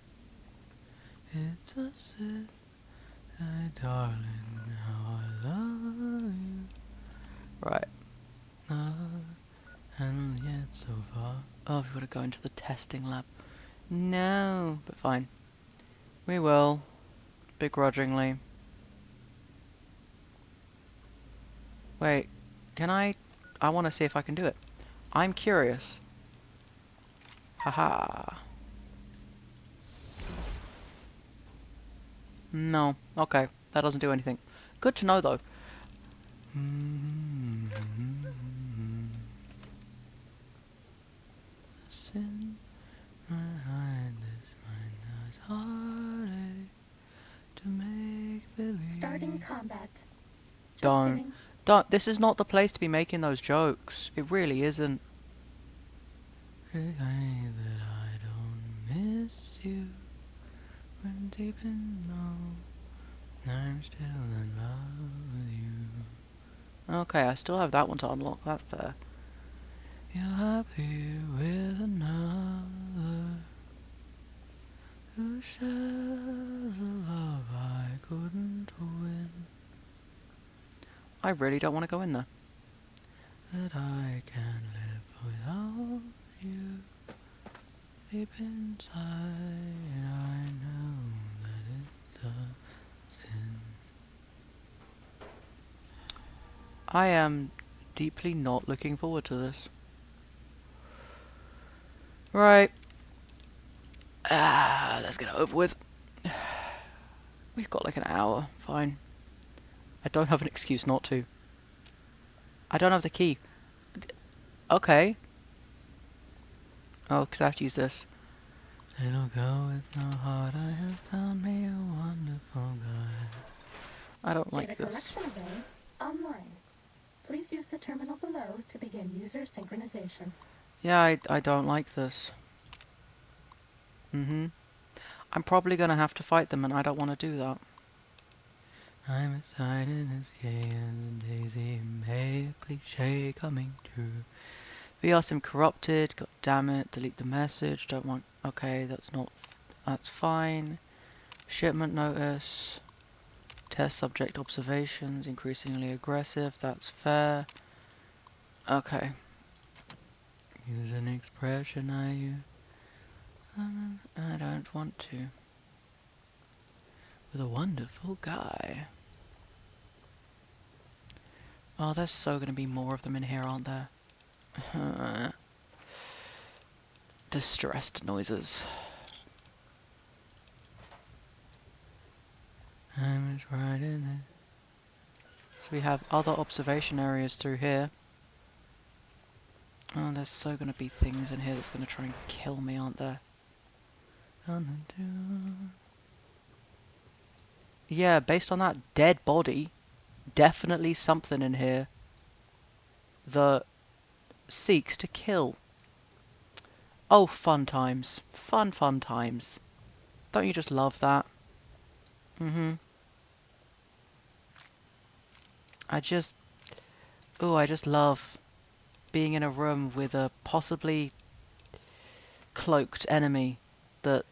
It's a sin, my darling, how I love you. Right. And yet so far. Oh, we've got to go into the testing lab. No, but fine. We will. Begrudgingly. Wait, can I? I want to see if I can do it. I'm curious. Haha. No. Okay, that doesn't do anything. Good to know though. Sin behind this mindless heartache to make believe. Starting combat. Just Don't. kidding. Don't. This is not the place to be making those jokes. It really isn't. That I don't miss you when deep in love, I'm still in love with you. Okay, I still have that one to unlock. That's fair. You're happy with another who shares a love I couldn't win. I really don't want to go in there. That I can't live without you. Deep inside, I know that it's a sin. I am deeply not looking forward to this. Right. Let's get it over with. We've got like an hour. Fine. I don't have an excuse not to. I don't have the key. Okay. Oh, because I have to use this. Little girl with no heart, I have found me a wonderful guy. I don't like Data this. collection array online. Please use the terminal below to begin user synchronization. Yeah, I don't like this. I'm probably gonna have to fight them, and I don't want to do that. I'm excited as gay as a daisy, may a cliche coming true. VR sim corrupted, god damn it, delete the message, don't want, okay, that's fine. Shipment notice, test subject observations, increasingly aggressive, that's fair. Okay. Use an expression I use. I don't want to. With a wonderful guy. Oh, there's so gonna be more of them in here, aren't there? Distressed noises. I was right in it. So we have other observation areas through here. Oh, there's so gonna be things in here that's gonna try and kill me, aren't there? Yeah, based on that dead body, definitely something in here that seeks to kill. Oh, fun times. Fun times. Don't you just love that? I just love being in a room with a possibly cloaked enemy that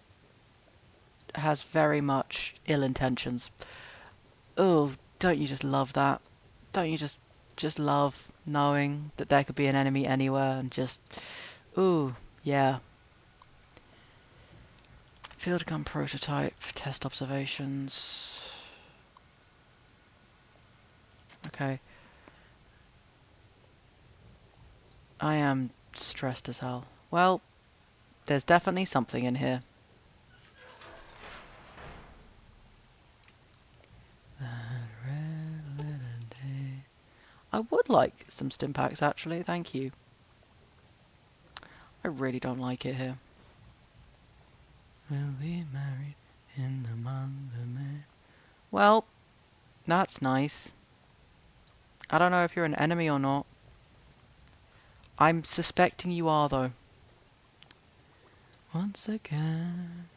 has very much ill intentions. Oh, don't you just love that? Don't you just love knowing that there could be an enemy anywhere and just, ooh, yeah. Field gun prototype, test observations. Okay. I am stressed as hell. Well, there's definitely something in here. That red letter day. I would like some stim packs actually, thank you. I really don't like it here. We'll be married in the month of May. Well, that's nice. I don't know if you're an enemy or not. I'm suspecting you are, though. Once again,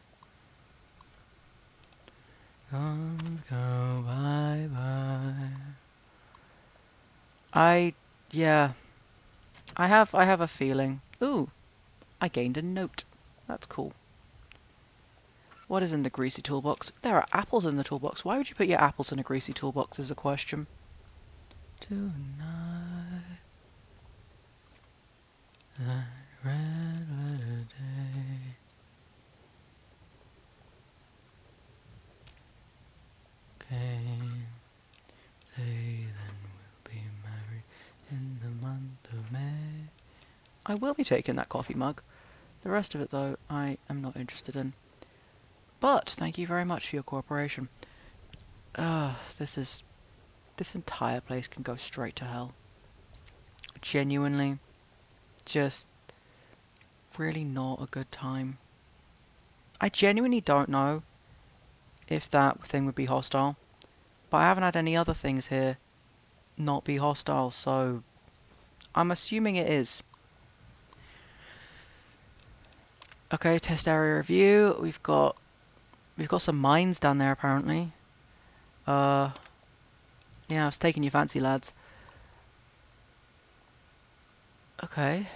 guns go bye-bye. Yeah. I have a feeling. Ooh, I gained a note. That's cool. What is in the greasy toolbox? There are apples in the toolbox. Why would you put your apples in a greasy toolbox is a question. Tonight, that red letter day. Okay, say then we'll be married. I will be taking that coffee mug. The rest of it, though, I am not interested in. But thank you very much for your cooperation. This entire place can go straight to hell. Genuinely, just really not a good time. I genuinely don't know if that thing would be hostile, but I haven't had any other things here not be hostile, so I'm assuming it is. Okay, test area review. We've got some mines down there apparently. Yeah, I was taking your fancy, lads. Okay.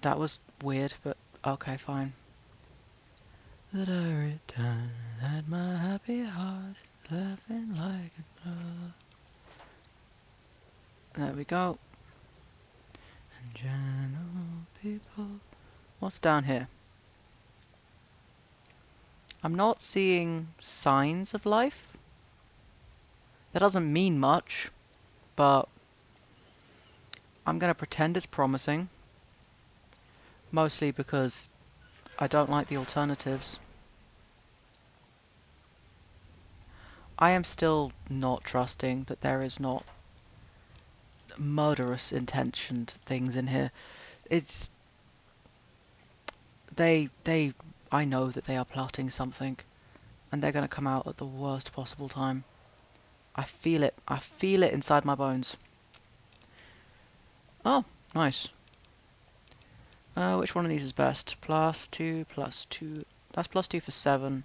That was weird, but okay, fine. That I return, that my happy heart is laughing like a dove. There we go. And gentle people. What's down here? I'm not seeing signs of life. That doesn't mean much, but I'm gonna pretend it's promising. Mostly because I don't like the alternatives. I am still not trusting that there is not murderous intentioned things in here. It's... I know that they are plotting something, and they're gonna come out at the worst possible time. I feel it. I feel it inside my bones. Oh, nice. Which one of these is best? +2, +2. That's +2 for 7.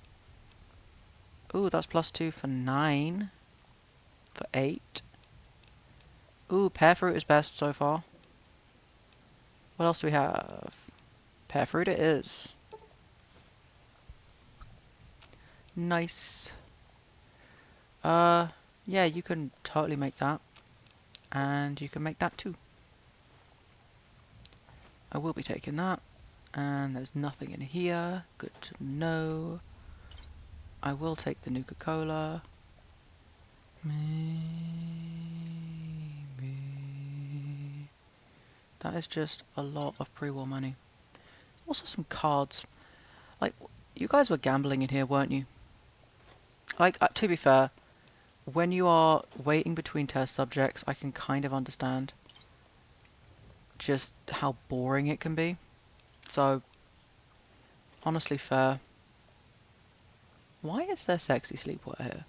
Ooh, that's +2 for 9. For 8. Ooh, pear fruit is best so far. What else do we have? Pear fruit it is. Nice. Yeah, you can totally make that. And you can make that too. I will be taking that. And there's nothing in here. Good to know. I will take the Nuka-Cola. Maybe. That is just a lot of pre-war money. Also some cards. Like, you guys were gambling in here, weren't you? Like, to be fair, when you are waiting between test subjects, I can kind of understand just how boring it can be. So, honestly fair. Why is there sexy sleepwear here?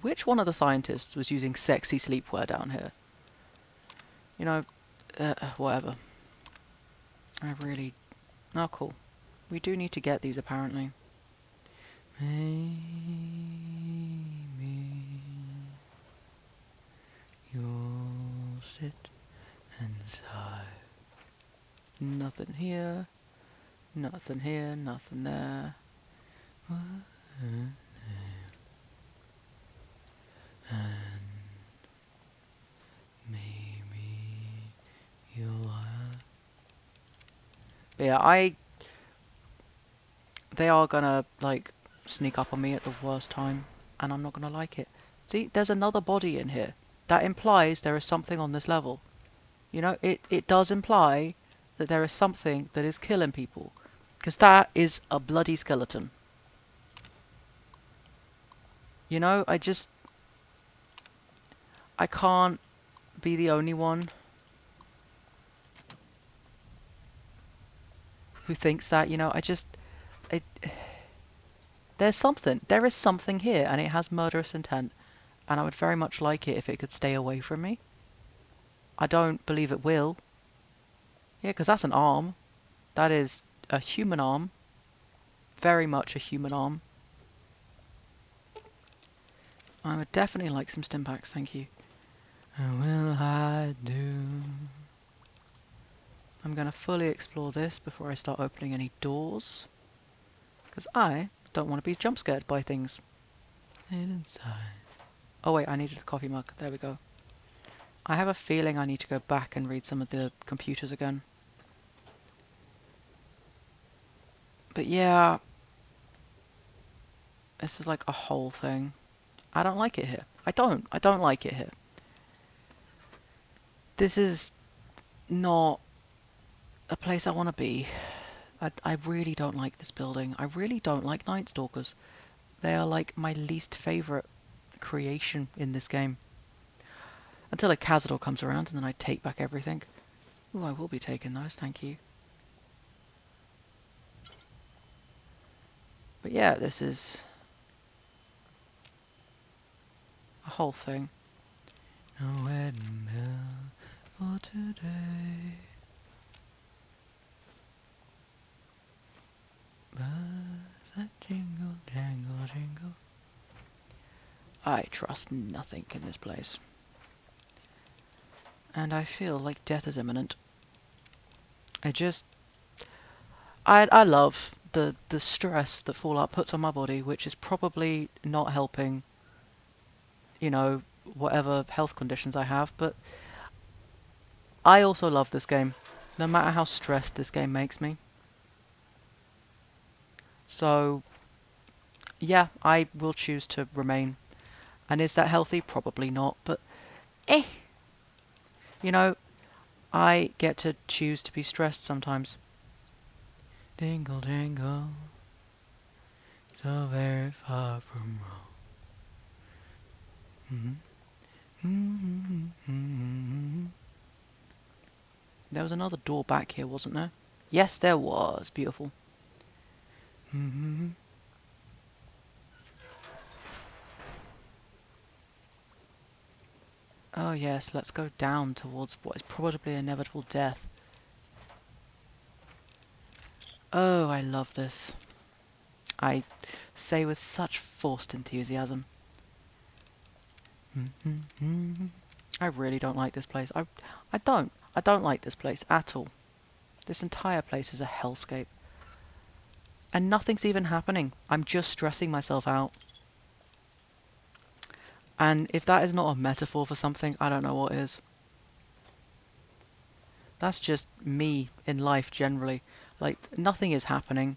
Which one of the scientists was using sexy sleepwear down here? You know, whatever. I really... Oh, cool. We do need to get these, apparently. Maybe you'll sit and sigh. Nothing here. Nothing here. Nothing there. And maybe you'll but yeah, they are gonna, like, sneak up on me at the worst time, and I'm not gonna like it. See, there's another body in here. That implies there is something on this level. You know, it does imply that there is something that is killing people. Because that is a bloody skeleton. You know, I can't be the only one who thinks that, you know, there's something. There is something here, and it has murderous intent. And I would very much like it if it could stay away from me. I don't believe it will. Yeah, because that's an arm. That is a human arm. Very much a human arm. I would definitely like some stim packs, thank you. Will I do? I'm going to fully explore this before I start opening any doors. Because I don't want to be jump scared by things. Inside. Oh wait, I needed the coffee mug. There we go. I have a feeling I need to go back and read some of the computers again. But yeah, this is like a whole thing. I don't like it here. I don't like it here. This is not a place I want to be. I really don't like this building. I really don't like Night Stalkers. They are like my least favourite creation in this game. Until a Cazador comes around and then I take back everything. Ooh, I will be taking those, thank you. But yeah, this is a whole thing. A wedding bell for today. Bells that jingle, jangle, jingle. I trust nothing in this place. And I feel like death is imminent. I love the stress that Fallout puts on my body, which is probably not helping, you know, whatever health conditions I have, but I also love this game, no matter how stressed this game makes me. So, yeah, I will choose to remain. And is that healthy? Probably not, but eh. You know, I get to choose to be stressed sometimes. Dingle, dingle, so very far from home. There was another door back here, wasn't there? Yes, there was. Beautiful. Oh yes, let's go down towards what is probably inevitable death. Oh, I love this. I say with such forced enthusiasm. I really don't like this place. I don't like this place at all. This entire place is a hellscape. And nothing's even happening. I'm just stressing myself out. And if that is not a metaphor for something, I don't know what is. That's just me in life generally. Like, nothing is happening,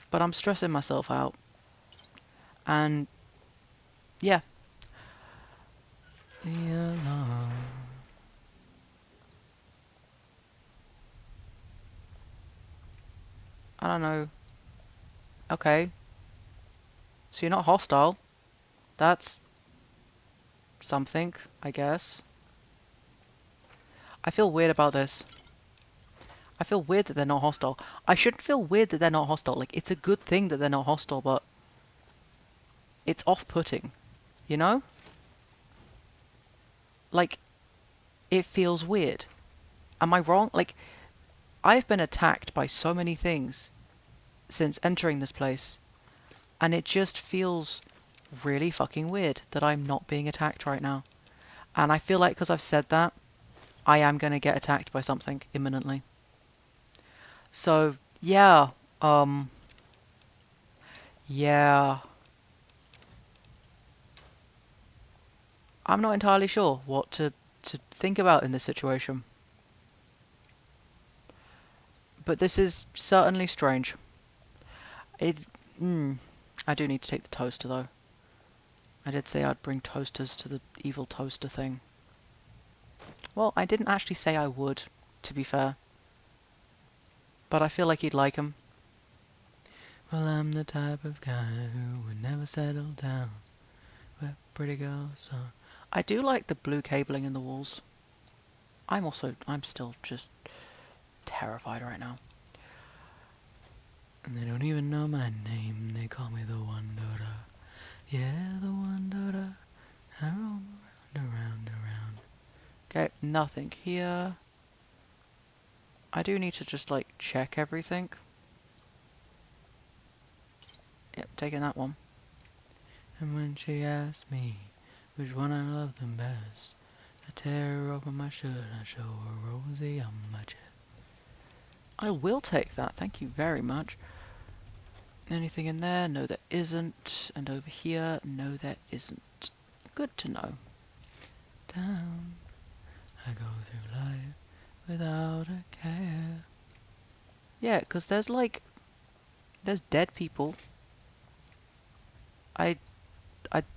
but I'm stressing myself out. And, yeah. The alarm. I don't know. Okay. So you're not hostile. That's something, I guess. I feel weird about this. I feel weird that they're not hostile. I shouldn't feel weird that they're not hostile. Like, it's a good thing that they're not hostile, but it's off-putting, you know? Like, it feels weird. Am I wrong? Like, I've been attacked by so many things since entering this place, and it just feels really fucking weird that I'm not being attacked right now. And I feel like because I've said that, I am going to get attacked by something imminently. So, yeah, yeah. I'm not entirely sure what to think about in this situation. But this is certainly strange. I do need to take the toaster though. I did say I'd bring toasters to the evil toaster thing. Well, I didn't actually say I would, to be fair. But I feel like he'd like them. Well, I'm the type of guy who would never settle down where pretty girls are. I do like the blue cabling in the walls. I'm still just terrified right now. And they don't even know my name, they call me the Wanderer. Yeah, the Wanderer. I roam around. Okay, nothing here. I do need to just, like, check everything. Yep, taking that one. And when she asked me which one I love the best, I tear her open my shirt and I show her Rosie on my chest. I will take that, thank you very much. Anything in there? No, there isn't. And over here? No, there isn't. Good to know. Down, I go through life without a care. Yeah, because there's dead people. I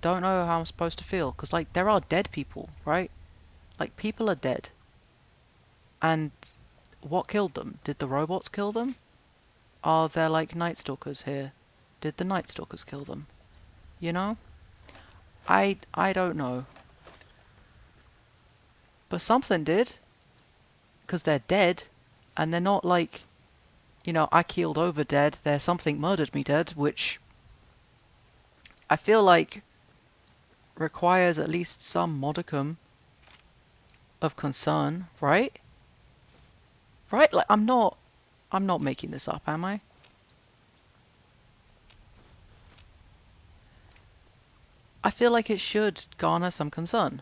don't know how I'm supposed to feel, because, like, there are dead people, right? Like, people are dead. And what killed them? Did the robots kill them? Are there like Night Stalkers here? Did the Night Stalkers kill them? You know? I don't know. But something did. Because they're dead. And they're not like, you know, I keeled over dead. There's something murdered me dead, which I feel like requires at least some modicum of concern, right? Right? Like, I'm not making this up, am I? I feel like it should garner some concern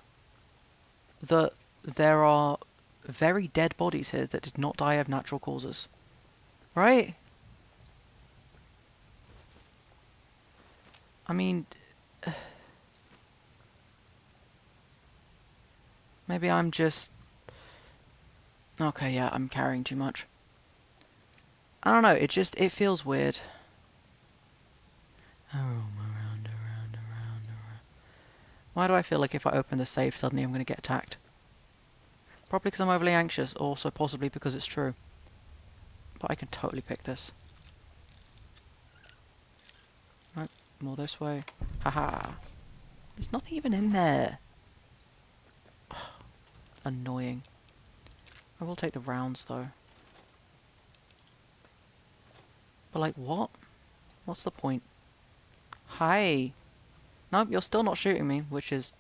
that there are very dead bodies here that did not die of natural causes. Right? I mean, maybe I'm just... Okay, yeah, I'm carrying too much. I don't know, it feels weird. Around. Why do I feel like if I open the safe, suddenly I'm going to get attacked? Probably because I'm overly anxious, also possibly because it's true. But I can totally pick this. Right, more this way. Haha. There's nothing even in there. Annoying. I will take the rounds though. But like what? What's the point? Hi! Nope, you're still not shooting me, which is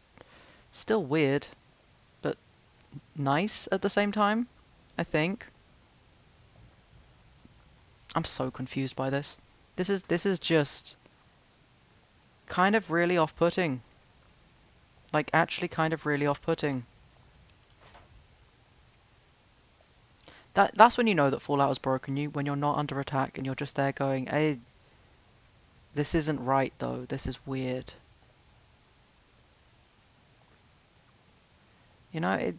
still weird, but nice at the same time, I think. I'm so confused by this. This is just kind of really off-putting. Like, actually kind of really off-putting. That's when you know that Fallout has broken you, when you're not under attack and you're just there going, hey, this isn't right though, this is weird. You know,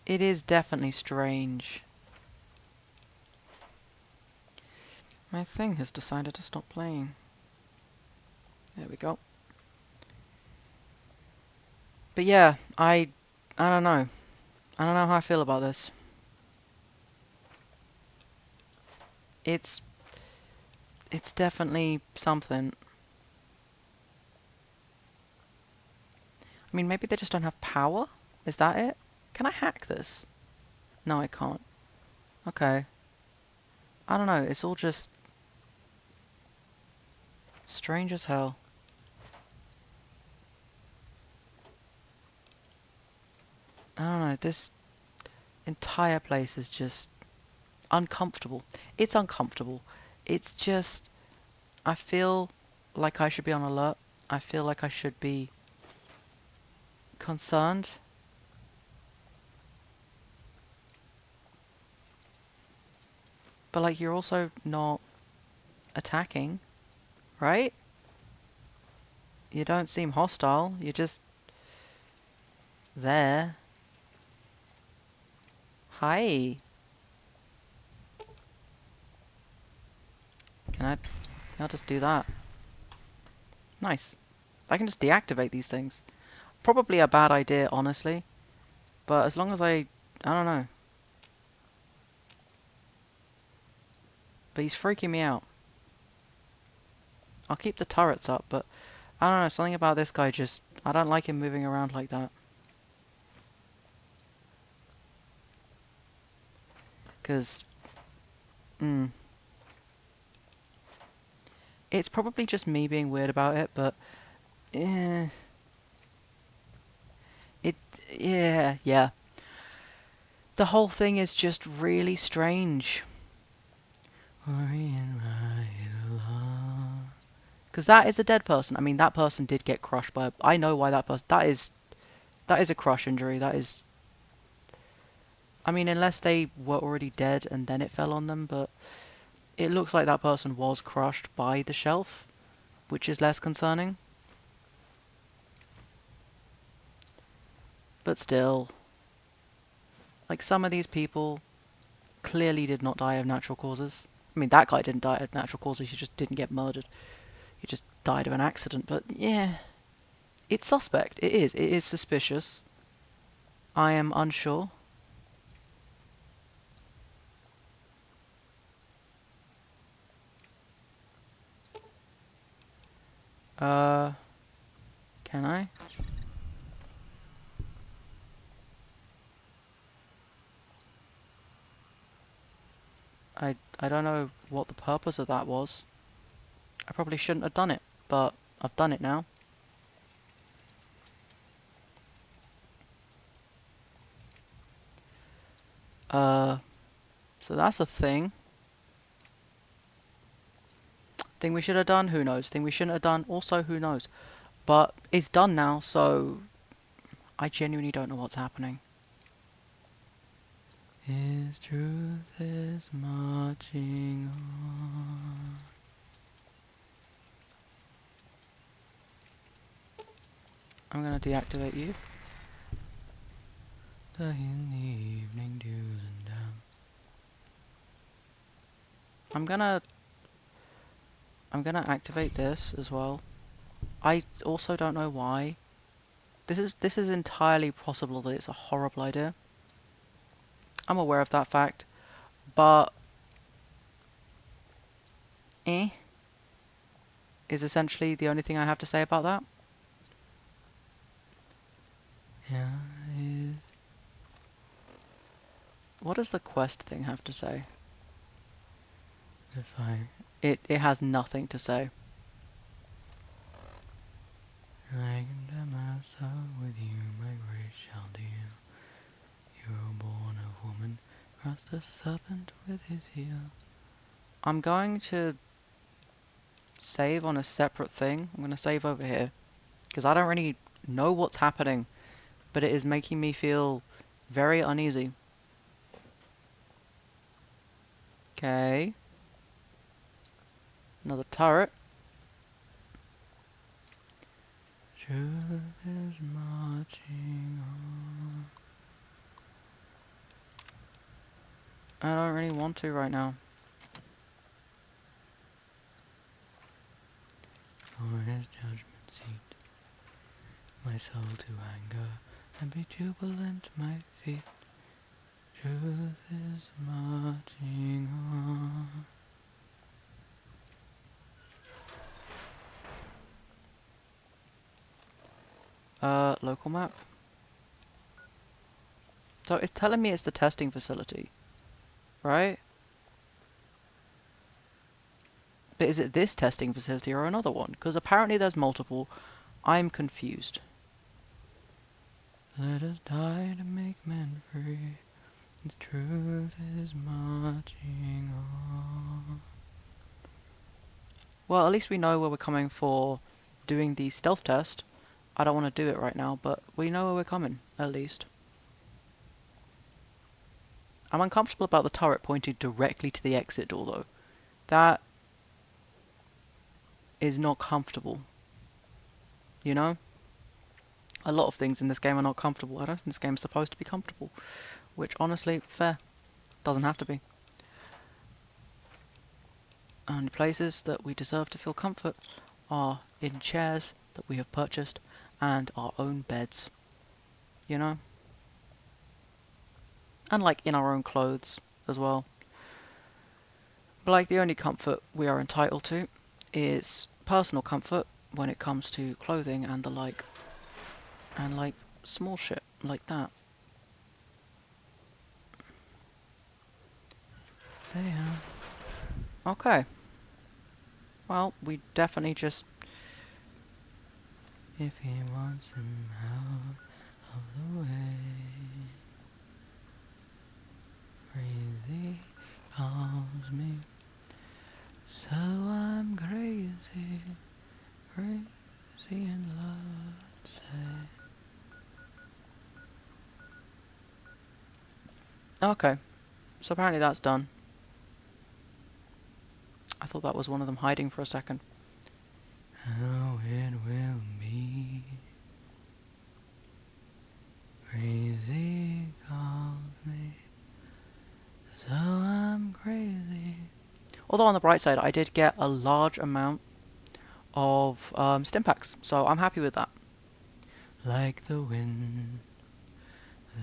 it is definitely strange. My thing has decided to stop playing. There we go. But yeah, I don't know. I don't know how I feel about this. It's definitely something. I mean, maybe they just don't have power? Is that it? Can I hack this? No, I can't. Okay. I don't know, it's all just strange as hell. I don't know, this entire place is just uncomfortable. It's uncomfortable. It's just... I feel like I should be on alert. I feel like I should be concerned. But like, you're also not attacking, right? You don't seem hostile. You're just there. Hi. Can I just do that? Nice. I can just deactivate these things. Probably a bad idea, honestly. But as long as I don't know. But he's freaking me out. I'll keep the turrets up, but I don't know, something about this guy just... I don't like him moving around like that. Because... It's probably just me being weird about it, but... Yeah. The whole thing is just really strange. Because that is a dead person. I mean, that person did get crushed by... I know why that person... That is a crush injury. That is... I mean, unless they were already dead and then it fell on them, but... It looks like that person was crushed by the shelf, which is less concerning. But still... Like, some of these people clearly did not die of natural causes. I mean, that guy didn't die of natural causes, he just didn't get murdered. He just died of an accident, but yeah. It's suspect. It is suspicious. I am unsure. Can I? I don't know what the purpose of that was. I probably shouldn't have done it, but I've done it now. So that's a thing. Thing we should have done, who knows? Thing we shouldn't have done, also who knows? But it's done now, so I genuinely don't know what's happening. His truth is marching on. I'm gonna deactivate you. In the evening dews and damp. I'm gonna activate this as well. I also don't know why. This is entirely possible that it's a horrible idea. I'm aware of that fact, but is essentially the only thing I have to say about that. Yeah. What does the quest thing have to say? It has nothing to say. I can tell myself with you, my grace shall do. You were born of woman, cross the serpent with his heel. I'm going to save on a separate thing. I'm going to save over here, because I don't really know what's happening, but it is making me feel very uneasy. Okay. Another turret. Truth is marching on. I don't really want to right now. For his judgment seat, my soul to anger, and be jubilant my feet. Truth is marching on. Local map. So it's telling me it's the testing facility, right? But is it this testing facility or another one? Because apparently there's multiple. I'm confused. Let us die to make men free. Its truth is marching on. Well, at least we know where we're coming for doing the stealth test. I don't want to do it right now, but we know where we're coming, at least. I'm uncomfortable about the turret pointing directly to the exit door, though. That is not comfortable. You know? A lot of things in this game are not comfortable. I don't think this game is supposed to be comfortable. Which, honestly, fair. Doesn't have to be. And places that we deserve to feel comfort are in chairs that we have purchased and our own beds. You know? And like in our own clothes as well. But like the only comfort we are entitled to is personal comfort when it comes to clothing and the like. And like small shit like that. So yeah. Okay. Well, we definitely just... If he wants him out of the way, crazy calls me, so I'm crazy, crazy in love, say. Okay, so apparently that's done. I thought that was one of them hiding for a second. How it will be. Crazy calls me, so I'm crazy. Although on the bright side, I did get a large amount of stim packs, so I'm happy with that. Like the wind,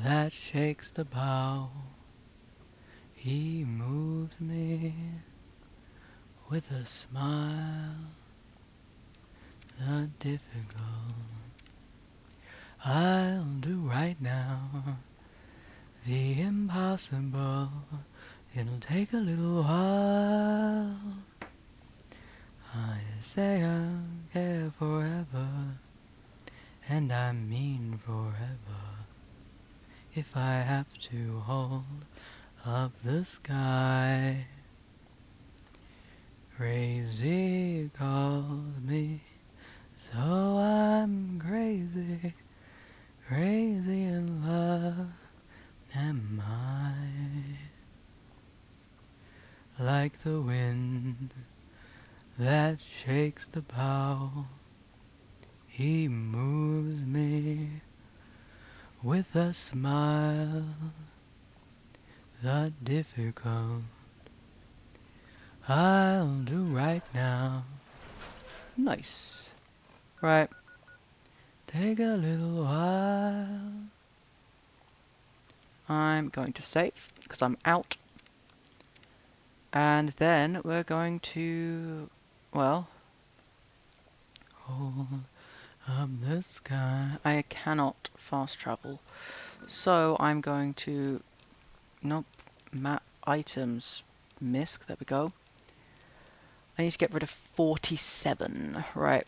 that shakes the bow. He moves me with a smile, the difficult I'll do right now. The impossible, it'll take a little while. I say I'll care forever, and I mean forever. If I have to hold up the sky. Crazy calls me, so I'm crazy, crazy in love am I. Like the wind that shakes the bough, he moves me with a smile, the difficult I'll do right now. Nice. Right. Take a little while. I'm going to save, because I'm out. And then we're going to, well, hold up the sky. I cannot fast travel. So I'm going to, nope, map items, misc, there we go. I need to get rid of 47, right.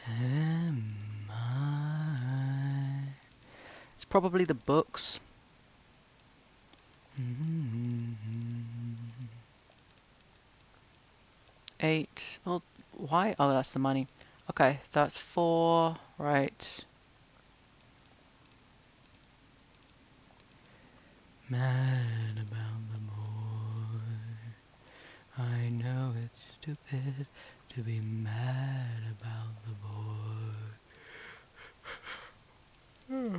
Am I? It's probably the books. 8, well, why? Oh, that's the money. Okay, that's 4, right. Mad about the boy. I know it's stupid to be mad about the boy.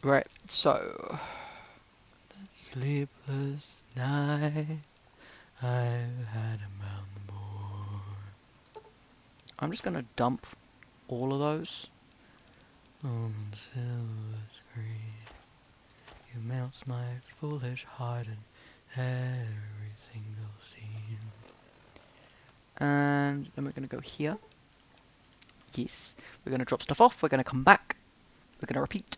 Right, so that sleepless night I've had about the boy. I'm just gonna dump all of those on silver screen. You melts my foolish heart in every single scene. And then we're going to go here. Yes. We're going to drop stuff off. We're going to come back. We're going to repeat.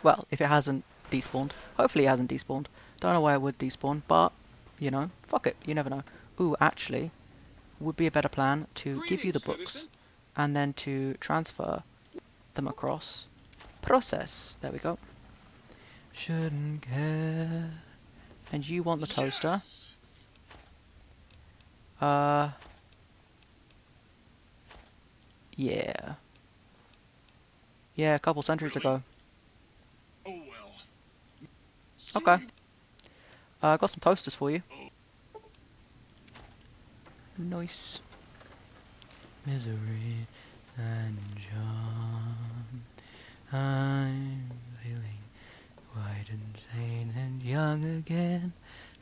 Well, if it hasn't despawned. Hopefully it hasn't despawned. Don't know why it would despawn, but, you know, fuck it. You never know. Ooh, actually, would be a better plan to give you the books. Citizen. And then to transfer them across. Process. There we go. Shouldn't care. And you want the toaster. Yes. Yeah. Yeah, a couple centuries ago. Oh well. Okay. I got some toasters for you. Nice. Misery and charm. I'm feeling quite insane and young again.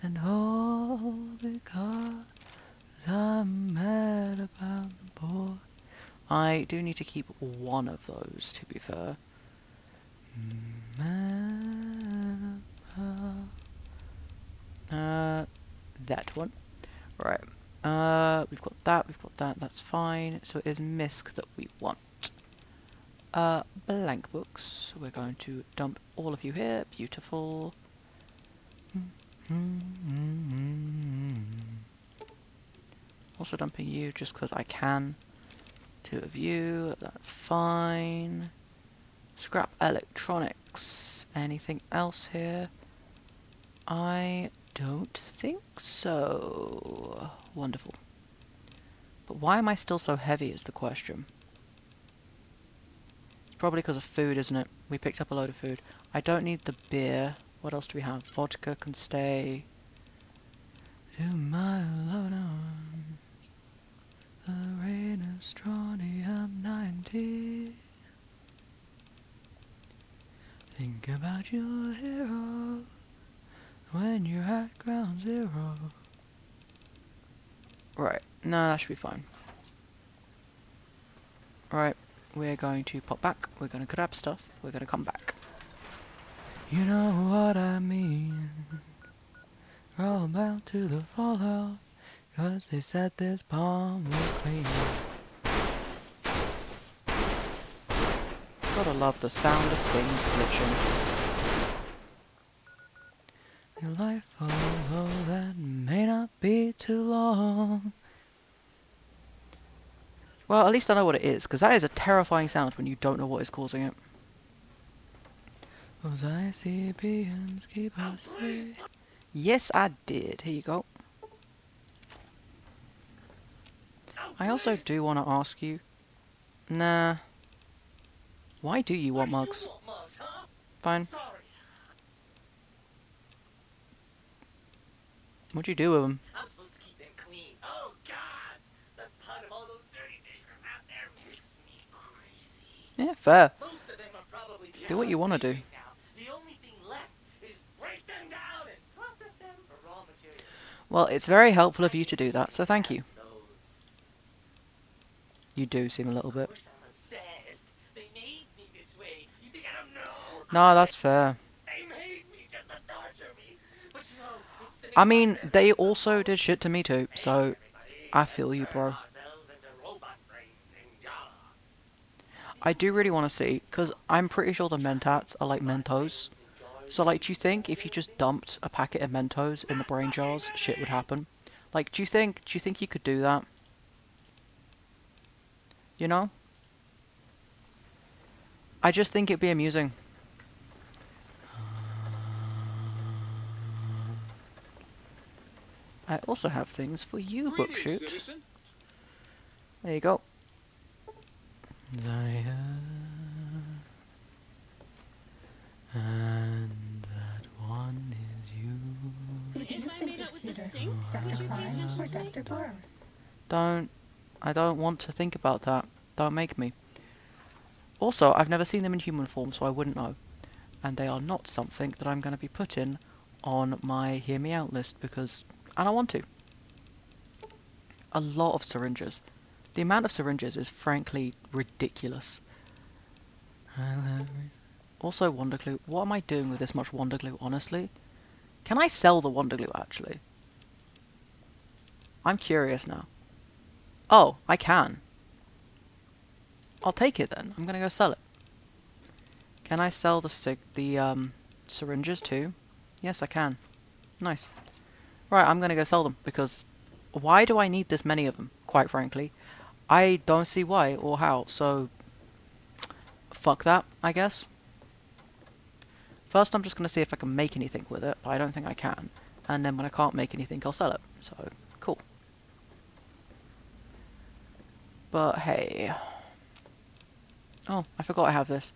And all because I'm mad about the boy. I do need to keep one of those, to be fair. Mad about that one. Right. We've got that, that's fine. So it is misc that we want. Blank books. We're going to dump all of you here. Beautiful. Also dumping you just because I can. 2 of you, that's fine. Scrap electronics. Anything else here? I don't think so. Wonderful. But why am I still so heavy is the question. It's probably because of food, isn't it? We picked up a load of food. I don't need the beer. What else do we have? Vodka can stay. To my love on the rain of strontium 90. Think about your hero when you're at ground zero. Right, no, that should be fine. Right, we're going to pop back, we're going to grab stuff, we're going to come back. You know what I mean. Roll about to the fallout, 'cause they said this bomb will clean. Gotta love the sound of things glitching. Your life, although that may not be too long. Well, at least I know what it is, because that is a terrifying sound when you don't know what is causing it. Those ICBMs keep us free. Yes, I did. Here you go. I also do want to ask you... Nah. Why do you want mugs? Fine. What'd you do with them? I'm supposed to keep them clean. Oh God! The thought of all those dirty dishes out there makes me crazy. Yeah, fair. Most of them are probably Do what you want to do. right now. The only thing left is break them down and process them for raw materials. Well, it's very helpful of you to do that, so thank you. Those. You do seem a little Of bit. course I'm obsessed. They made me this way. You think I don't know? No, that's fair. They made me just to torture me. But you know, it's the I mean, they also did shit to me too, so I feel you, bro. I do really want to see, because I'm pretty sure the Mentats are like Mentos. So, like, do you think if you just dumped a packet of Mentos in the brain jars, shit would happen? Like, do you think you could do that? You know? I just think it'd be amusing. I also have things for you, Bookshoot. Citizen. There you go. And that one is you. Who do you If I think made is out with the cuter, sink, Dr. would you pay Klein attention or to me? Dr. Boros? I don't want to think about that. Don't make me. Also, I've never seen them in human form, so I wouldn't know. And they are not something that I'm going to be putting on my hear me out list because I don't want to. A lot of syringes. The amount of syringes is frankly ridiculous. Also, Wonder Glue. What am I doing with this much Wonder Glue, honestly? Can I sell the Wonder Glue, actually? I'm curious now. Oh, I can. I'll take it then. I'm gonna go sell it. Can I sell the syringes too? Yes, I can. Nice. Right, I'm gonna go sell them, because why do I need this many of them, quite frankly? I don't see why or how, so fuck that, I guess. First I'm just gonna see if I can make anything with it, but I don't think I can. And then when I can't make anything, I'll sell it. So, cool. But hey. Oh, I forgot I have this.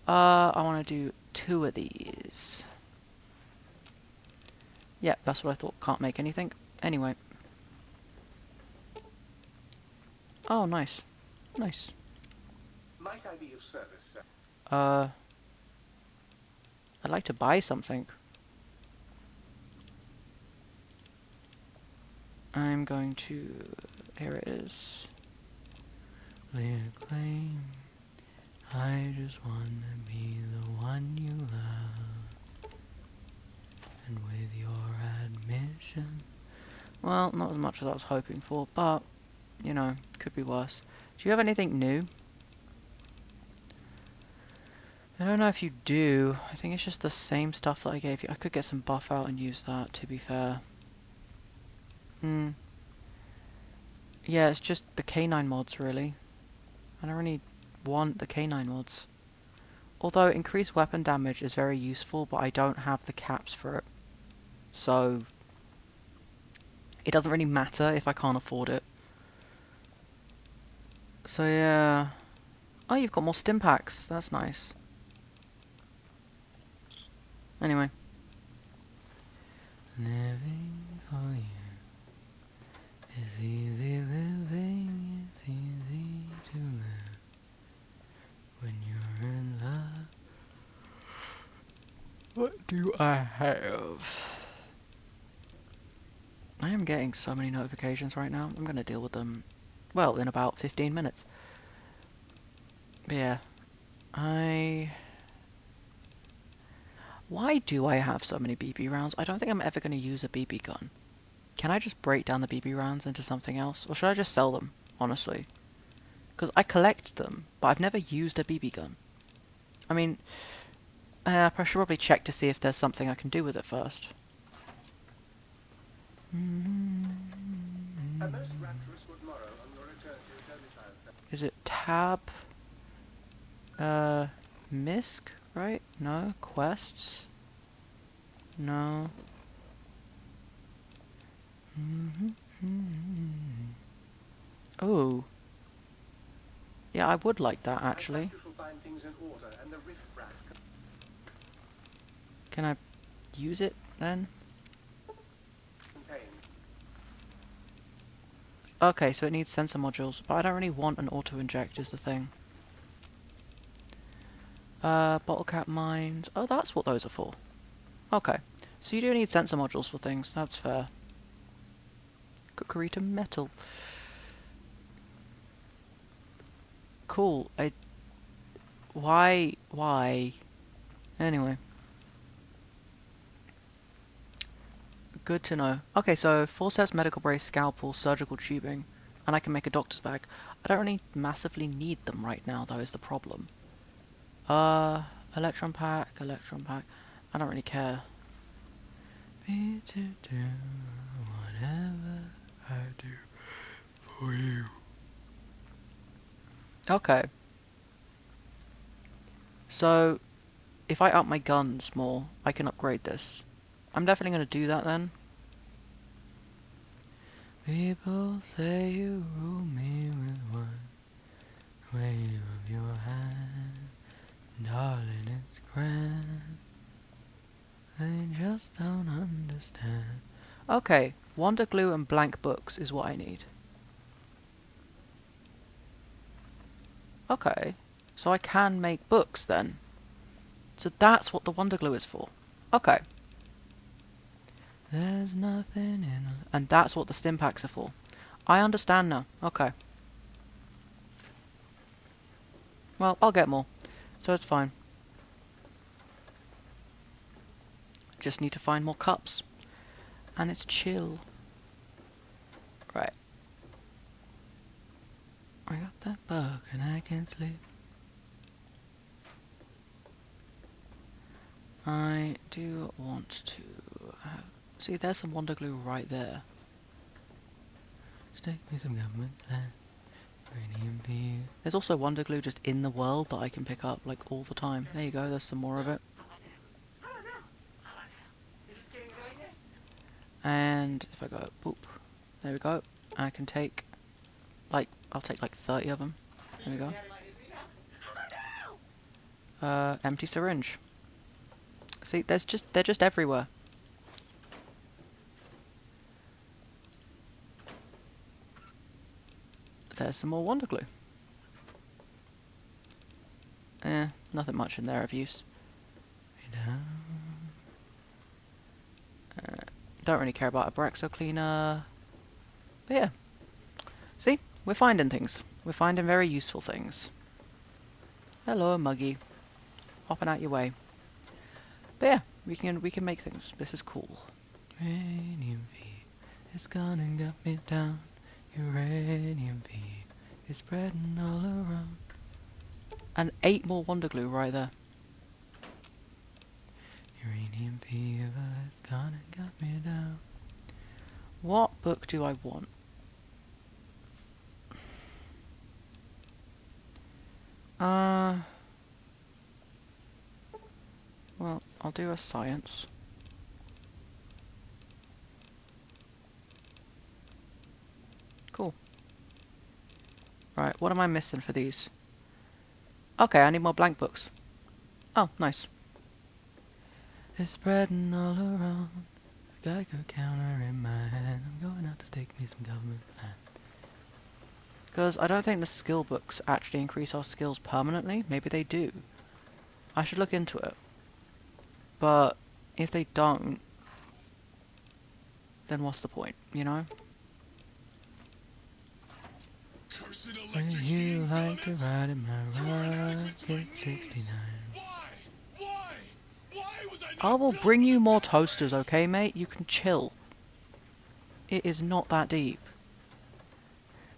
I want to do 2 of these. Yeah, that's what I thought. Can't make anything. Anyway. Oh, nice. Nice. Might I be of service, sir? I'd like to buy something. I'm going to... Here it is. Clear claim. I just want to be the one you love. And with your admission... Well, not as much as I was hoping for, but, you know, could be worse. Do you have anything new? I don't know if you do. I think it's just the same stuff that I gave you. I could get some buff out and use that, to be fair. Yeah, it's just the canine mods, really. I don't really want the canine mods. Although increased weapon damage is very useful, but I don't have the caps for it. So it doesn't really matter if I can't afford it. So yeah. Oh, you've got more stim packs. That's nice. Anyway. Living for you is easy living, it's easy to live when you're in love. What do I have? I am getting so many notifications right now. I'm going to deal with them, well, in about 15 minutes. Yeah. Why do I have so many BB rounds? I don't think I'm ever going to use a BB gun. Can I just break down the BB rounds into something else? Or should I just sell them, honestly? Because I collect them, but I've never used a BB gun. I mean, I should probably check to see if there's something I can do with it first. Is it tab? MISC, right? No. Quests? No. Oh. Yeah, I would like that, actually. Can I use it, then? Okay, so it needs sensor modules, but I don't really want an auto-inject is the thing. Bottle cap mines. Oh, that's what those are for. Okay. So you do need sensor modules for things, that's fair. Cookery to metal. Cool. Why? Anyway. Good to know. Okay, so forceps, medical brace, scalpel, surgical tubing, and I can make a doctor's bag. I don't really massively need them right now, though, is the problem. Electron pack. I don't really care. Me to do whatever I do for you. Okay. So, if I up my guns more, I can upgrade this. I'm definitely going to do that then. People say you rule me with one wave of your hand. Darling, it's grand. They just don't understand. Okay, Wonder Glue and blank books is what I need. Okay, so I can make books then. So that's what the Wonder Glue is for. Okay. There's nothing in... And that's what the stim packs are for. I understand now. Okay. Well, I'll get more. So it's fine. Just need to find more cups. And it's chill. Right. I got that bug and I can't sleep. I do want to have... See, there's some Wonder Glue right there. Stick me some government land. Uranium beer. There's also Wonder Glue just in the world that I can pick up, like, all the time. There you go, there's some more of it. And if I go, boop, there we go. I can take, like, I'll take like 30 of them. There we go. Empty syringe. See, they're just everywhere. There's some more Wonder Glue. Nothing much in there of use. Don't really care about a Brexo cleaner. But yeah. See? We're finding things. We're finding very useful things. Hello, Muggy. Hopping out your way. But yeah, we can make things. This is cool. Uranium V is gonna get me down. Uranium V is spreading all around. And 8 more Wonder Glue right there. Uranium fever is gonna get me down. What book do I want? Well, I'll do a science. Cool. Right, what am I missing for these? Okay, I need more blank books. Oh, nice. It's spreading all around. Geiger counter in my hand. I'm going out to take me some government land. Because I don't think the skill books actually increase our skills permanently. Maybe they do. I should look into it. But if they don't, then what's the point, you know? Cursed Would electric you heating like to filaments? ride in my ride? 669. Why? Why? Why was I not I will built bring for you this more kind of toasters, thing? okay, mate? You can chill. It is not that deep.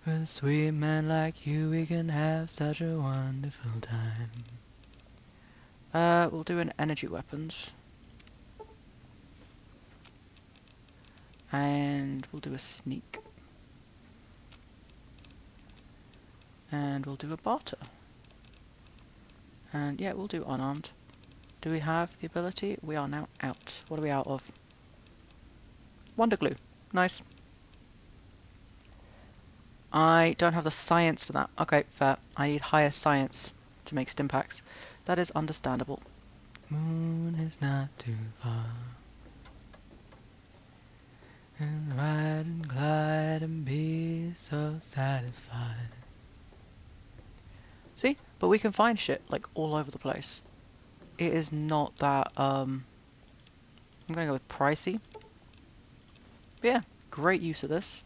With a sweet man like you, we can have such a wonderful time. We'll do an energy weapons. And we'll do a sneak. And we'll do a barter. And yeah, we'll do unarmed. Do we have the ability? We are now out. What are we out of? Wonder glue. Nice. I don't have the science for that. Okay, fair. I need higher science to make stimpaks. That is understandable. Moon is not too far. And ride and glide and be so satisfied. See? But we can find shit, like, all over the place. It is not that, I'm gonna go with pricey. But yeah, great use of this.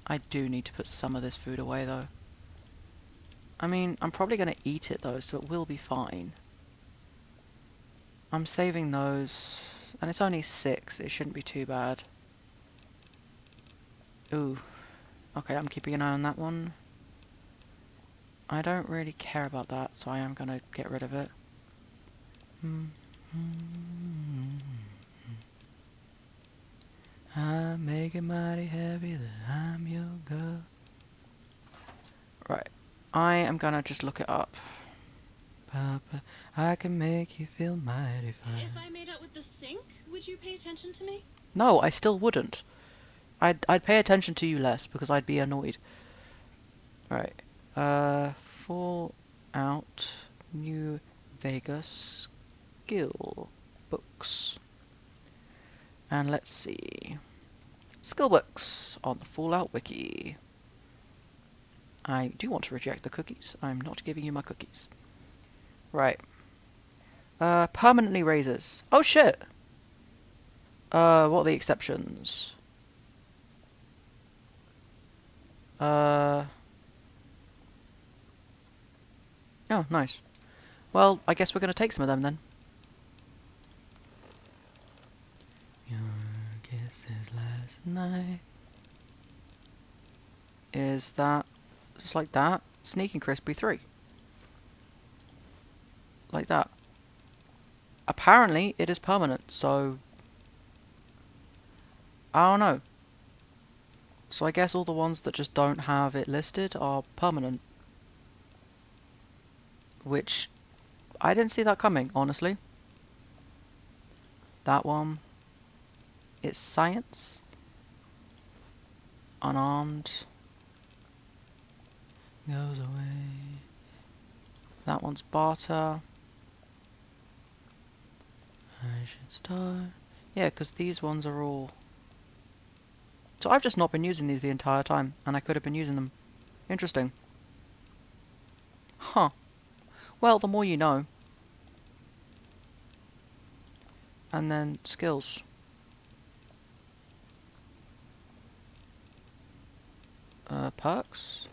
I do need to put some of this food away though. I mean, I'm probably going to eat it though, so it will be fine. I'm saving those, and it's only 6, it shouldn't be too bad. Ooh, okay, I'm keeping an eye on that one. I don't really care about that, so I am going to get rid of it. I make it mighty heavy that I'm your girl. Right, I am gonna just look it up. Papa, I can make you feel mighty fine. If I made out with the sink, would you pay attention to me? No, I still wouldn't. I'd pay attention to you less because I'd be annoyed. Right, Fallout New Vegas skill books. And let's see. Skill books on the Fallout Wiki. I do want to reject the cookies. I'm not giving you my cookies. Right. Permanently raises. Oh shit! What are the exceptions? Oh, nice. Well, I guess we're gonna take some of them then. Your kisses last night. Is that just like that? Sneaking Crispy 3. Like that. Apparently, it is permanent, so I don't know. So I guess all the ones that just don't have it listed are permanent. Which, I didn't see that coming, honestly. That one. It's science. Unarmed. Goes away. That one's barter. I should start. Yeah, because these ones are all... So I've just not been using these the entire time, and I could have been using them. Interesting. Huh. Well, the more you know. And then skills. Perks.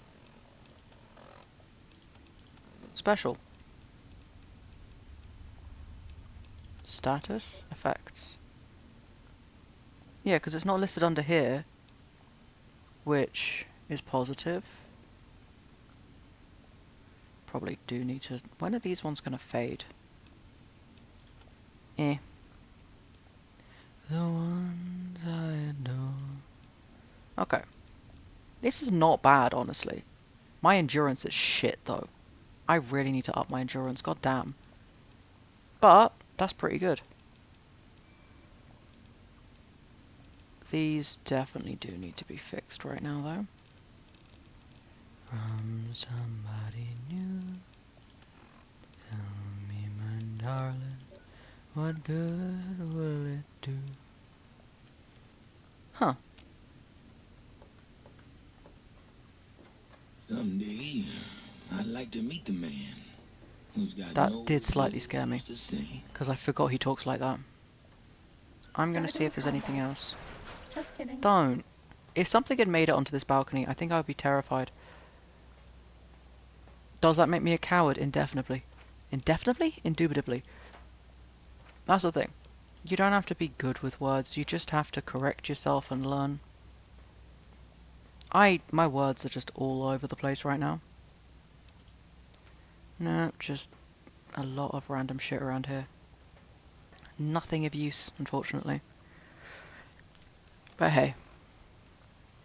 Special. Status. Effects. Yeah, because it's not listed under here. Which is positive. Probably do need to... When are these ones going to fade? Eh. The ones I adore. Okay. This is not bad, honestly. My endurance is shit, though. I really need to up my endurance, god damn. But, that's pretty good. These definitely do need to be fixed right now, though. From somebody new. Tell me, my darling, what good will it do? Huh. Someday, I'd like to meet the man who's got That no did slightly scare me, words to say. because I forgot he talks like that. I'm gonna see if there's anything contact. else. Just kidding. Don't. If something had made it onto this balcony, I think I would be terrified. Does that make me a coward indefinitely? Indefinitely? Indubitably. That's the thing. You don't have to be good with words, you just have to correct yourself and learn. My words are just all over the place right now. No, just a lot of random shit around here. Nothing of use, unfortunately. But hey.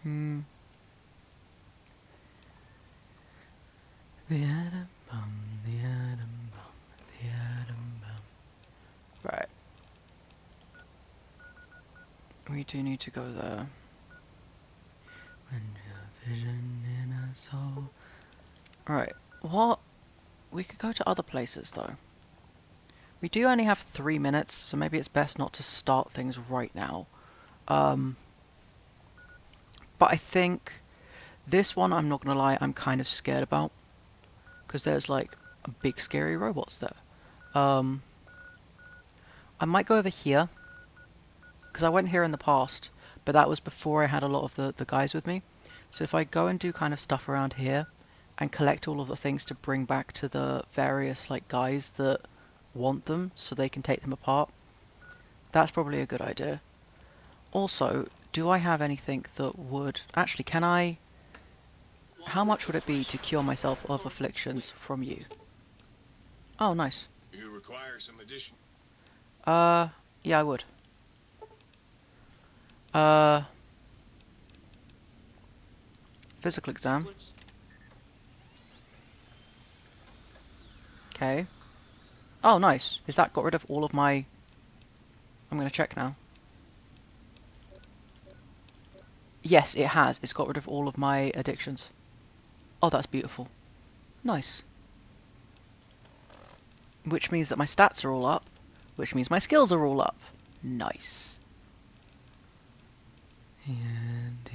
The atom bomb, the atom bomb, the atom bomb. Right. We do need to go there. When your vision in a soul. Right. What? We could go to other places though. We do only have 3 minutes, so maybe it's best not to start things right now. But I think this one, I'm not gonna lie, I'm kind of scared about. Because there's like big scary robots there. I might go over here. Because I went here in the past, but that was before I had a lot of the guys with me. So if I go and do kind of stuff around here and collect all of the things to bring back to the various like guys that want them so they can take them apart, that's probably a good idea. Also, do I have anything that would... Actually, can I... How much would it be to cure myself of afflictions from you? Oh, nice. You require some addition. Yeah, I would. Physical exam. Okay. Oh, nice. Is that got rid of all of my... I'm gonna check now. Yes, it has. It's got rid of all of my addictions. Oh, that's beautiful. Nice. Which means that my stats are all up. Which means my skills are all up. Nice. And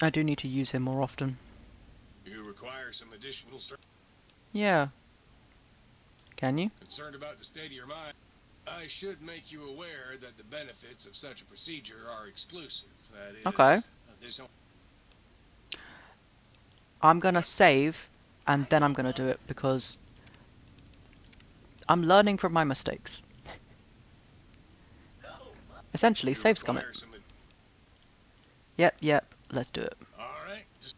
I do need to use him more often. You require some additional Yeah. Can you? concerned about the state of your mind. I should make you aware that the benefits of such a procedure are exclusive. That is, Okay. this I'm gonna save, and then I'm gonna do it, because I'm learning from my mistakes. Essentially, save scum it. require some. Yep, let's do it. All right. Just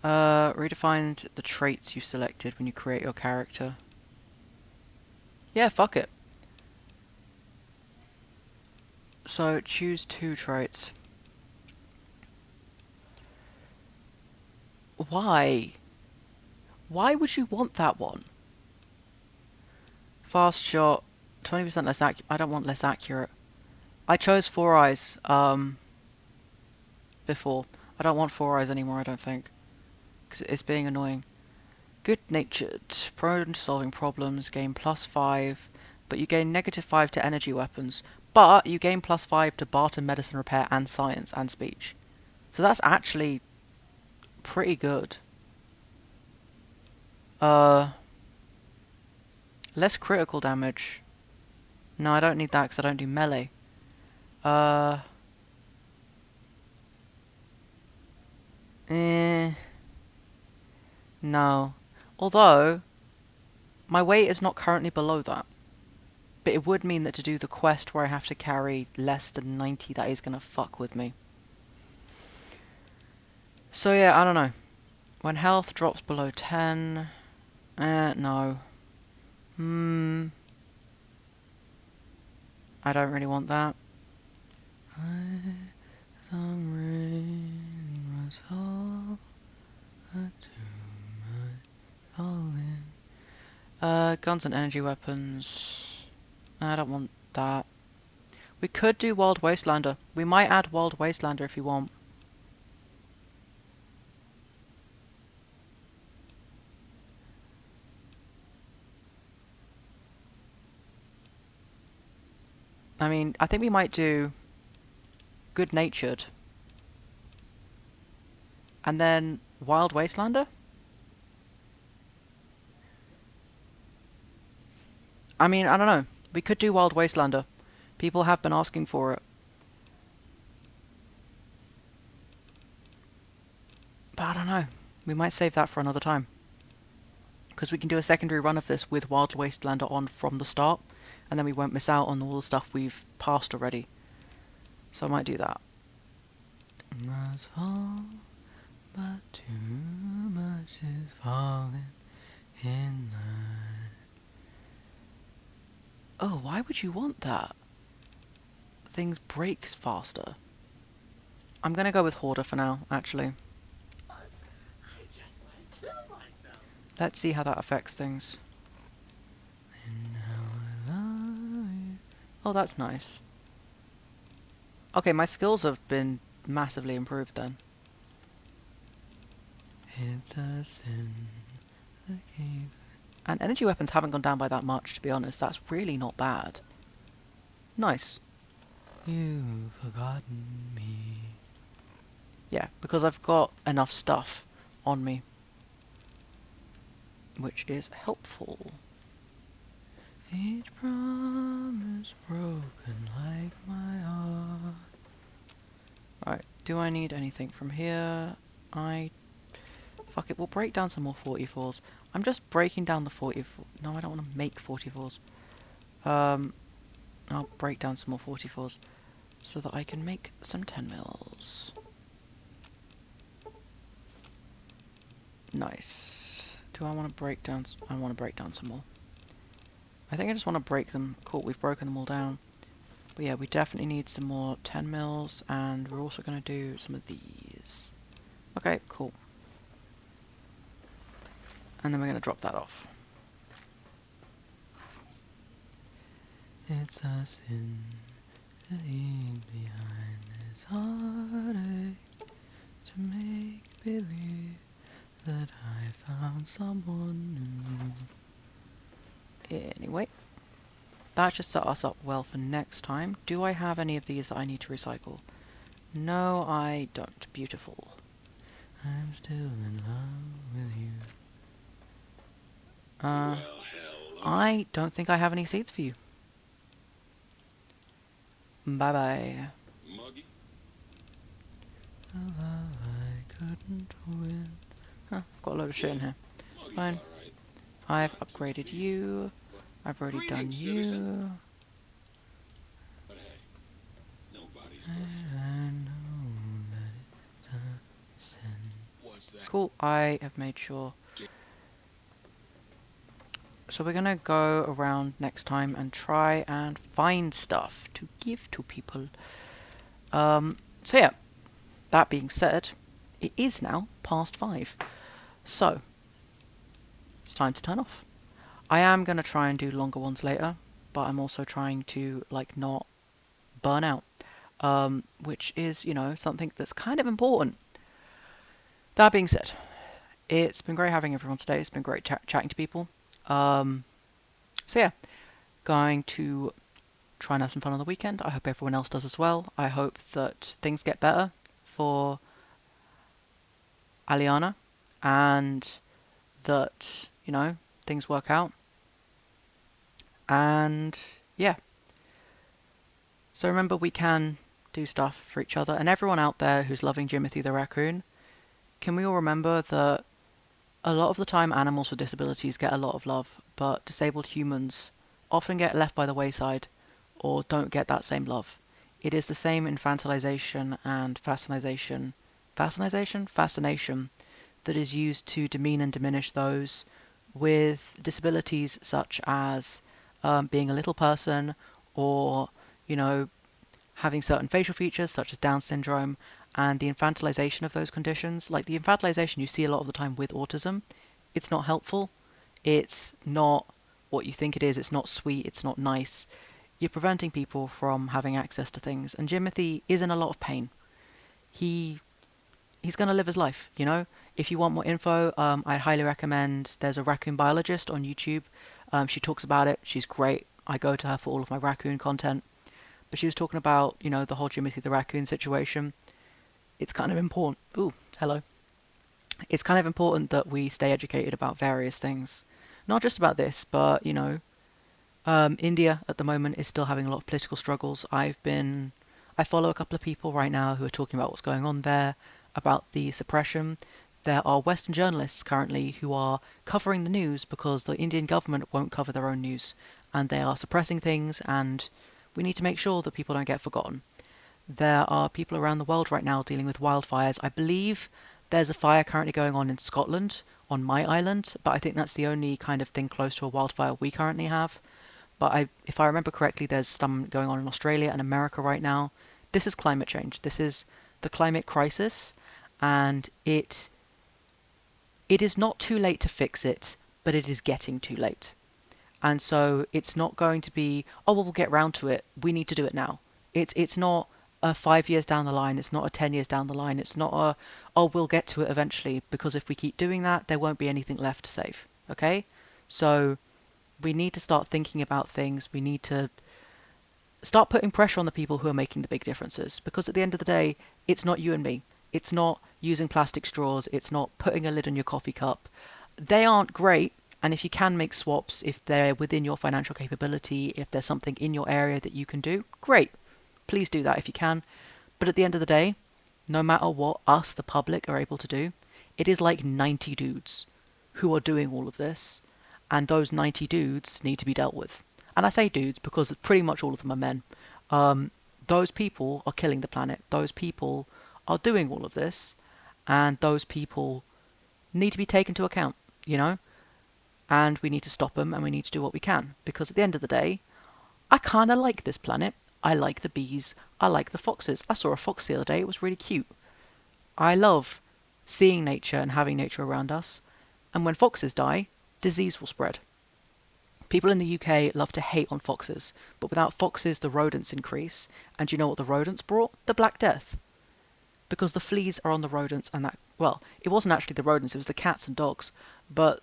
Redefined the traits you selected when you create your character. Yeah, fuck it. So, choose 2 traits. Why? Why would you want that one? Fast shot, 20% less accurate. I don't want less accurate. I chose 4 eyes, before. I don't want 4 eyes anymore, I don't think. Because it's being annoying. Good-natured, prone to solving problems, gain +5, but you gain -5 to energy weapons. But you gain +5 to barter, medicine, repair, and science, and speech. So that's actually pretty good. Less critical damage. No, I don't need that because I don't do melee. No. Although, my weight is not currently below that. But it would mean that to do the quest where I have to carry less than 90, that is gonna fuck with me. So yeah, I don't know. When health drops below 10... no. I don't really want that. Some rain was all guns and energy weapons. I don't want that. We could do Wild Wastelander. We might add Wild Wastelander if you want. I mean, I think we might do Good-natured. And then Wild Wastelander? I mean, I don't know. We could do Wild Wastelander. People have been asking for it. But I don't know. We might save that for another time. Because we can do a secondary run of this with Wild Wastelander on from the start. And then we won't miss out on all the stuff we've passed already. So I might do that. That's all, but too much is falling in line. Oh, why would you want that? Things break faster. I'm gonna go with Hoarder for now, actually. I just want to kill myself. Let's see how that affects things. And now I love you. Oh, that's nice. Okay, my skills have been massively improved then. It's a sin to keep. And energy weapons haven't gone down by that much, to be honest. That's really not bad. Nice. You've forgotten me. Yeah, because I've got enough stuff on me. Which is helpful. Each promise broken like my heart. Right, do I need anything from here? Fuck it, we'll break down some more 44s. I'm just breaking down the 44... No, I don't want to make 44s. I'll break down some more 44s so that I can make some 10 mils. Nice. Do I want to break down... I want to break down some more. I think I just want to break them. Cool, we've broken them all down. But yeah, we definitely need some more 10 mils, and we're also going to do some of these. Okay, cool. And then we're going to drop that off. It's a sin to leave behind this heartache, to make believe that I found someone new. Anyway, that should set us up well for next time. Do I have any of these that I need to recycle? No, I don't. Beautiful. I'm still in love with you. I don't think I have any seeds for you. Bye bye. Muggy. The love I couldn't win. Huh, I've got a load of shit in here. Muggy's Fine. all right. I've upgraded you. I've already done Greetings, you. citizen. But hey, nobody's perfect. I know that it's a sin. What's that? Cool, I have made sure. So we're gonna go around next time and try and find stuff to give to people. So yeah, that being said, it is now past 5. So, it's time to turn off. I am gonna try and do longer ones later, but I'm also trying to, like, not burn out. Which is, you know, something that's kind of important. That being said, it's been great having everyone today. It's been great chatting to people. So yeah, going to try and have some fun on the weekend. I hope everyone else does as well. I hope that things get better for Aliana and that, you know, things work out. And yeah. So remember, we can do stuff for each other. And everyone out there who's loving Jimothy the raccoon, can we all remember that a lot of the time animals with disabilities get a lot of love, but disabled humans often get left by the wayside or don't get that same love. It is the same infantilization and fascination that is used to demean and diminish those with disabilities, such as being a little person, or, you know, having certain facial features such as Down syndrome, and the infantilization of those conditions. Like the infantilization you see a lot of the time with autism, it's not helpful. It's not what you think it is. It's not sweet. It's not nice. You're preventing people from having access to things. And Jimothy is in a lot of pain. He's going to live his life, you know? If you want more info, I highly recommend, there's a raccoon biologist on YouTube. She talks about it. She's great. I go to her for all of my raccoon content. But she was talking about, you know, the whole Jimothy the raccoon situation. It's kind of important. Ooh, hello. it's kind of important that we stay educated about various things. Not just about this, but, India at the moment is still having a lot of political struggles. I follow a couple of people right now who are talking about what's going on there, about the suppression. There are Western journalists currently who are covering the news because the Indian government won't cover their own news, and they are suppressing things, and we need to make sure that people don't get forgotten. There are people around the world right now dealing with wildfires. I believe there's a fire currently going on in Scotland, on my island, but I think that's the only kind of thing close to a wildfire we currently have. But if I remember correctly, there's some going on in Australia and America right now. This is climate change. This is the climate crisis, and it is not too late to fix it, but it is getting too late. And so it's not going to be, oh, well, we'll get round to it. We need to do it now. It's not a 5 years down the line. It's not a 10 years down the line. It's not a, oh, we'll get to it eventually, because if we keep doing that, there won't be anything left to save. Okay? So we need to start thinking about things. We need to start putting pressure on the people who are making the big differences, because at the end of the day, it's not you and me. It's not using plastic straws. It's not putting a lid on your coffee cup. They aren't great. And if you can make swaps, if they're within your financial capability, if there's something in your area that you can do, great. Please do that if you can. But at the end of the day, no matter what us, the public, are able to do, it is like 90 dudes who are doing all of this. And those 90 dudes need to be dealt with. And I say dudes because pretty much all of them are men. Those people are killing the planet. Those people are doing all of this. And those people need to be taken into account, And we need to stop them, and we need to do what we can. Because at the end of the day, I kind of like this planet. I like the bees. I like the foxes. I saw a fox the other day. It was really cute. I love seeing nature and having nature around us. And when foxes die, disease will spread. People in the UK love to hate on foxes, but without foxes, the rodents increase. And do you know what the rodents brought? The Black Death. Because the fleas are on the rodents, and well, it wasn't actually the rodents, it was the cats and dogs. But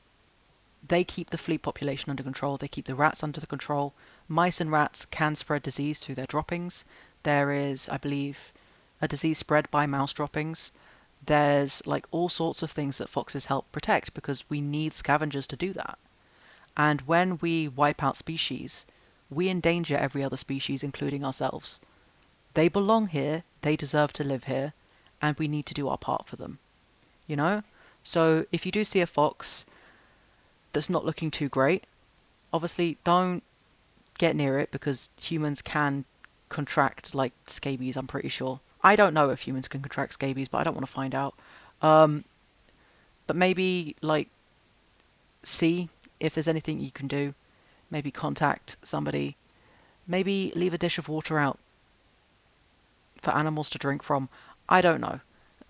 they keep the flea population under control. They keep the rats under the control. Mice and rats can spread disease through their droppings. There is, I believe, a disease spread by mouse droppings. There's all sorts of things that foxes help protect, because we need scavengers to do that. And when we wipe out species, we endanger every other species, including ourselves. They belong here, they deserve to live here, and we need to do our part for them. So if you do see a fox that's not looking too great, obviously don't get near it, because humans can contract scabies, I'm pretty sure. I don't know if humans can contract scabies, but I don't want to find out. But maybe see if there's anything you can do. Maybe contact somebody. Maybe leave a dish of water out for animals to drink from. I don't know.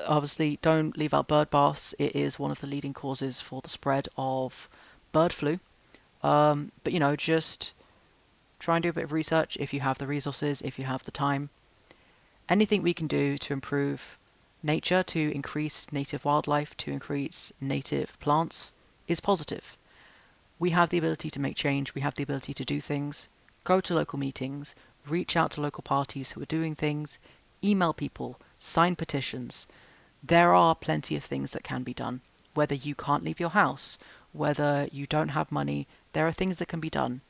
Obviously, don't leave out bird baths. It is one of the leading causes for the spread of bird flu. But just try and do a bit of research if you have the resources, if you have the time. Anything we can do to improve nature, to increase native wildlife, to increase native plants is positive. We have the ability to make change. We have the ability to do things. Go to local meetings. Reach out to local parties who are doing things. Email people. Sign petitions. There are plenty of things that can be done. Whether you can't leave your house, whether you don't have money, there are things that can be done.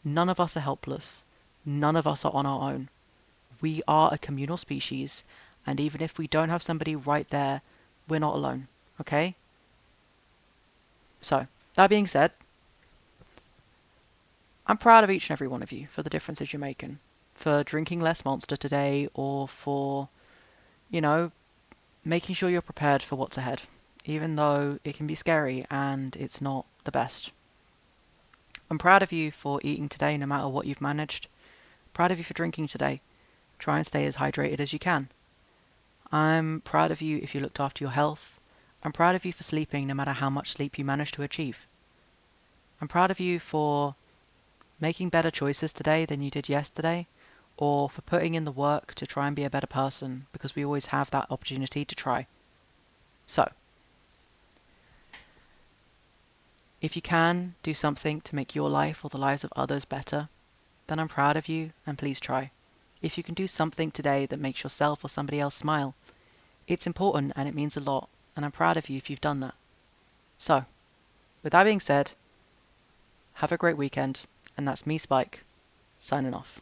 None of us are helpless. None of us are on our own. We are a communal species, and even if we don't have somebody right there, we're not alone. Okay? So, that being said, I'm proud of each and every one of you for the differences you're making. For drinking less Monster today, or for, making sure you're prepared for what's ahead. Even though it can be scary and it's not the best. I'm proud of you for eating today no matter what you've managed. Proud of you for drinking today. Try and stay as hydrated as you can. I'm proud of you if you looked after your health. I'm proud of you for sleeping no matter how much sleep you managed to achieve. I'm proud of you for making better choices today than you did yesterday, or for putting in the work to try and be a better person, because we always have that opportunity to try. So, if you can do something to make your life or the lives of others better, then I'm proud of you, and please try. If you can do something today that makes yourself or somebody else smile, it's important and it means a lot, and I'm proud of you if you've done that. So, with that being said, have a great weekend, and that's me, Spike, signing off.